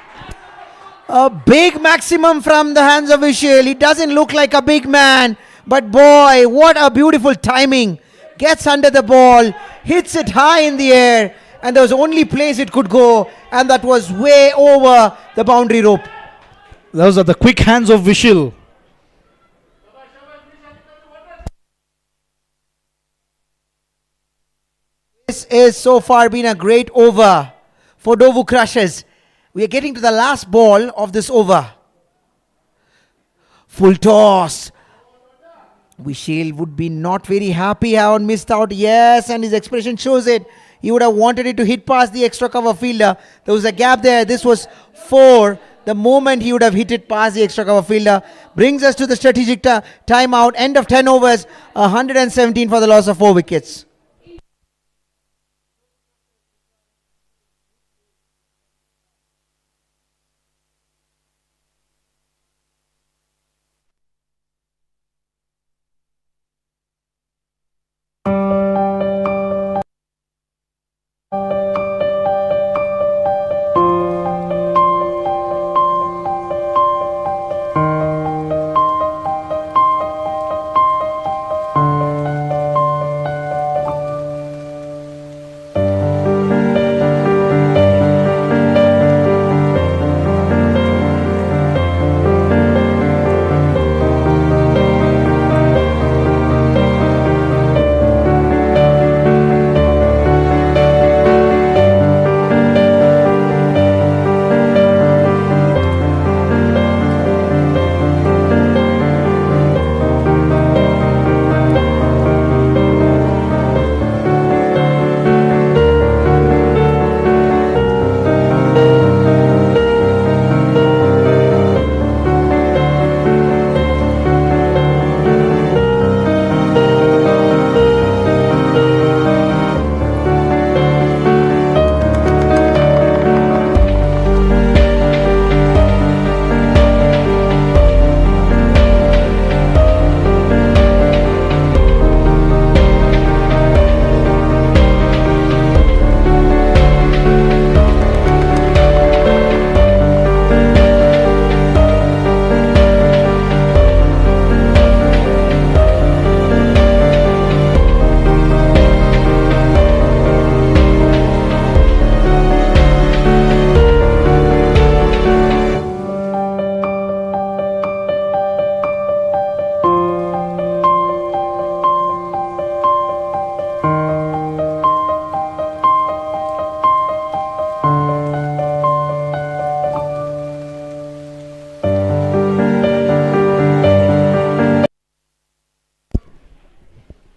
[SPEAKER 8] A big maximum from the hands of Vishil. He doesn't look like a big man, but boy, what a beautiful timing. Gets under the ball, hits it high in the air, and there was only place it could go, and that was way over the boundary rope.
[SPEAKER 1] Those are the quick hands of Vishil.
[SPEAKER 8] This is so far been a great over for NDOVU Crushers. We are getting to the last ball of this over. Full toss. Vishil would be not very happy how he missed out. Yes, and his expression shows it. He would have wanted it to hit past the extra cover fielder. There was a gap there. This was 4. The moment he would have hit it past the extra cover fielder. Brings us to the strategic timeout. End of 10 overs. 117 for the loss of 4 wickets.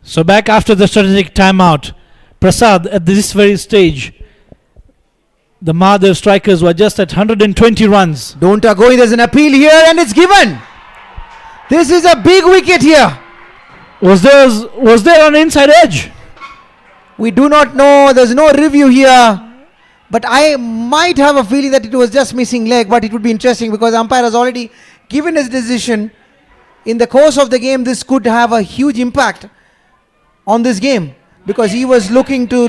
[SPEAKER 1] So back after the strategic timeout, Prasad, at this very stage, the Mahadev strikers were just at 120 runs.
[SPEAKER 8] Don't go. There's an appeal here and it's given. This is a big wicket here.
[SPEAKER 1] Was there an inside edge?
[SPEAKER 8] We do not know. There's no review here. But I might have a feeling that it was just missing leg. But it would be interesting because the umpire has already given his decision. In the course of the game, this could have a huge impact on this game because he was looking to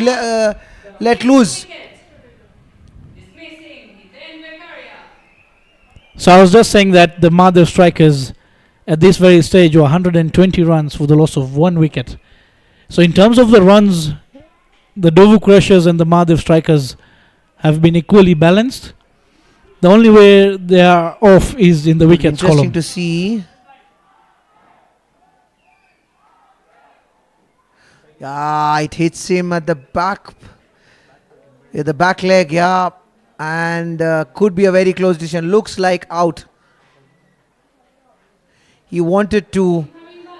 [SPEAKER 8] let loose.
[SPEAKER 1] So I was just saying that the Mahadev strikers at this very stage were 120 runs for the loss of 1 wicket. So in terms of the runs, the NDOVU crushers and the Mahadev strikers have been equally balanced. The only way they are off is in the wickets column.
[SPEAKER 8] Interesting to see. Yeah, it hits him at the back. Yeah, the back leg, yeah. And could be a very close decision. Looks like out. He wanted to,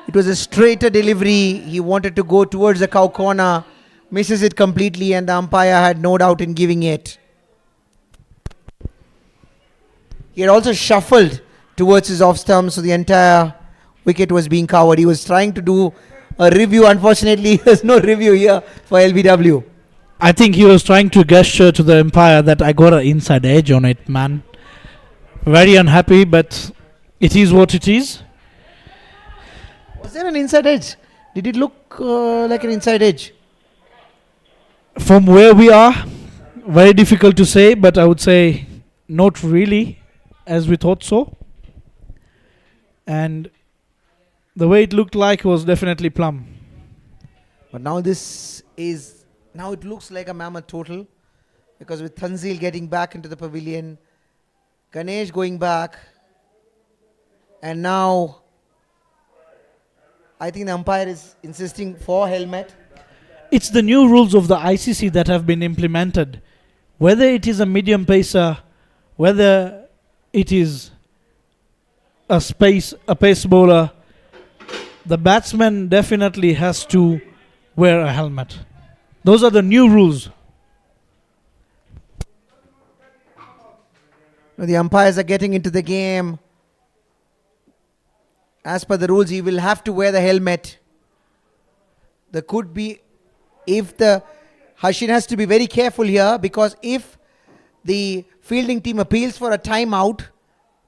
[SPEAKER 8] it was a straighter delivery. He wanted to go towards the cow corner. Misses it completely and the umpire had no doubt in giving it. He had also shuffled towards his off stump, so the entire wicket was being covered. He was trying to do a review. Unfortunately, there's no review here for LBW.
[SPEAKER 1] I think he was trying to gesture to the umpire that I got an inside edge on it, man. Very unhappy, but it is what it is.
[SPEAKER 8] Was there an inside edge? Did it look like an inside edge?
[SPEAKER 1] From where we are, very difficult to say, but I would say not really, as we thought so. And the way it looked like was definitely plumb.
[SPEAKER 8] But now now it looks like a mammoth total, because with Tanzil getting back into the pavilion, Ganesh going back, and now I think the umpire is insisting for helmet.
[SPEAKER 1] It's the new rules of the ICC that have been implemented. Whether it is a medium pacer, whether it is a pace bowler, the batsman definitely has to wear a helmet. Those are the new rules.
[SPEAKER 8] The umpires are getting into the game. As per the rules, he will have to wear the helmet. There could be, Hashin has to be very careful here, because if the fielding team appeals for a timeout,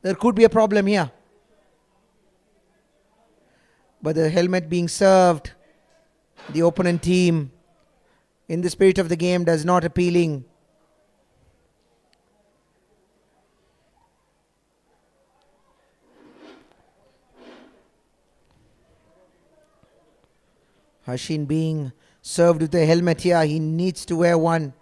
[SPEAKER 8] there could be a problem here. But the helmet being served, the opponent team, in the spirit of the game, does not appealing. Hashin being served with a helmet here. He needs to wear one.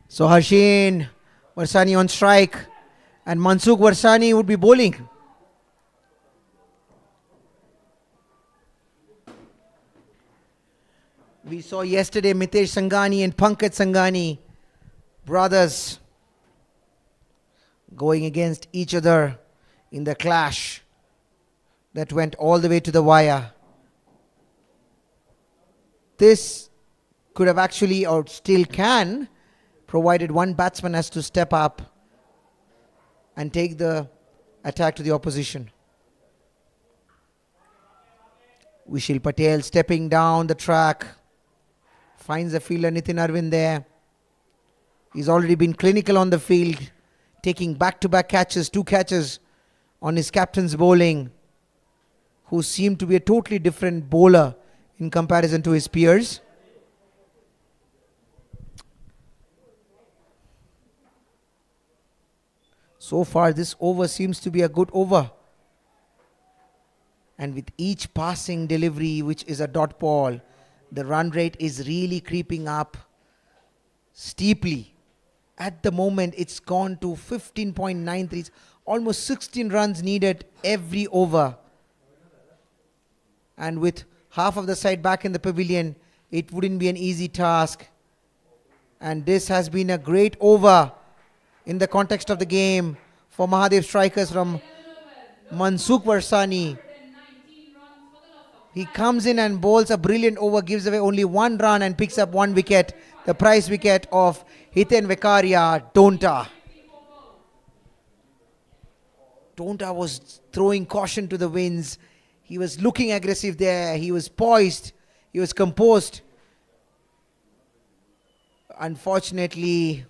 [SPEAKER 8] So Hashin Varsani on strike, and Mansukh Varsani would be bowling. We saw yesterday Mitesh Sangani and Pankaj Sangani, brothers, going against each other in the clash that went all the way to the wire. This could have actually, or still can, provided one batsman has to step up and take the attack to the opposition. Vishal Patel stepping down the track, finds the fielder Nitin Arvind there. He's already been clinical on the field, taking back-to-back catches, 2 catches on his captain's bowling, who seemed to be a totally different bowler in comparison to his peers. So far, this over seems to be a good over. And with each passing delivery, which is a dot ball, the run rate is really creeping up steeply. At the moment, it's gone to 15.93, almost 16 runs needed every over. And with half of the side back in the pavilion, it wouldn't be an easy task. And this has been a great over in the context of the game for Mahadev strikers from Mansukh Varsani. He comes in and bowls a brilliant over, gives away only 1 run and picks up 1 wicket, the prize wicket of Hiten Vekaria Donta. Donta was throwing caution to the winds. He was looking aggressive there. He was poised. He was composed. Unfortunately,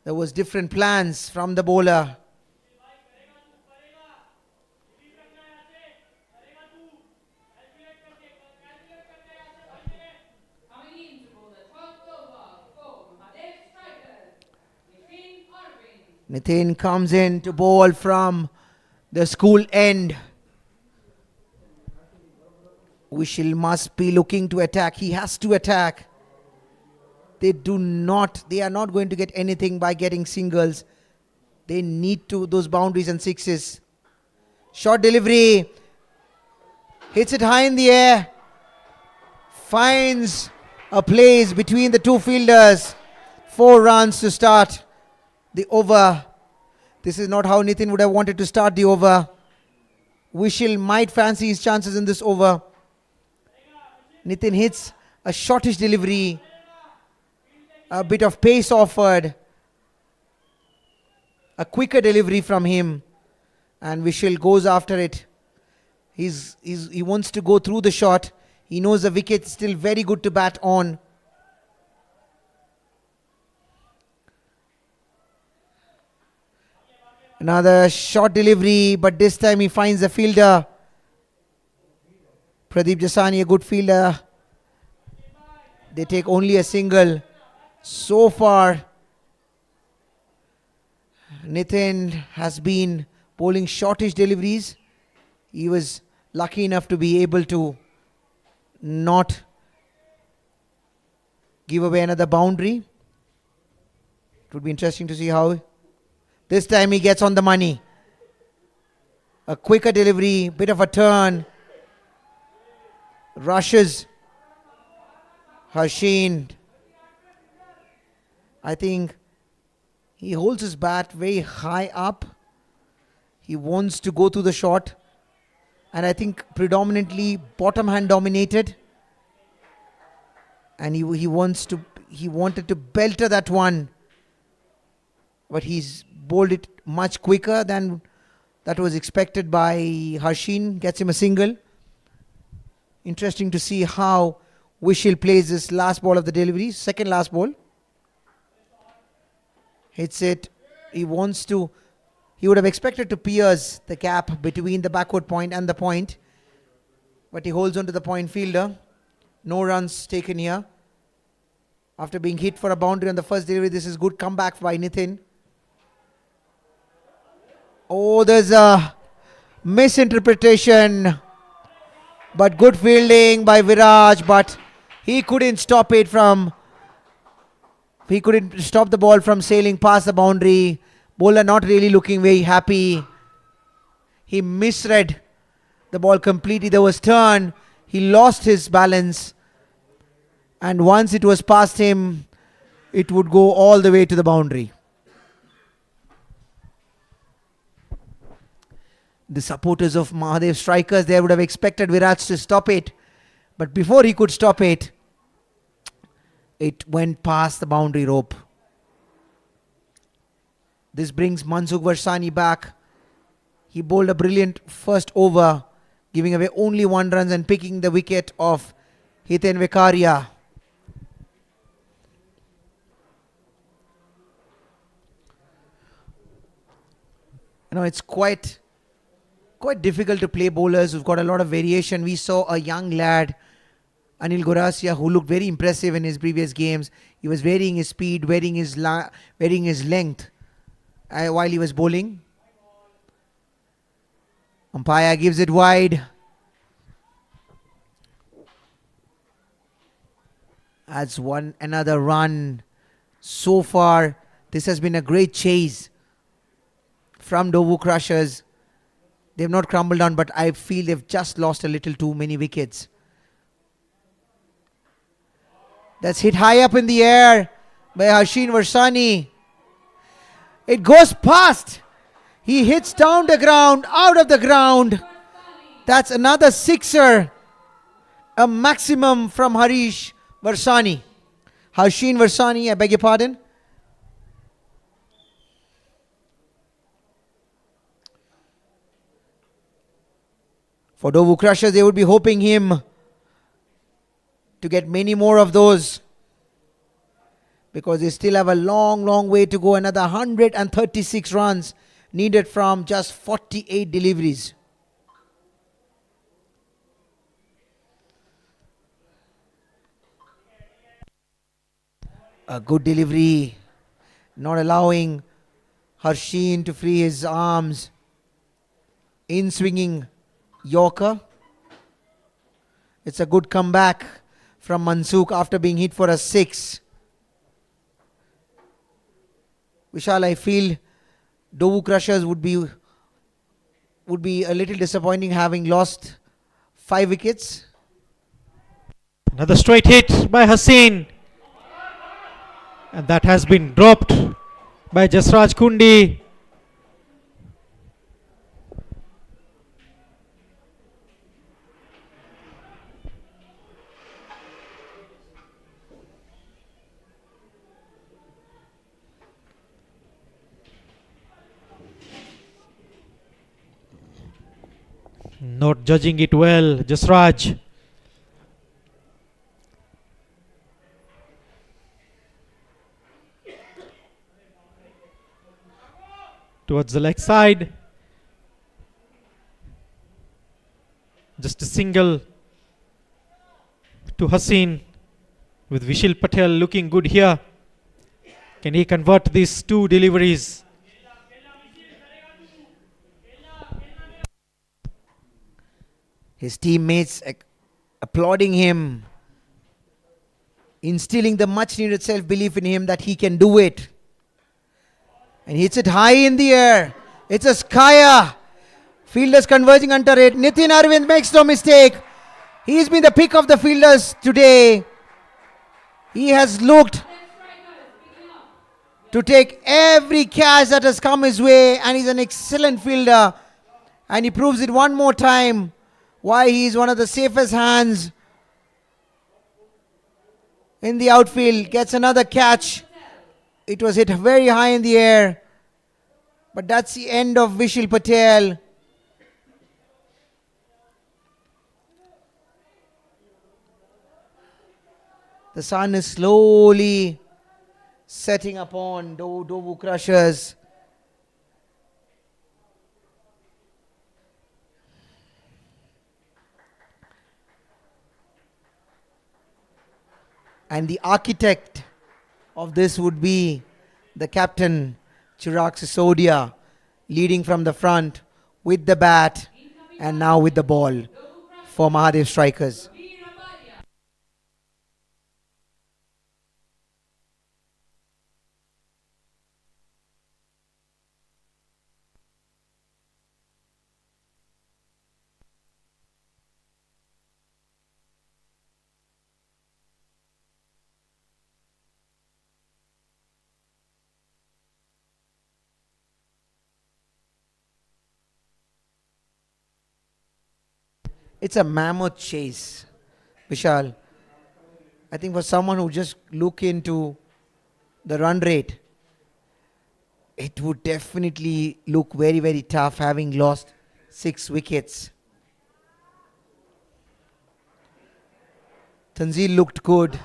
[SPEAKER 8] there was different plans from the bowler. Nitin comes in to bowl from the school end. Vishal must be looking to attack. He has to attack. They are not going to get anything by getting singles. They need those boundaries and sixes. Short delivery. Hits it high in the air. Finds a place between the two fielders. 4 runs to start the over. This is not how Nitin would have wanted to start the over. Vishal might fancy his chances in this over. Nitin hits a shortish delivery. A bit of pace offered. A quicker delivery from him. And Vishal goes after it. He wants to go through the shot. He knows the wicket is still very good to bat on. Another short delivery, but this time he finds a fielder. Pradeep Jasani, a good fielder. They take only a single. So far, Nitin has been bowling shortish deliveries. He was lucky enough to be able to not give away another boundary. It would be interesting to see how this time he gets on the money. A quicker delivery, bit of a turn. Rushes Harshin. I think he holds his bat very high up. He wants to go through the shot. And I think predominantly bottom hand dominated. And he wanted to belter that one. But he's bowled it much quicker than that was expected by Harshin. Gets him a single. Interesting to see how Vishal plays this last ball of the delivery. Second last ball. Hits it. He would have expected to pierce the gap between the backward point and the point. But he holds on to the point fielder. No runs taken here. After being hit for a boundary on the first delivery, this is good comeback by Nitin. Oh, there's a misinterpretation. But good fielding by Viraj. But he couldn't stop the ball from sailing past the boundary. Bowler not really looking very happy. He misread the ball completely. There was turn. He lost his balance. And once it was past him, it would go all the way to the boundary. The supporters of Mahadev strikers, they would have expected Viraj to stop it. But before he could stop it, it went past the boundary rope. This brings Mansukh Varsani back. He bowled a brilliant first over, giving away only 1 run and picking the wicket of Hiten Vekaria. It's quite quite difficult to play bowlers who've got a lot of variation. We saw a young lad, Anil Gorasia, who looked very impressive in his previous games. He was varying his speed, varying his length while he was bowling. Umpire gives it wide. That's another run. So far, this has been a great chase from NDOVU Crushers. They've not crumbled down, but I feel they've just lost a little too many wickets. That's hit high up in the air by Harshin Varsani. It goes past. He hits down the ground, out of the ground. That's another sixer. A maximum from Harshin Varsani, I beg your pardon. For NDOVU Crushers, they would be hoping him to get many more of those, because they still have a long way to go. Another 136 runs needed from just 48 deliveries. A good delivery, not allowing Harshin to free his arms. In swinging Yorker. It's a good comeback from Mansukh after being hit for a 6. Vishal, I feel NDOVU Crushers would be a little disappointing, having lost 5 wickets.
[SPEAKER 5] Another straight hit by Harshin. And that has been dropped by Jasraj Kundi. Not judging it well, Jasraj. Towards the leg side. Just a single to Harshin, with Vishal Patel looking good here. Can he convert these 2 deliveries?
[SPEAKER 8] His teammates applauding him, instilling the much needed self-belief in him that he can do it. And he hits it high in the air. It's a skyer. Fielders converging under it. Nitin Arvind makes no mistake. He's been the pick of the fielders today. He has looked to take every catch that has come his way, and he's an excellent fielder. And he proves it one more time why he is one of the safest hands in the outfield. Gets another catch. It was hit very high in the air. But that's the end of Vishal Patel. The sun is slowly setting upon NDOVU Crushers. And the architect of this would be the captain, Chirag Sisodia, leading from the front with the bat and now with the ball for Mahadev Strikers. It's a mammoth chase, Vishal. I think for someone who just look into the run rate, it would definitely look very, very tough, having lost 6 wickets. Tanzil looked good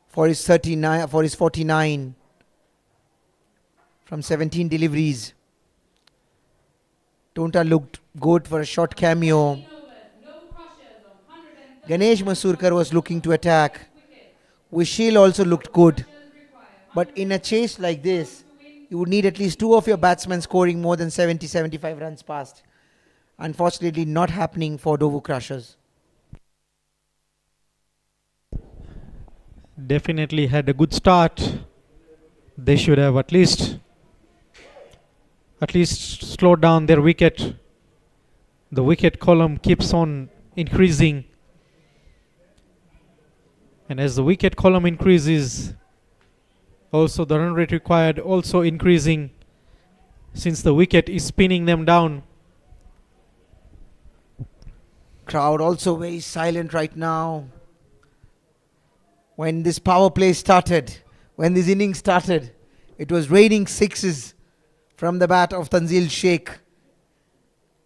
[SPEAKER 8] for his 49 from 17 deliveries. Tonta looked good for a short cameo. Ganesh Masurkar was looking to attack. Vishil also looked good. But in a chase like this, you would need at least two of your batsmen scoring more than 70-75 runs past. Unfortunately, not happening for NDOVU Crushers.
[SPEAKER 5] Definitely had a good start. They should have at least slowed down their wicket. The wicket column keeps on increasing. And as the wicket column increases, also the run rate required also increasing, since the wicket is spinning them down.
[SPEAKER 8] Crowd also very silent right now. When this power play started, when this inning started, it was raining sixes from the bat of Tanzil Sheikh.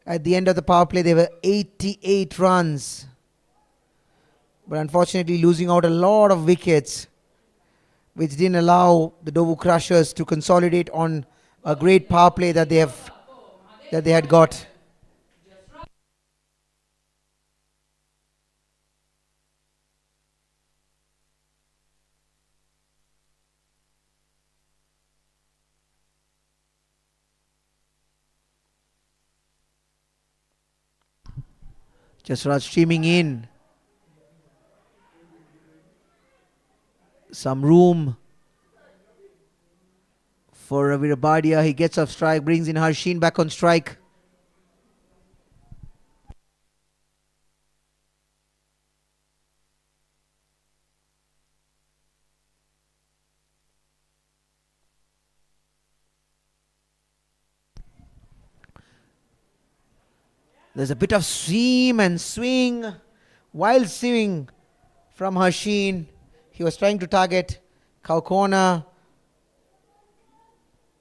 [SPEAKER 8] At the end of the power play, there were 88 runs. But unfortunately, losing out a lot of wickets, which didn't allow the NDOVU Crushers to consolidate on a great power play that they had got. Jasraj streaming in. Some room for Ravi Rabadia. He gets off strike, brings in Harshin back on strike. There's a bit of seam and swing, wild swing from Harshin. He was trying to target Kaukona,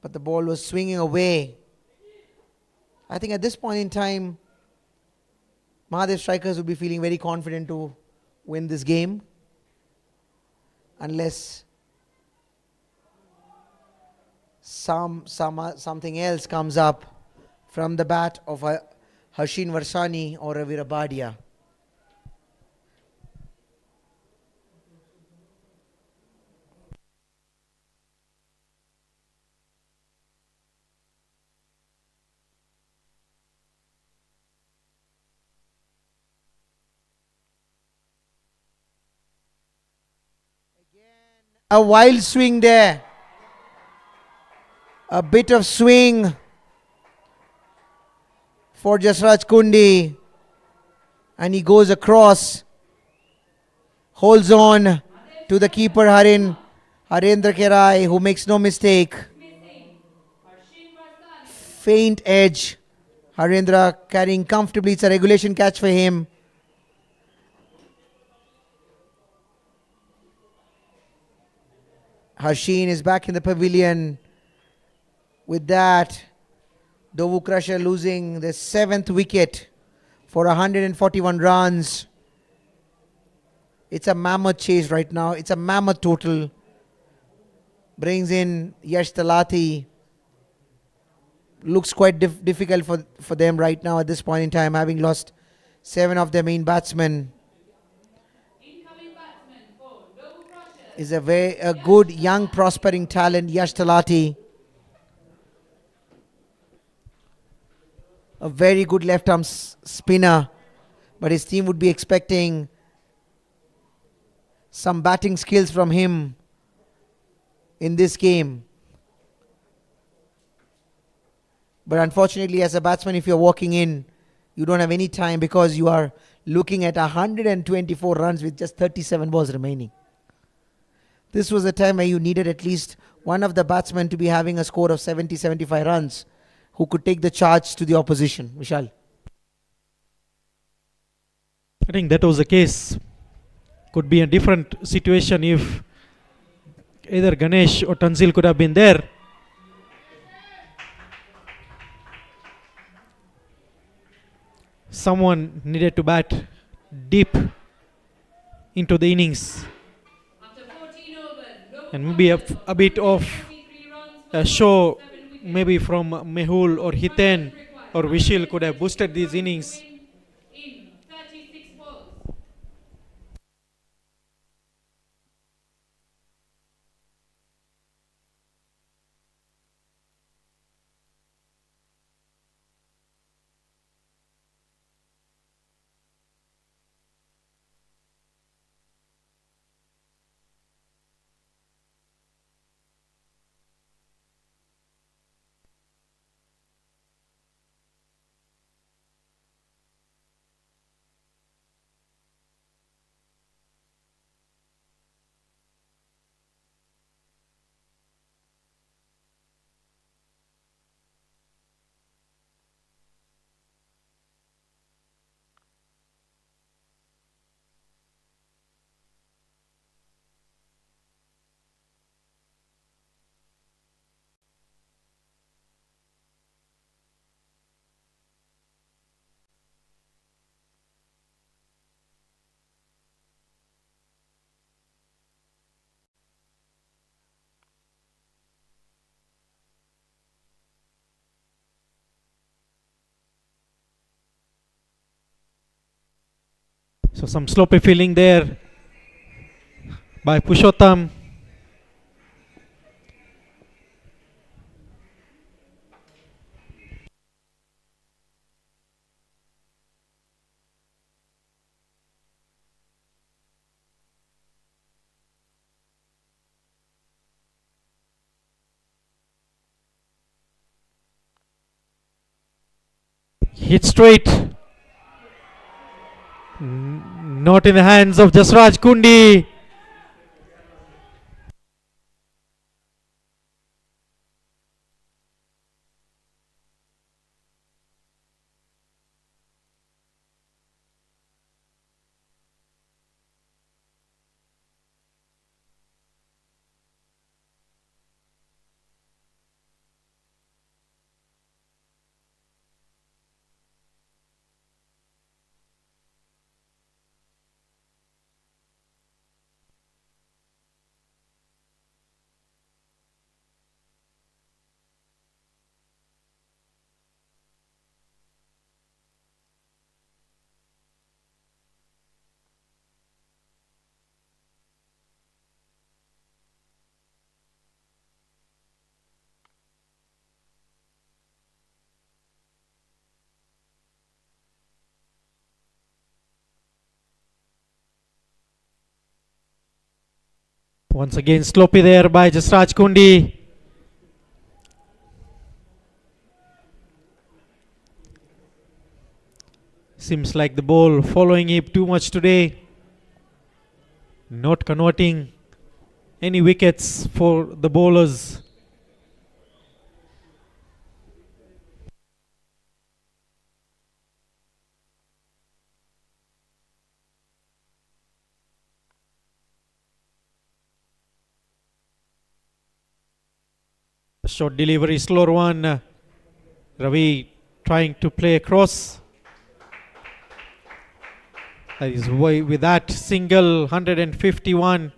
[SPEAKER 8] but the ball was swinging away. I think at this point in time, Mahadev strikers would be feeling very confident to win this game, unless something else comes up from the bat of Harshin Varsani or Ravi Rabadia. A wild swing there. A bit of swing for Jasraj Kundi. And he goes across. Holds on to the keeper Harendra Kerai, who makes no mistake. Faint edge. Harendra carrying comfortably. It's a regulation catch for him. Harshin is back in the pavilion. With that, NDOVU Crusher losing the 7th wicket for 141 runs. It's a mammoth chase right now. It's a mammoth total. Brings in Yash Talati. Looks quite difficult for them right now at this point in time, having lost 7 of their main batsmen. Is a good young prospering talent, Yash Talati. A very good left arm spinner, but his team would be expecting some batting skills from him in this game. But unfortunately, as a batsman, if you're walking in, you don't have any time, because you are looking at 124 runs with just 37 balls remaining. This was a time where you needed at least one of the batsmen to be having a score of 70-75 runs, who could take the charge to the opposition. Vishal.
[SPEAKER 5] I think that was the case. Could be a different situation if either Ganesh or Tanzil could have been there. Someone needed to bat deep into the innings. And maybe a bit of a show maybe from Mehul or Hiten or Vishil could have boosted these innings.
[SPEAKER 6] In 36 balls.
[SPEAKER 5] So some sloppy fielding there by Pushottam. Hit straight. Not in the hands of Jasraj Kundi. Once again sloppy there by Jasraj Kundi. Seems like the ball following him too much today. Not converting any wickets for the bowlers. Short delivery, slower one. Ravi trying to play across. That is why with that single 151.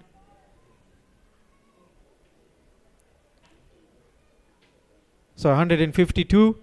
[SPEAKER 5] So 152.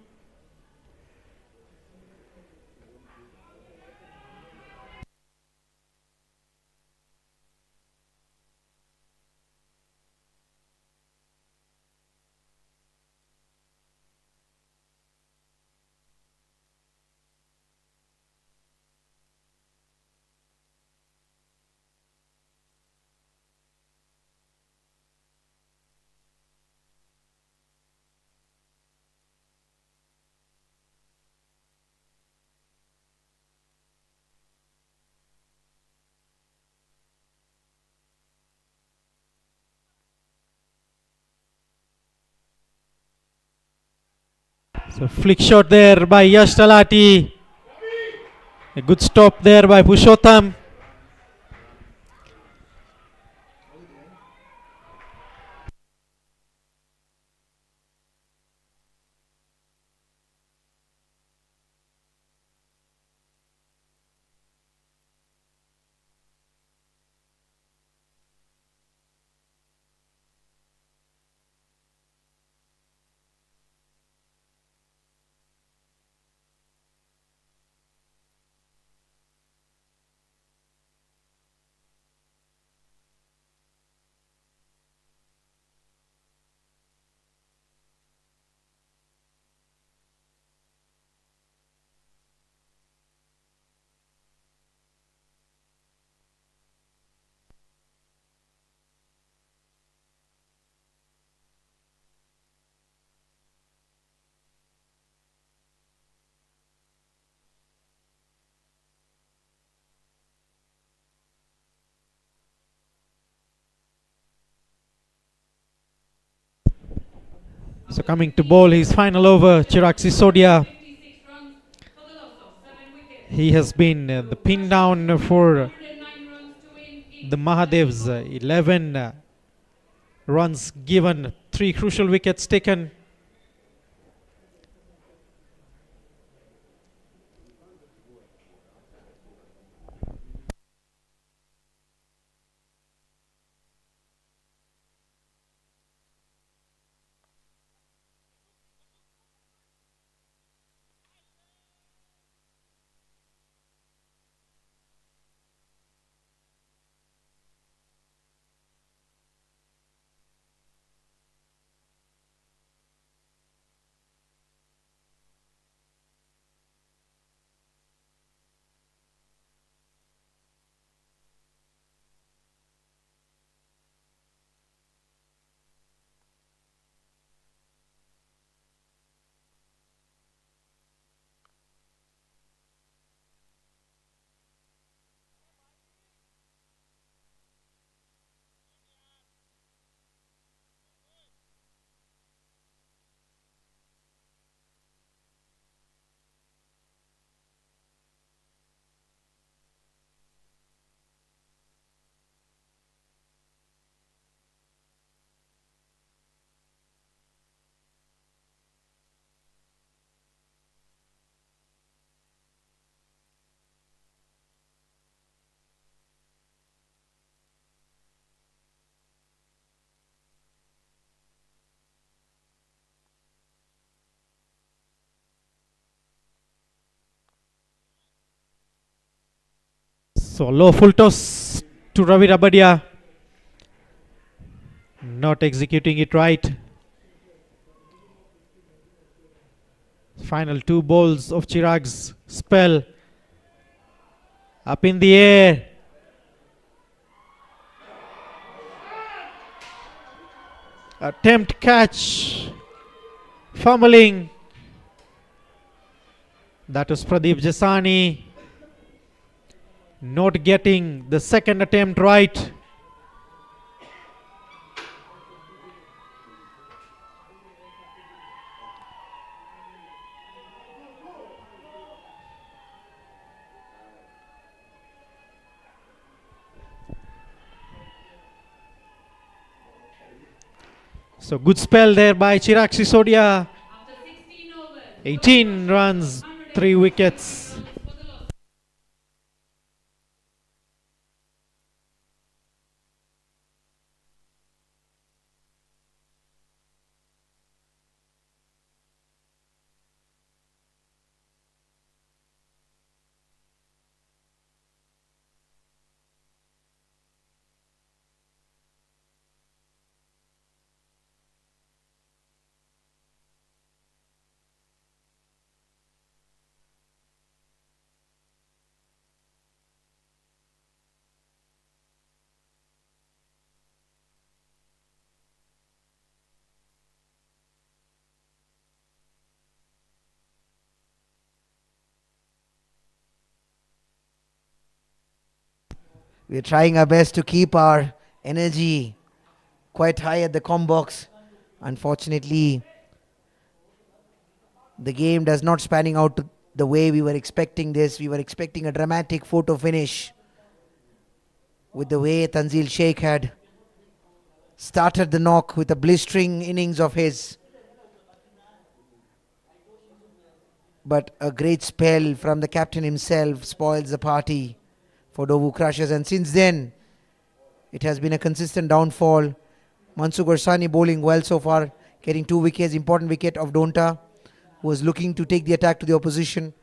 [SPEAKER 5] So flick shot there by Yash Talati. A good stop there by Pushottam. So coming to bowl his final over, Chirag Sisodia. He has been the pin down for the Mahadev's 11 runs given, 3 crucial wickets taken. So low full toss to Ravi Rabadia. Not executing it right. Final 2 balls of Chirag's spell. Up in the air. Attempt catch. Fumbling. That was Pradeep Jasani. Not getting the second attempt right. So good spell there by Chirag Sisodia. 18 runs, 3 wickets.
[SPEAKER 8] We're trying our best to keep our energy quite high at the com box. Unfortunately, the game does not spanning out the way we were expecting this. We were expecting a dramatic photo finish with the way Tanzil Sheikh had started the knock with a blistering innings of his. But a great spell from the captain himself spoils the party for NDOVU Crushers, and since then it has been a consistent downfall. Mansu Gorsani bowling well so far, getting 2 wickets, important wicket of Donta, who was looking to take the attack to the opposition.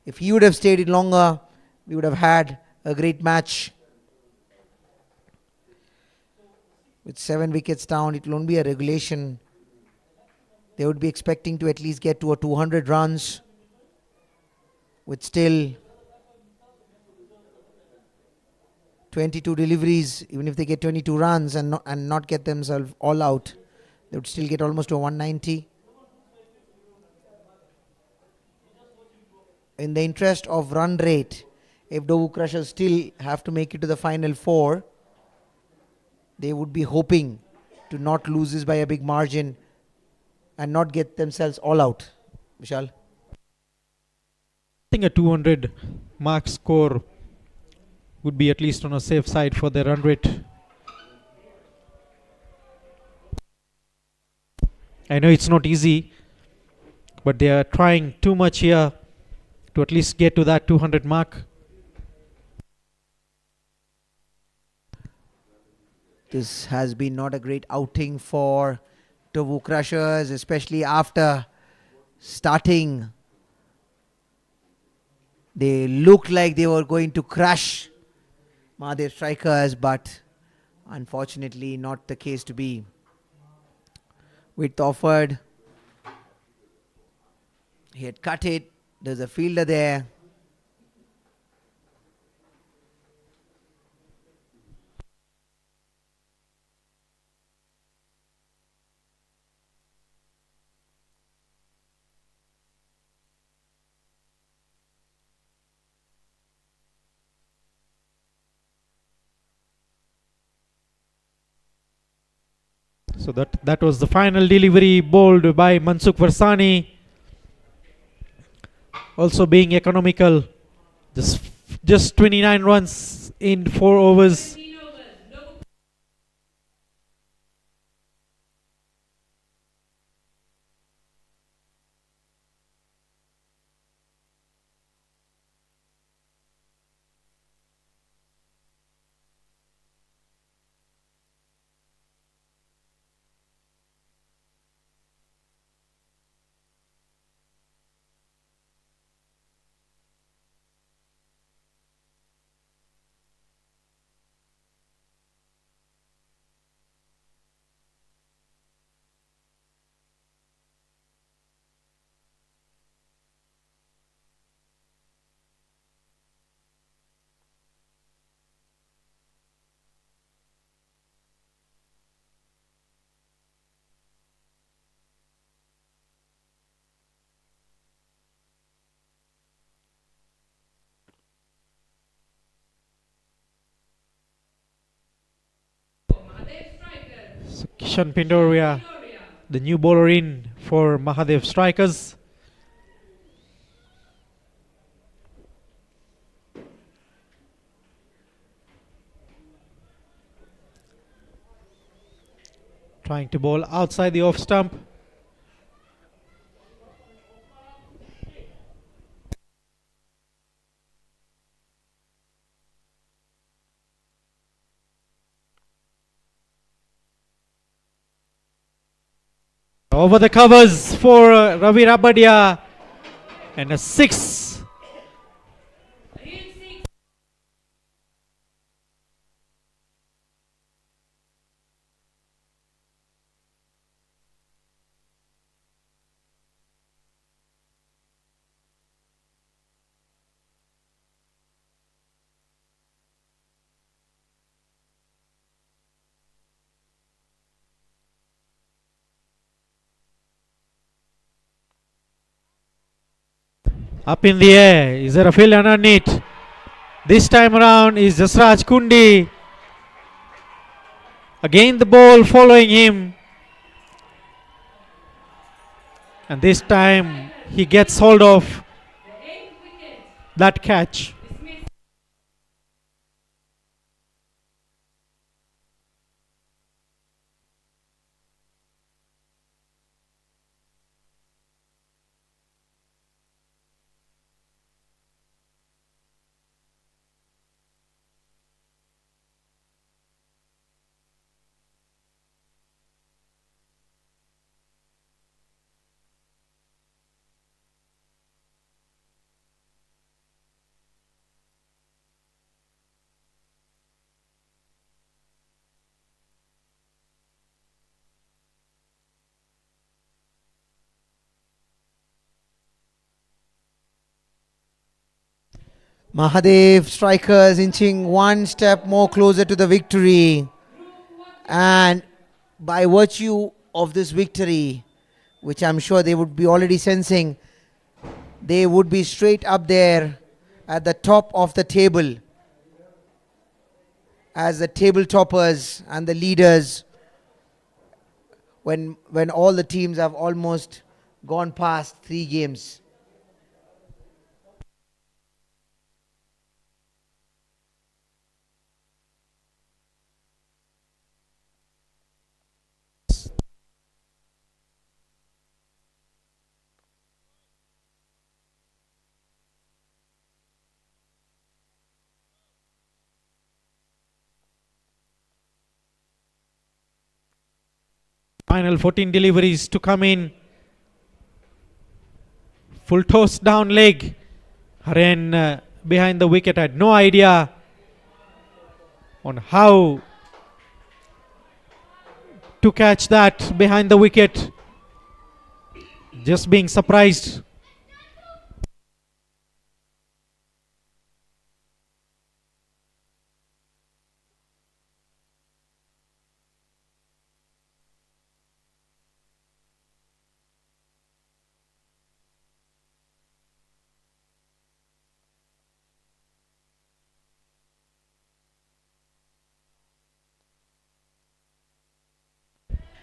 [SPEAKER 8] If he would have stayed in longer, we would have had a great match. With 7 wickets down, it will only be a regulation. They would be expecting to at least get to a 200 runs with still 22 deliveries. Even if they get 22 runs and not get themselves all out, they would still get almost to a 190. In the interest of run rate, if NDOVU Crushers still have to make it to the final 4, they would be hoping to not lose this by a big margin and not get themselves all out. Vishal?
[SPEAKER 5] I think a 200 mark score would be at least on a safe side for their run rate. I know it's not easy, but they are trying too much here to at least get to that 200 mark.
[SPEAKER 8] This has been not a great outing for NDOVU Crushers, especially after starting. They looked like they were going to crush Mahadev Strikers, but unfortunately not the case to be. Width offered. He had cut it. There's a fielder there.
[SPEAKER 5] So that was the final delivery bowled by Mansukh Varsani. Also being economical. Just 29 runs in 4 overs. So Kishan Pindoria, the new bowler in for Mahadev Strikers. Trying to bowl outside the off stump. Over the covers for Ravi Rabadia, and a 6. Up in the air. Is there a field underneath? This time around is Jasraj Kundi. Again the ball following him. And this time he gets hold of that catch.
[SPEAKER 8] Mahadev Strikers inching one step more closer to the victory. And by virtue of this victory, which I'm sure they would be already sensing, they would be straight up there at the top of the table as the table toppers and the leaders when all the teams have almost gone past 3 games.
[SPEAKER 5] Final 14 deliveries to come in. Full toss down leg. Haren behind the wicket had no idea on how to catch that behind the wicket. Just being surprised.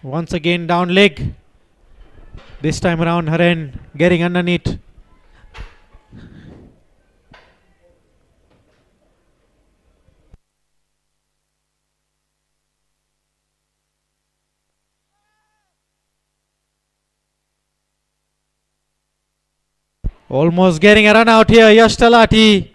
[SPEAKER 5] Once again down leg. This time around Haren getting underneath. Almost getting a run out here, Yash Talati.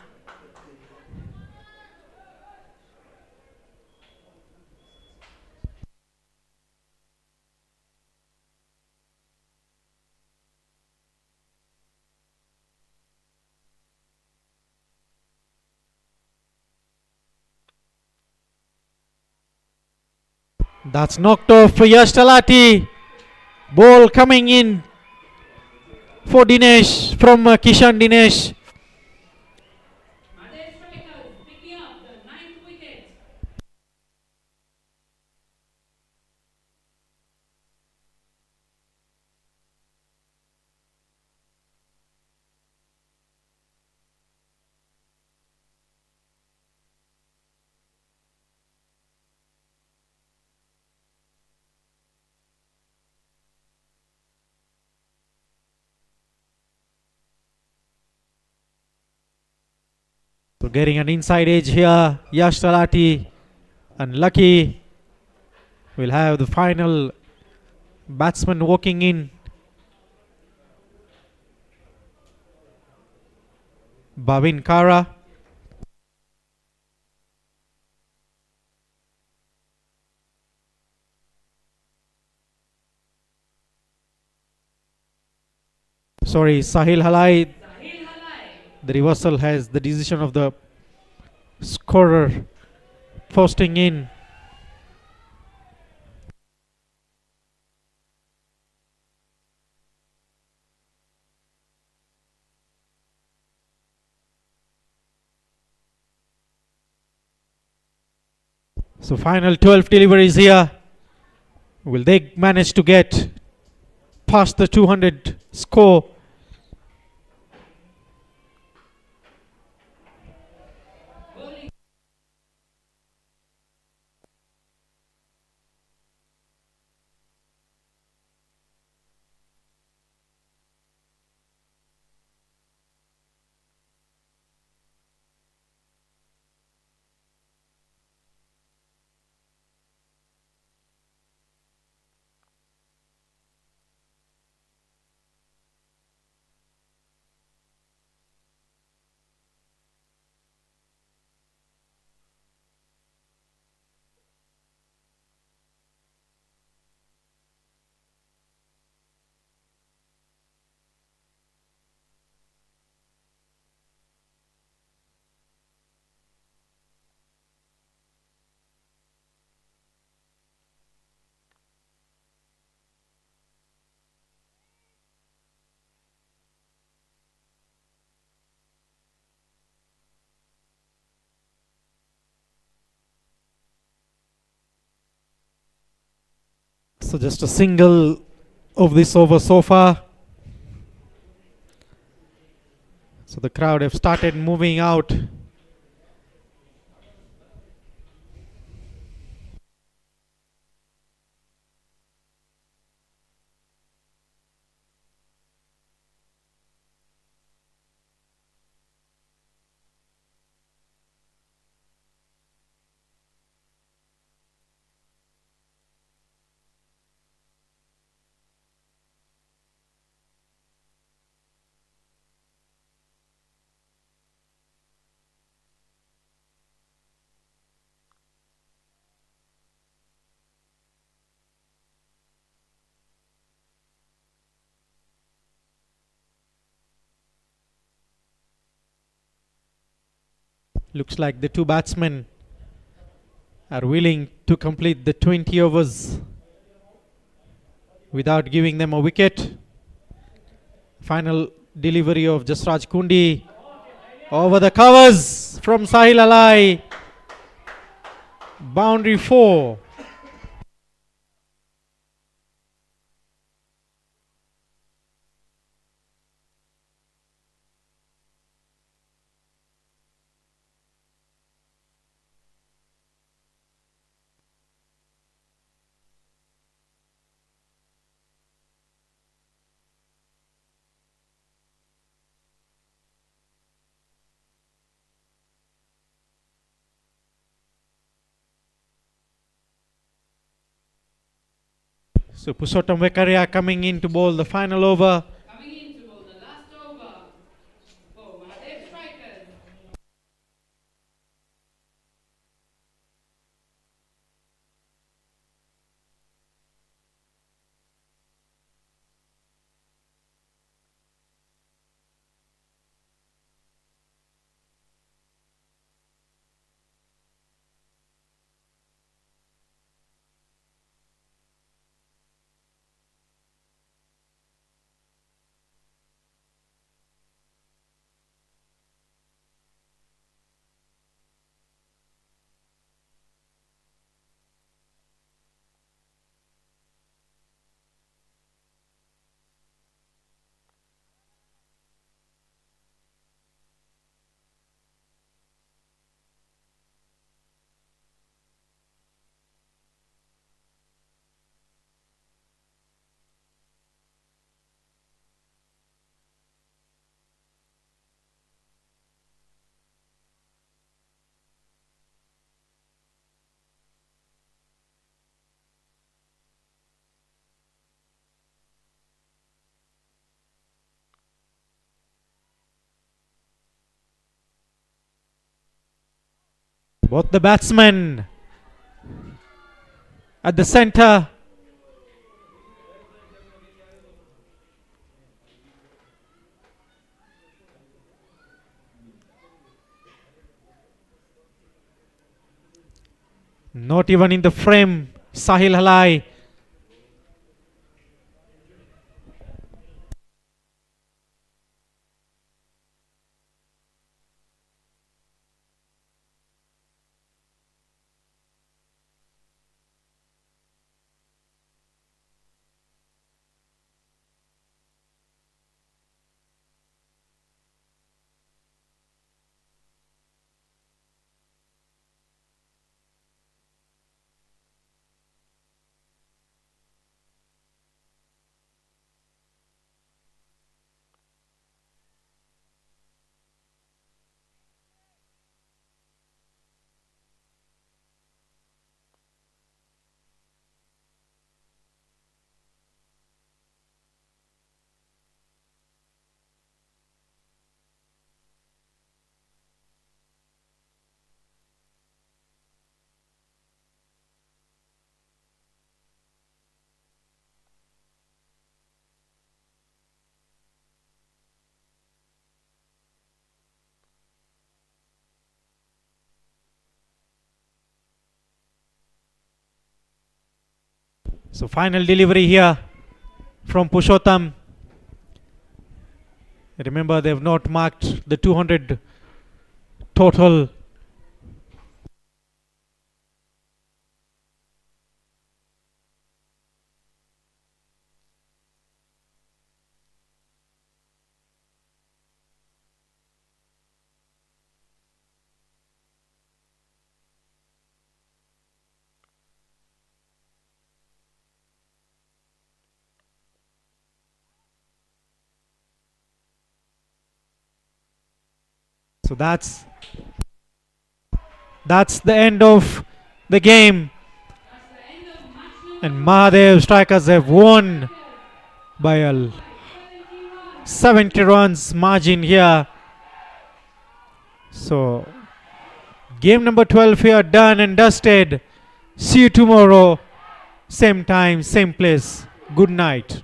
[SPEAKER 5] That's knocked off for Yash Talati. Ball coming in for Dinesh from Kishan Dinesh.
[SPEAKER 6] Mahadev strikers picking up the 9th wicket.
[SPEAKER 5] So getting an inside edge here, Yash Talati. Unlucky. We'll have the final batsman walking in. Bhavin Kara. Sorry, Sahil Halai. The reversal has the decision of the scorer posting in. So final 12 deliveries here. Will they manage to get past the 200 score? So just a single of this over so far. So the crowd have started moving out. Looks like the two batsmen are willing to complete the 20 overs without giving them a wicket. Final delivery of Jasraj Kundi over the covers from Sahil Alai. Boundary 4. So Pushottam Vekaria coming in to bowl the final over.
[SPEAKER 6] Coming in to bowl the last over for Mahadev strikers.
[SPEAKER 5] Both the batsmen at the center. Not even in the frame, Sahil Halai. So final delivery here from Pushottam. Remember, they have not marked the 200 total. So that's the end of the game. And Mahadev strikers have won by a 70 runs margin here. So game number 12 here done and dusted. See you tomorrow. Same time, same place. Good night.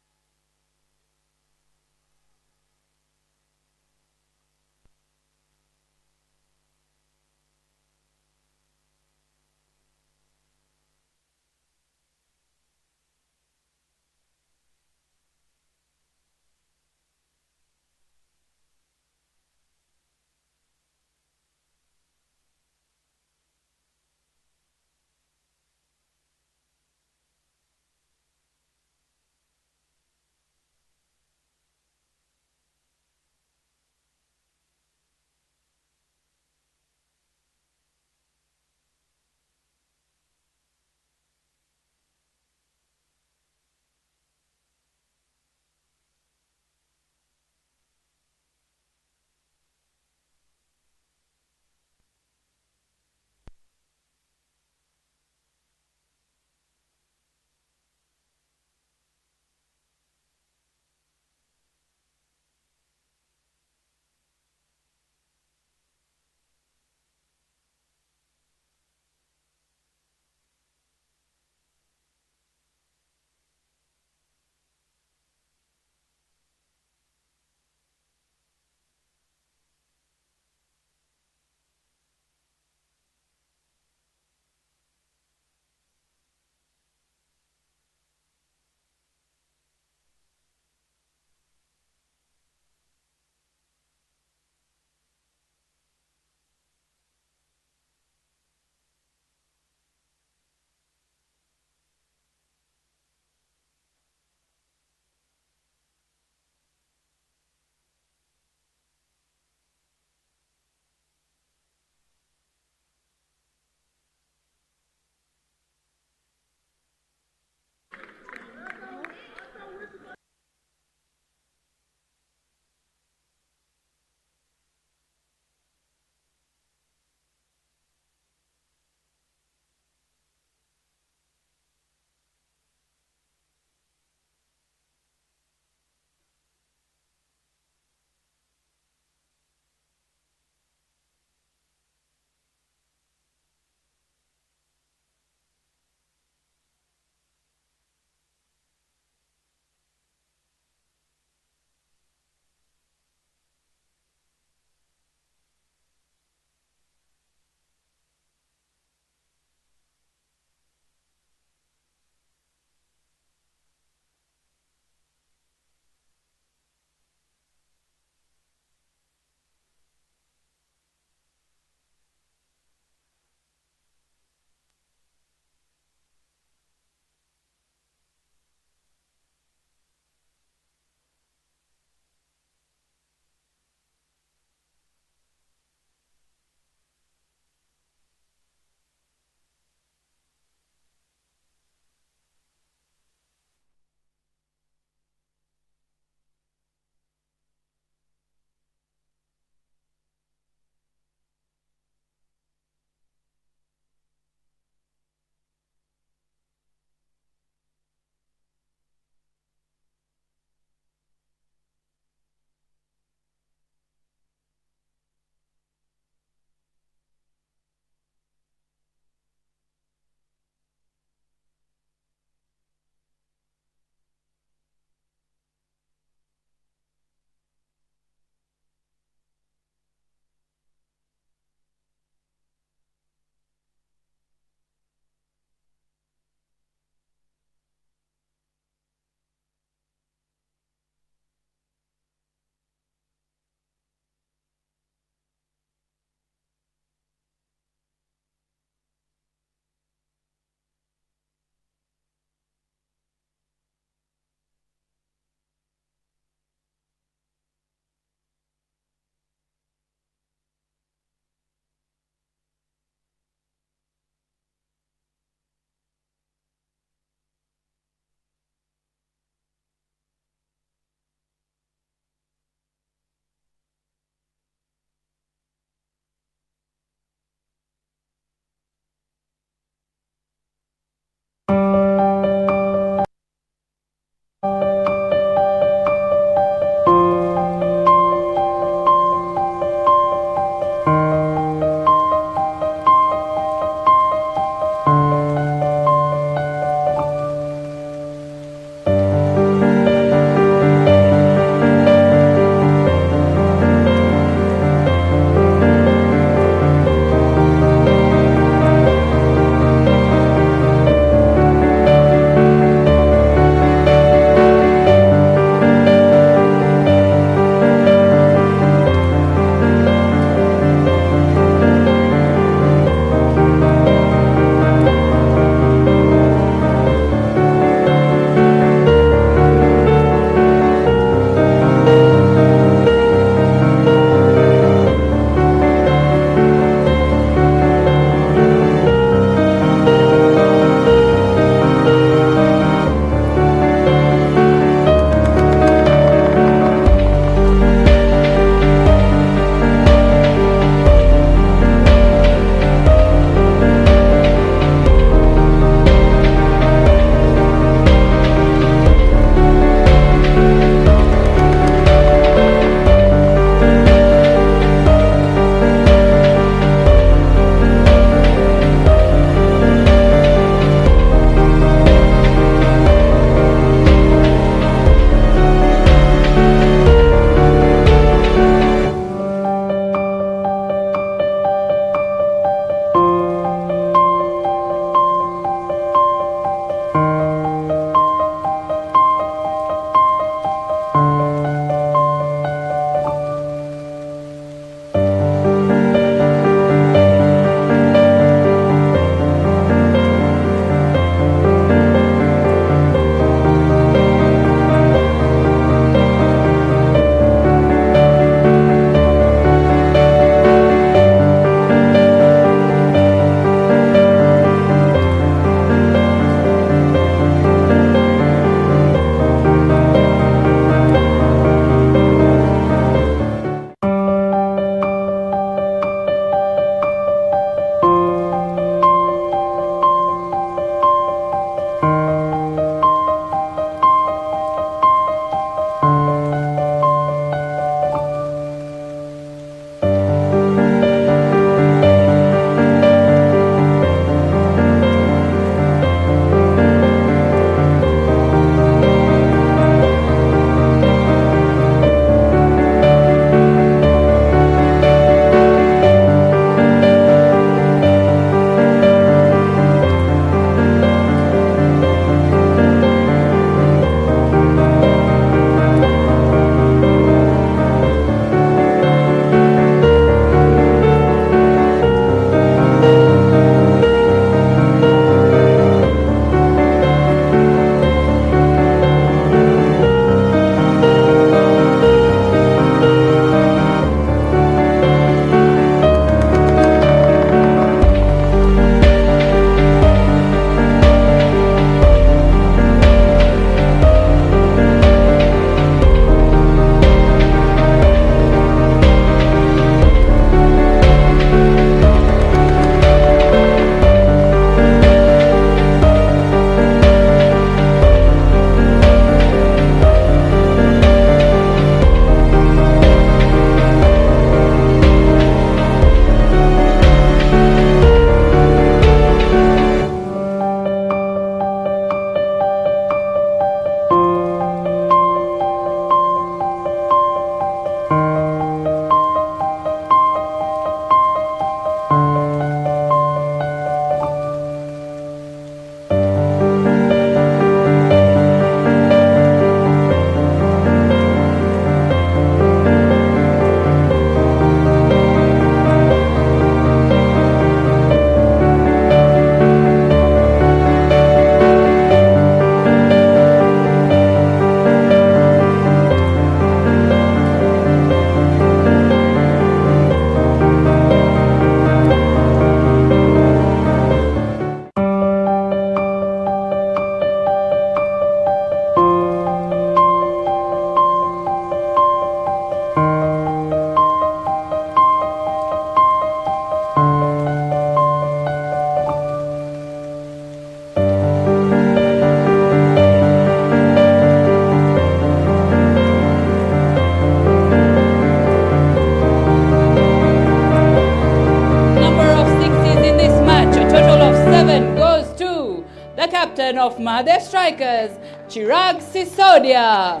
[SPEAKER 6] of Mahadev Strikers, Chirag Sisodia.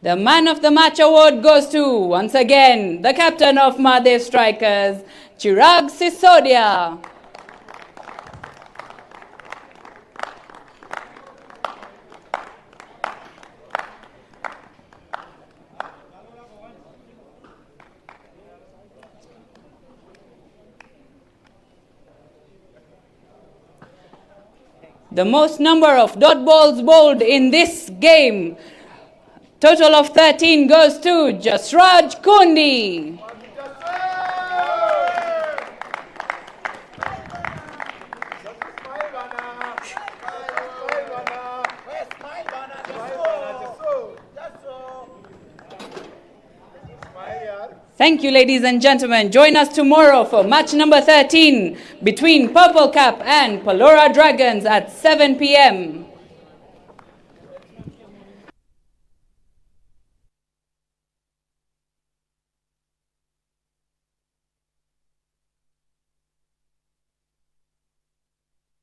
[SPEAKER 6] The man of the match award goes to, once again, the captain of Mahadev Strikers, Chirag Sisodia. The most number of dot balls bowled in this game, total of 13, goes to Jasraj Kundi. Thank you, ladies and gentlemen. Join us tomorrow for match number 13 between Purple Cap and Palora Dragons at 7 p.m.